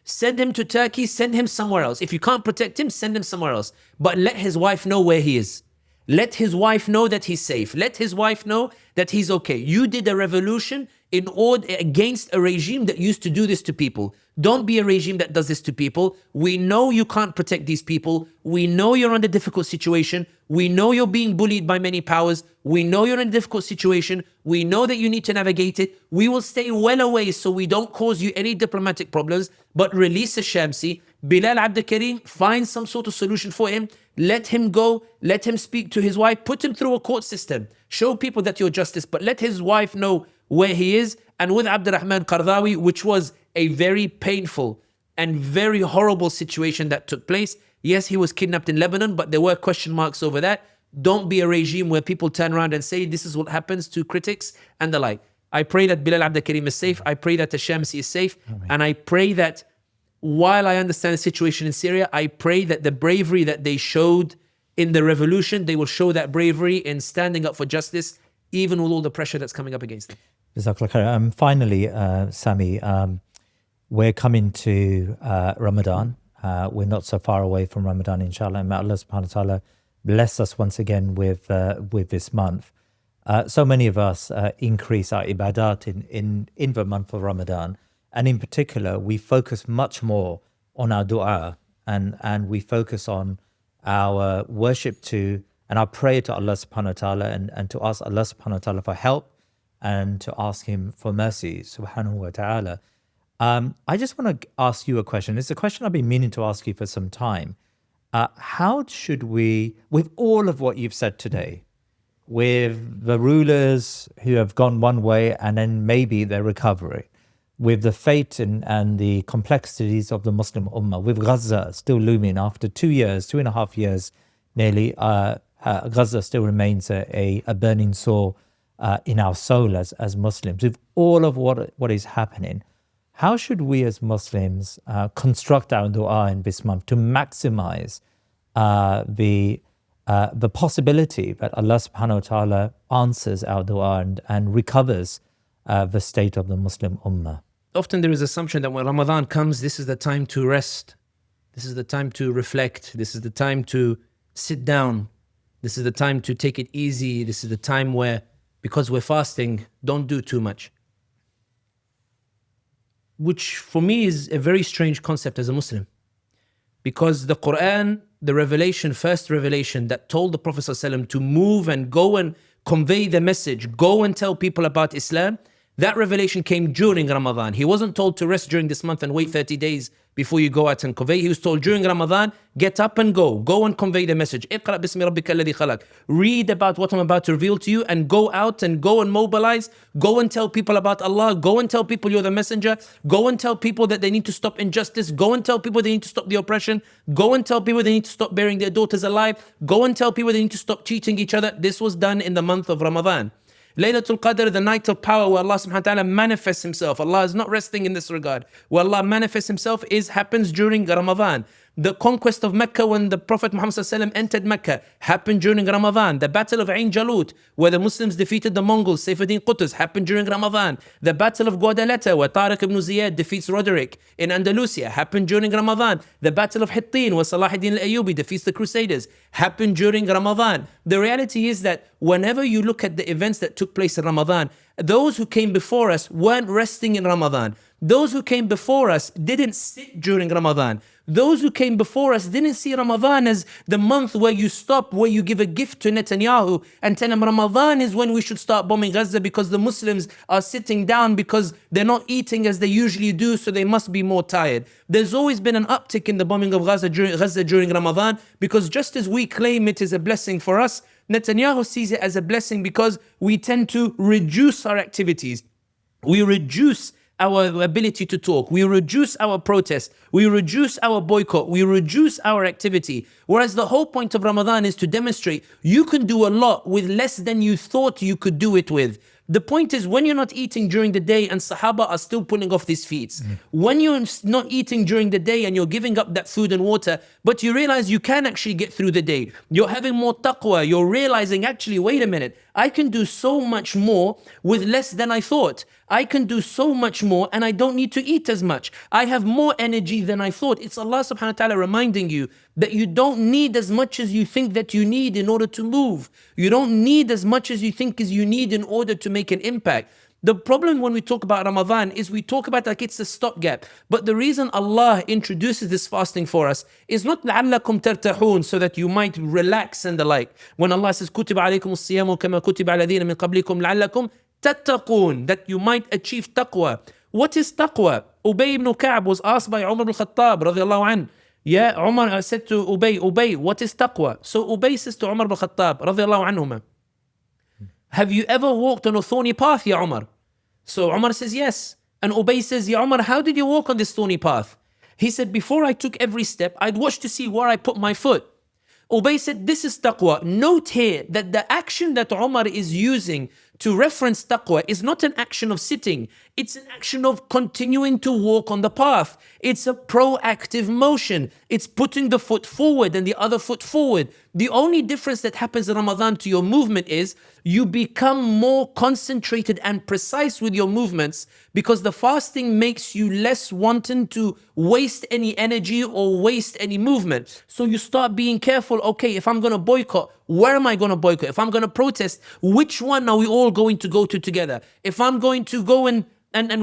Send him to Turkey, send him somewhere else. If you can't protect him, send him somewhere else. But let his wife know where he is. Let his wife know that he's safe. Let his wife know that he's okay. You did a revolution in order against a regime that used to do this to people. Don't be a regime that does this to people. We know you can't protect these people. We know you're in a difficult situation. We know you're being bullied by many powers. We know you're in a difficult situation. We know that you need to navigate it. We will stay well away so we don't cause you any diplomatic problems, but release Ash-Shamsi Bilal Abdul Karim, find some sort of solution for him. Let him go. Let him speak to his wife. Put him through a court system. Show people that you're justice, but let his wife know where he is. And with Abdurrahman Qardawi, which was a very painful and very horrible situation that took place. Yes, he was kidnapped in Lebanon, but there were question marks over that. Don't be a regime where people turn around and say this is what happens to critics and the like. I pray that Bilal Abdul Karim is safe. I pray that the Shamsi is safe. And I pray that while I understand the situation in Syria, I pray that the bravery that they showed in the revolution, they will show that bravery in standing up for justice, even with all the pressure that's coming up against them. Jazakallah khair. Finally, Sami, we're coming to Ramadan. We're not so far away from Ramadan, inshallah. May Allah subhanahu wa ta'ala bless us once again with this month. So many of us increase our ibadat in the month of Ramadan. And in particular, we focus much more on our dua and we focus on our worship to and our prayer to Allah subhanahu wa ta'ala and to ask Allah subhanahu wa ta'ala for help and to ask Him for mercy subhanahu wa ta'ala. I just want to ask you a question. It's a question I've been meaning to ask you for some time. How should we, with all of what you've said today, with the rulers who have gone one way and then maybe their recovery, with the fate and the complexities of the Muslim Ummah, with Gaza still looming after 2.5 years nearly, Gaza still remains a burning sore in our soul as Muslims. With all of what is happening, how should we as Muslims construct our dua in this month to maximize the possibility that Allah subhanahu wa ta'ala answers our dua and recovers the state of the Muslim Ummah? Often there is assumption that when Ramadan comes, this is the time to rest. This is the time to reflect. This is the time to sit down. This is the time to take it easy. This is the time where, because we're fasting, don't do too much. Which for me is a very strange concept as a Muslim. Because the Quran, the revelation, first revelation that told the Prophet ﷺ to move and go and convey the message, go and tell people about Islam, that revelation came during Ramadan. He wasn't told to rest during this month and wait 30 days before you go out and convey. He was told during Ramadan, get up and go and convey the message. اقرأ باسم ربك الذي خلق. Read about what I'm about to reveal to you and go out and go and mobilize. Go and tell people about Allah. Go and tell people you're the messenger. Go and tell people that they need to stop injustice. Go and tell people they need to stop the oppression. Go and tell people they need to stop burying their daughters alive. Go and tell people they need to stop cheating each other. This was done in the month of Ramadan. Laylatul Qadr, the night of power where Allah subhanahu wa ta'ala manifests Himself. Allah is not resting in this regard. Where Allah manifests Himself happens during Ramadan. The conquest of Mecca when the Prophet Muhammad entered Mecca happened during Ramadan. The battle of Ain Jalut where the Muslims defeated the Mongols, Saifuddin Qutuz, happened during Ramadan. The battle of Guadalete where Tariq ibn Zayed defeats Roderick in Andalusia happened during Ramadan. The battle of Hittin where Salahuddin al-Ayyubi defeats the Crusaders happened during Ramadan. The reality is that whenever you look at the events that took place in Ramadan, those who came before us weren't resting in Ramadan. Those who came before us didn't sit during Ramadan. Those who came before us didn't see Ramadan as the month where you stop, where you give a gift to Netanyahu and tell him Ramadan is when we should start bombing Gaza because the Muslims are sitting down because they're not eating as they usually do, so they must be more tired. There's always been an uptick in the bombing of Gaza during Ramadan because just as we claim it is a blessing for us, Netanyahu sees it as a blessing because we tend to reduce our activities. We reduce our ability to talk. We reduce our protest. We reduce our boycott. We reduce our activity. Whereas the whole point of Ramadan is to demonstrate you can do a lot with less than you thought you could do it with. The point is when you're not eating during the day and Sahaba are still pulling off these feats, when you're not eating during the day and you're giving up that food and water, but you realize you can actually get through the day, you're having more taqwa, you're realizing actually, wait a minute, I can do so much more with less than I thought. I can do so much more and I don't need to eat as much. I have more energy than I thought. It's Allah subhanahu wa ta'ala reminding you that you don't need as much as you think that you need in order to move. You don't need as much as you think as you need in order to make an impact. The problem when we talk about Ramadan is we talk about like it's a stopgap. But the reason Allah introduces this fasting for us is not لَعَلَّكُمْ تَرْتَحُونَ so that you might relax and the like. When Allah says كُتِبَ عَلَيْكُمُ الصِّيَامُ كَمَا كُتِبَ عَلَى الَّذِينَ مِنْ قَبْلِكُمْ لَعَلَّكُمْ تَتَّقُونَ, that you might achieve taqwa. What is taqwa? Ubay ibn Ka'b was asked by Umar ibn Khattab radiallahu anhu. Yeah, Umar said to Ubay, what is taqwa? So Ubay says to Umar ibn Khattab radiallahu anhuma, have you ever walked on a thorny path, Ya Umar? So Umar says yes. And Ubay says, Ya Umar, how did you walk on this thorny path? He said, before I took every step, I'd watch to see where I put my foot. Ubay said, this is taqwa. Note here that the action that Umar is using to reference taqwa is not an action of sitting. It's an action of continuing to walk on the path. It's a proactive motion. It's putting the foot forward and the other foot forward. The only difference that happens in Ramadan to your movement is you become more concentrated and precise with your movements, because the fasting makes you less wanton to waste any energy or waste any movement. So you start being careful. Okay, if I'm going to boycott, where am I going to boycott? If I'm going to protest, which one are we all going to go to together? If I'm going to go and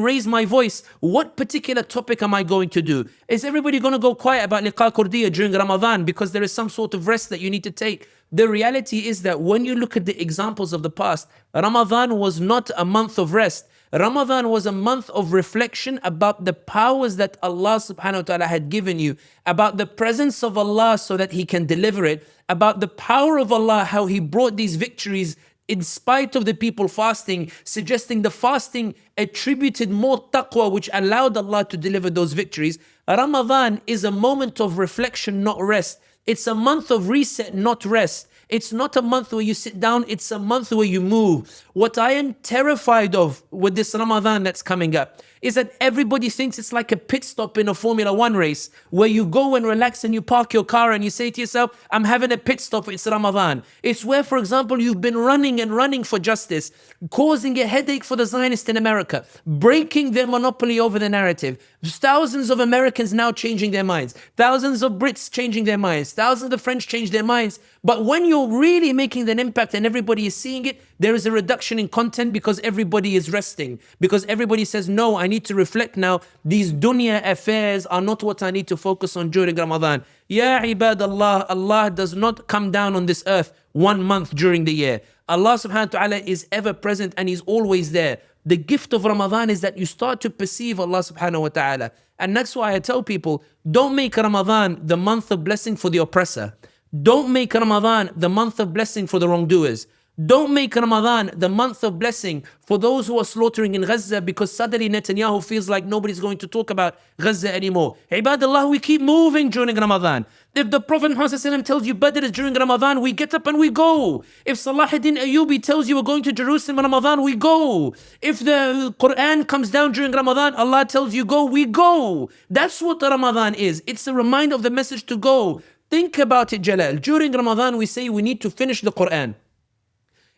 raise my voice, what particular topic am I going to do? Is everybody going to go quiet about liqa kurdiya during Ramadan because there is some sort of rest that you need to take? The reality is that when you look at the examples of the past, Ramadan was not a month of rest. Ramadan was a month of reflection about the powers that Allah subhanahu wa ta'ala had given you, about the presence of Allah so that He can deliver it, about the power of Allah, how He brought these victories in spite of the people fasting, suggesting the fasting attributed more taqwa, which allowed Allah to deliver those victories. Ramadan is a moment of reflection, not rest. It's a month of reset, not rest. It's not a month where you sit down, it's a month where you move. What I am terrified of with this Ramadan that's coming up is that everybody thinks it's like a pit stop in a Formula One race where you go and relax and you park your car and you say to yourself, I'm having a pit stop, it's Ramadan. It's where, for example, you've been running and running for justice, causing a headache for the Zionists in America, breaking their monopoly over the narrative. Thousands of Americans now changing their minds, thousands of Brits changing their minds, thousands of French change their minds. But when you're really making an impact and everybody is seeing it, there is a reduction in content because everybody is resting, because everybody says, no, I need to reflect now. These dunya affairs are not what I need to focus on during Ramadan. Ya ibadallah, Allah does not come down on this earth 1 month during the year. Allah subhanahu wa ta'ala is ever present and He's always there. The gift of Ramadan is that you start to perceive Allah subhanahu wa ta'ala. And that's why I tell people, don't make Ramadan the month of blessing for the oppressor. Don't make Ramadan the month of blessing for the wrongdoers. Don't make Ramadan the month of blessing for those who are slaughtering in Gaza, because suddenly Netanyahu feels like nobody's going to talk about Gaza anymore. Ibadallah, we keep moving during Ramadan. If the Prophet Muhammad tells you Badr is during Ramadan, we get up and we go. If Salahuddin Ayyubi tells you we're going to Jerusalem in Ramadan, we go. If the Quran comes down during Ramadan, Allah tells you go, we go. That's what Ramadan is. It's a reminder of the message to go. Think about it, Jalal. During Ramadan, we say we need to finish the Quran.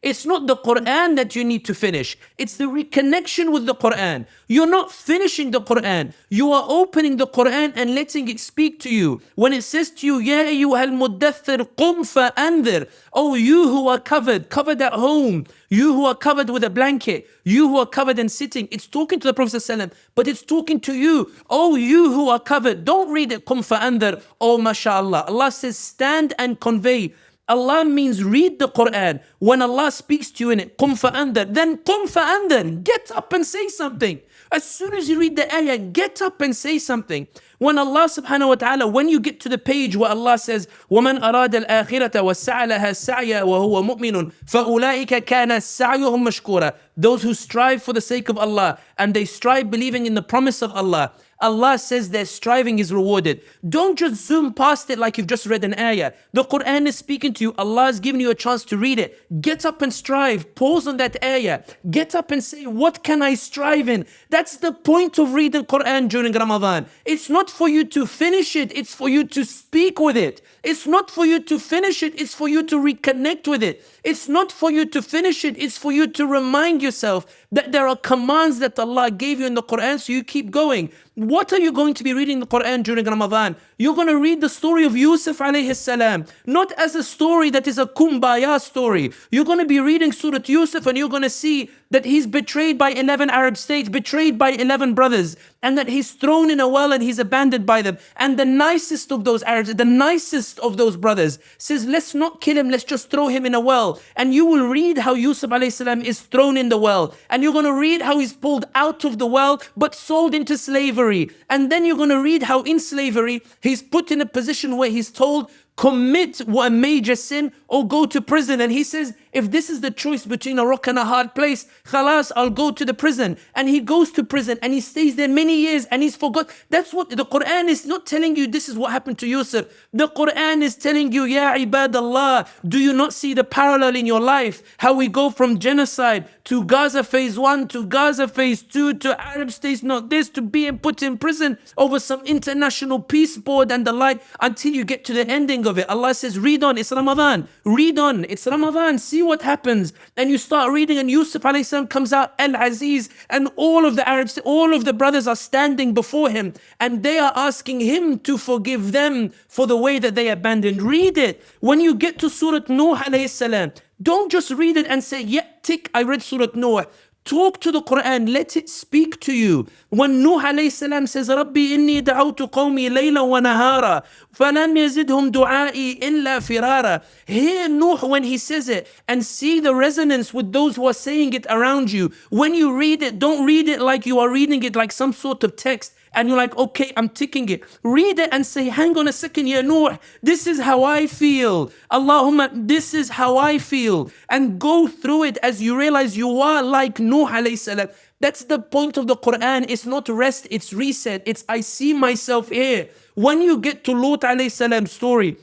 It's not the Quran that you need to finish. It's the reconnection with the Quran. You're not finishing the Quran. You are opening the Quran and letting it speak to you. When it says to you, Ya ayyuhal muddathir qum fa'anzir. Oh, you who are covered at home. You who are covered with a blanket. You who are covered and sitting. It's talking to the Prophet ﷺ, but it's talking to you. Oh, you who are covered. Don't read it, qum fa'anzir. Oh, mashallah. Allah says, stand and convey. Allah means read the Quran. When Allah speaks to you in it, qum fa'andar, then qum fa'andar, get up and say something. As soon as you read the ayah, get up and say something. When Allah subhanahu wa ta'ala, when you get to the page where Allah says, وَمَنْ أَرَادَ الْآخِرَةَ وَسَعَى لَهَا سَعْيًا وَهُوَ مُؤْمِنٌ فَأُولَٰئِكَ كَانَ سَعْيُهُمْ مَشْكُورًا. Those who strive for the sake of Allah and they strive believing in the promise of Allah, Allah says their striving is rewarded. Don't just zoom past it like you've just read an ayah. The Quran is speaking to you. Allah has given you a chance to read it. Get up and strive. Pause on that ayah. Get up and say, what can I strive in? That's the point of reading Quran during Ramadan. It's not for you to finish it. It's for you to speak with it. It's not for you to finish it. It's for you to reconnect with it. It's not for you to finish it. It's for you to remind yourself that there are commands that Allah gave you in the Quran, so you keep going. What are you going to be reading the Quran during Ramadan? You're going to read the story of Yusuf alayhi salam, not as a story that is a kumbaya story. You're going to be reading Surah Yusuf and you're going to see that he's betrayed by 11 Arab states, betrayed by 11 brothers, and that he's thrown in a well and he's abandoned by them. And the nicest of those Arabs, the nicest of those brothers says, let's not kill him, let's just throw him in a well. And you will read how Yusuf alayhi salam is thrown in the well. And you're going to read how he's pulled out of the well, but sold into slavery. And then you're going to read how in slavery, he's put in a position where he's told, commit a major sin or go to prison. And he says, if this is the choice between a rock and a hard place, khalas, I'll go to the prison. And he goes to prison and he stays there many years and he's forgot. That's what the Quran is not telling you. This is what happened to Yusuf. The Quran is telling you, Ya ibadallah, do you not see the parallel in your life? How we go from genocide to Gaza phase 1 to Gaza phase 2 to Arab states, not this, to being put in prison over some international peace board and the like, until you get to the ending of it. Allah says, read on, it's Ramadan. Read on, it's Ramadan. See what happens. And you start reading and Yusuf alayhi salam comes out Al-Aziz, and all of the Arabs, all of the brothers are standing before him and they are asking him to forgive them for the way that they abandoned. Read it. When you get to Surah Nuh alayhi salam, don't just read it and say, yeah, tick, I read Surah Nuh. Talk to the Quran, let it speak to you. When Nuh alayhi salam says, Rabbi inni da'awtu qawmi layla wa nahara, falam yazidhum du'ai illa firara. Hear Nuh when he says it and see the resonance with those who are saying it around you. When you read it, don't read it like you are reading it like some sort of text. And you're like, okay, I'm ticking it. Read it and say, hang on a second, Ya Nuh, this is how I feel. Allahumma, this is how I feel. And go through it as you realize you are like Nuh alayhi salam. That's the point of the Quran. It's not rest, it's reset. It's I see myself here. When you get to Lut alayhi salam's story,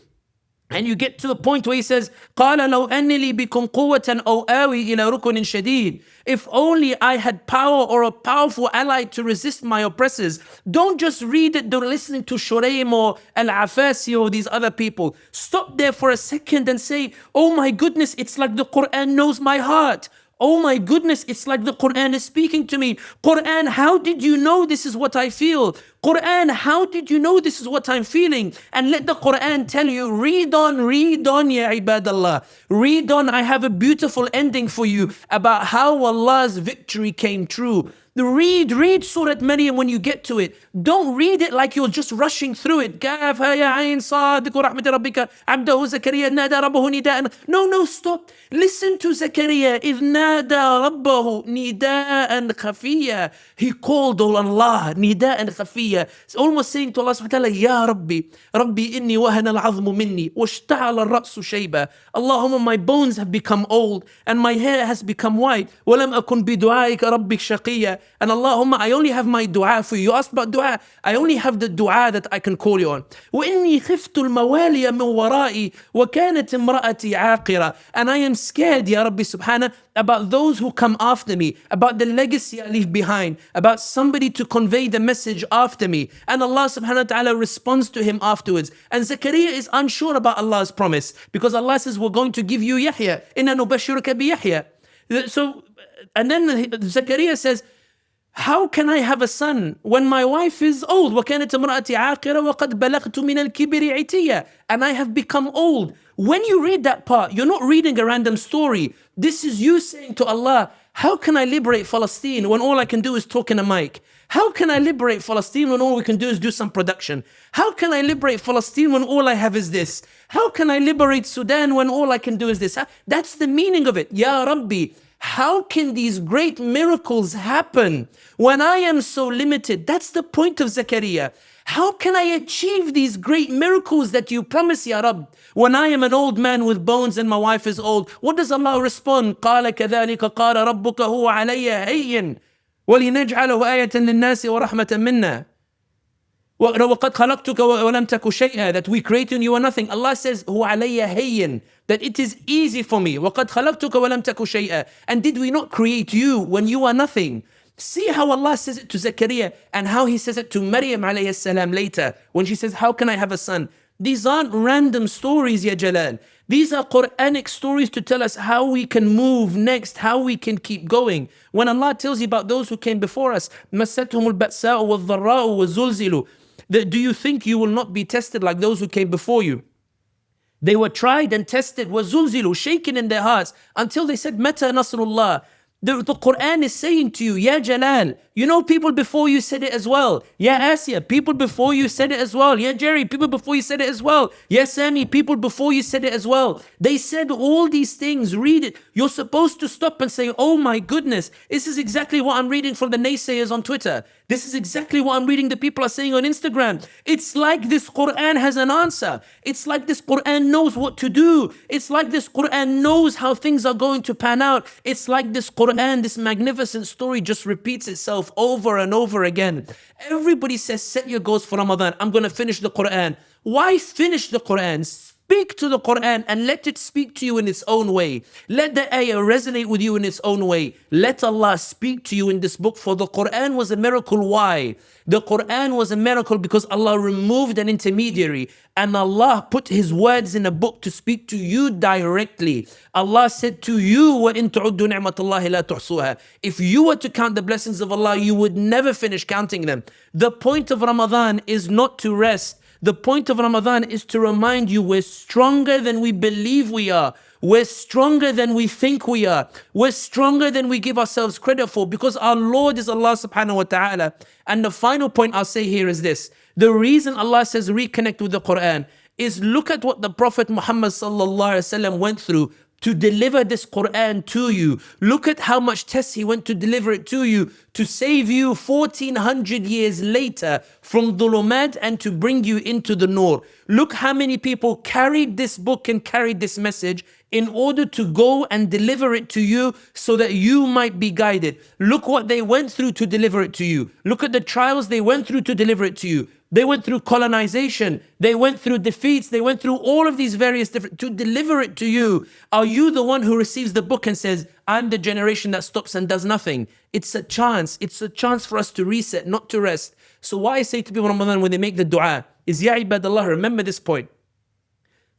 and you get to the point where he says, قَالَ لَوْ أَنِّ لِي بِكُمْ قُوَّةً أَوْ آوِي إِلَى رُكُنٍ شَدِيدٍ. If only I had power or a powerful ally to resist my oppressors. Don't just read it, don't listen to Shuraim or Al-Afasi or these other people. Stop there for a second and say, oh my goodness, it's like the Quran knows my heart. Oh my goodness, it's like the Quran is speaking to me. Quran, how did you know this is what I feel? Quran, how did you know this is what I'm feeling? And let the Quran tell you, read on, ya ibadallah. Read on, I have a beautiful ending for you about how Allah's victory came true. Read Surah Maryam when you get to it. Don't read it like you're just rushing through it. No, stop. Listen to Zakaria. إِذْ نَادَى رَبَّهُ نِدَاءً خَفِيًّا. He called on Allah, نِدَاءً خَفِيًّا. It's almost saying to Allah subhanahu wa ta'ala, Ya Rabbi, Rabbi inni wahana al-'azmu minni, washta'ala al-ra'su shayba. Allahumma, my bones have become old and my hair has become white. وَلَمْ أَكُنْ بِدُعَائِكَ رَبِّكَ شَقِيًّا. And Allahumma, I only have my dua for you. You asked about dua. I only have the dua that I can call you on. وَإِنِّي خِفْتُ الْمَوَالِيَ مِنْ وَرَائِي وَكَانَتْ امْرَأَتِي عَاقِرًا. And I am scared, Ya Rabbi subhanahu, about those who come after me, about the legacy I leave behind, about somebody to convey the message after me. And Allah subhanahu wa ta'ala responds to him afterwards. And Zakaria is unsure about Allah's promise because Allah says, we're going to give you Yahya. إِنَّا نُبَشِّرُكَ بِيَحْيَا. So, and then Zakaria says, how can I have a son when my wife is old? وَكَانَتْ امْرَأَتِي عَاقِرًا وَقَدْ بَلَغْتُ مِنَ الْكِبِرِ عِتِيًّا. And I have become old. When you read that part, you're not reading a random story. This is you saying to Allah, how can I liberate Palestine when all I can do is talk in a mic? How can I liberate Palestine when all we can do is do some production? How can I liberate Palestine when all I have is this? How can I liberate Sudan when all I can do is this? That's the meaning of it. Ya Rabbi, how can these great miracles happen when I am so limited? That's the point of Zakaria. How can I achieve these great miracles that you promise, Ya Rabb, when I am an old man with bones and my wife is old? What does Allah respond? قَالَ كَذَلِكَ قَالَ رَبُّكَ هُوَ عَلَيَّ هَيٍّ وَلِنَجْعَلَهُ آيَةً لِلنَّاسِ وَرَحْمَةً مِنَّا وَقَدْ خَلَقْتُكَ وَلَمْ تَكُ شَيْئًا. That we created and you are nothing. Allah says, هُوَ عَلَيَّ هَيٍّ, that it is easy for me. وَقَدْ خَلَقْتُكَ وَلَمْ تَكُ شَيْئًا. And did we not create you when you are nothing? See how Allah says it to Zakaria and how He says it to Maryam alayhi salam later when she says, how can I have a son? These aren't random stories, Ya Jalal. These are Quranic stories to tell us how we can move next, how we can keep going. When Allah tells you about those who came before us, مَسَّتْهُمُ الْبَأْسَاءُ وَالضَّرَّاءُ وَزُلْزِلُوا. Do you think you will not be tested like those who came before you? They were tried and tested, وَزُلْزِلُوا, shaken in their hearts, until they said, مَتَى نَصْرُ اللَّهِ. The Quran is saying to you, Ya Jalal, you know people before you said it as well. Ya Asya, people before you said it as well. Ya Jerry, people before you said it as well. Ya Sami, people before you said it as well. They said all these things, read it. You're supposed to stop and say, oh my goodness, this is exactly what I'm reading from the naysayers on Twitter. This is exactly what I'm reading the people are saying on Instagram. It's like this Quran has an answer. It's like this Quran knows what to do. It's like this Quran knows how things are going to pan out. It's like this Quran, this magnificent story just repeats itself over and over again. Everybody says, set your goals for Ramadan. I'm going to finish the Quran. Why finish the Quran? Speak to the Quran and let it speak to you in its own way. Let the ayah resonate with you in its own way. Let Allah speak to you in this book, for the Quran was a miracle. Why? The Quran was a miracle because Allah removed an intermediary and Allah put His words in a book to speak to you directly. Allah said to you, وَإِن تُعُدُّوا نِعْمَةَ اللَّهِ لَا تُحْصُوهَا. If you were to count the blessings of Allah, you would never finish counting them. The point of Ramadan is not to rest. The point of Ramadan is to remind you we're stronger than we believe we are. We're stronger than we think we are. We're stronger than we give ourselves credit for, because our Lord is Allah subhanahu wa ta'ala. And the final point I'll say here is this. The reason Allah says reconnect with the Quran is look at what the Prophet Muhammad sallallahu alaihi wasallam went through to deliver this Quran to you. Look at how much tests he went to deliver it to you, to save you 1400 years later from dhulumat and to bring you into the nur. Look how many people carried this book and carried this message in order to go and deliver it to you so that you might be guided. Look what they went through to deliver it to you. Look at the trials they went through to deliver it to you. They went through colonization. They went through defeats. They went through all of these various different, to deliver it to you. Are you the one who receives the book and says, I'm the generation that stops and does nothing? It's a chance. It's a chance for us to reset, not to rest. So why I say to people in Ramadan when they make the dua is, Ya ibadallah, remember this point.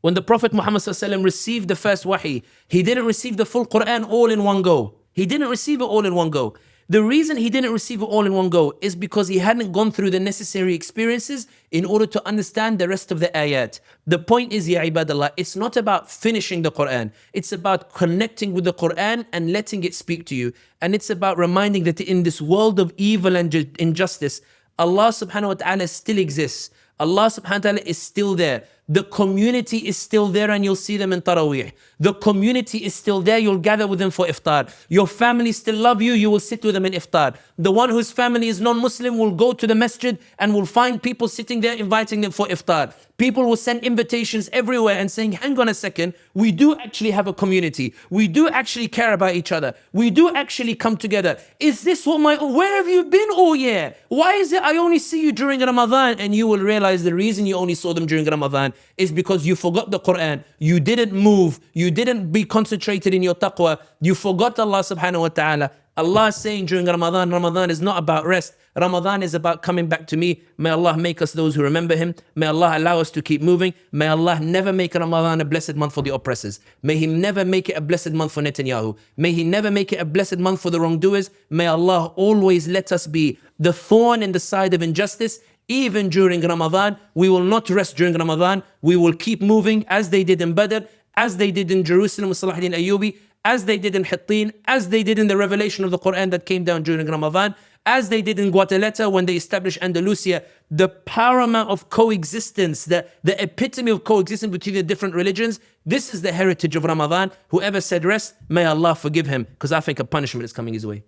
When the Prophet Muhammad received the first wahi, he didn't receive the full Quran all in one go. He didn't receive it all in one go. The reason he didn't receive it all in one go is because he hadn't gone through the necessary experiences in order to understand the rest of the ayat. The point is, Ya ibadallah, it's not about finishing the Quran. It's about connecting with the Quran and letting it speak to you. And it's about reminding that in this world of evil and injustice, Allah subhanahu wa ta'ala still exists. Allah subhanahu wa ta'ala is still there. The community is still there and you'll see them in Taraweeh. The community is still there, you'll gather with them for iftar. Your family still love you, you will sit with them in iftar. The one whose family is non-Muslim will go to the masjid and will find people sitting there inviting them for iftar. People will send invitations everywhere and saying, hang on a second, we do actually have a community. We do actually care about each other. We do actually come together. Is this what where have you been all year? Why is it I only see you during Ramadan? And you will realize the reason you only saw them during Ramadan is because you forgot the Quran. You didn't move. You didn't be concentrated in your taqwa. You forgot Allah subhanahu wa ta'ala. Allah is saying during Ramadan, Ramadan is not about rest. Ramadan is about coming back to me. May Allah make us those who remember Him. May Allah allow us to keep moving. May Allah never make Ramadan a blessed month for the oppressors. May He never make it a blessed month for Netanyahu. May He never make it a blessed month for the wrongdoers. May Allah always let us be the thorn in the side of injustice. Even during Ramadan, we will not rest during Ramadan. We will keep moving as they did in Badr, as they did in Jerusalem with Salahuddin Ayyubi, as they did in Hittin, as they did in the revelation of the Quran that came down during Ramadan, as they did in Guatemala when they established Andalusia. The paramount of coexistence, the epitome of coexistence between the different religions. This is the heritage of Ramadan. Whoever said rest, may Allah forgive him, because I think a punishment is coming his way.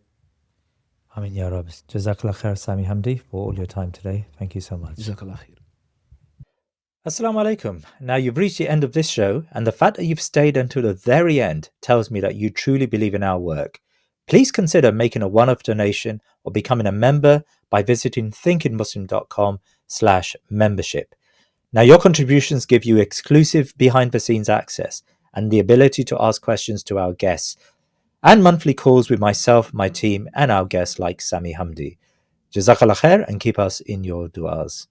Amin ya Rab. Jazakallah khair, Sami Hamdi, for all your time today. Thank you so much. Jazakallah khair. Assalamu alaikum. Now you've reached the end of this show, and the fact that you've stayed until the very end tells me that you truly believe in our work. Please consider making a one-off donation or becoming a member by visiting thinkingmuslim.com/membership. Now your contributions give you exclusive behind-the-scenes access and the ability to ask questions to our guests, and monthly calls with myself, my team, and our guests like Sami Hamdi. Jazakallah khair, and keep us in your du'as.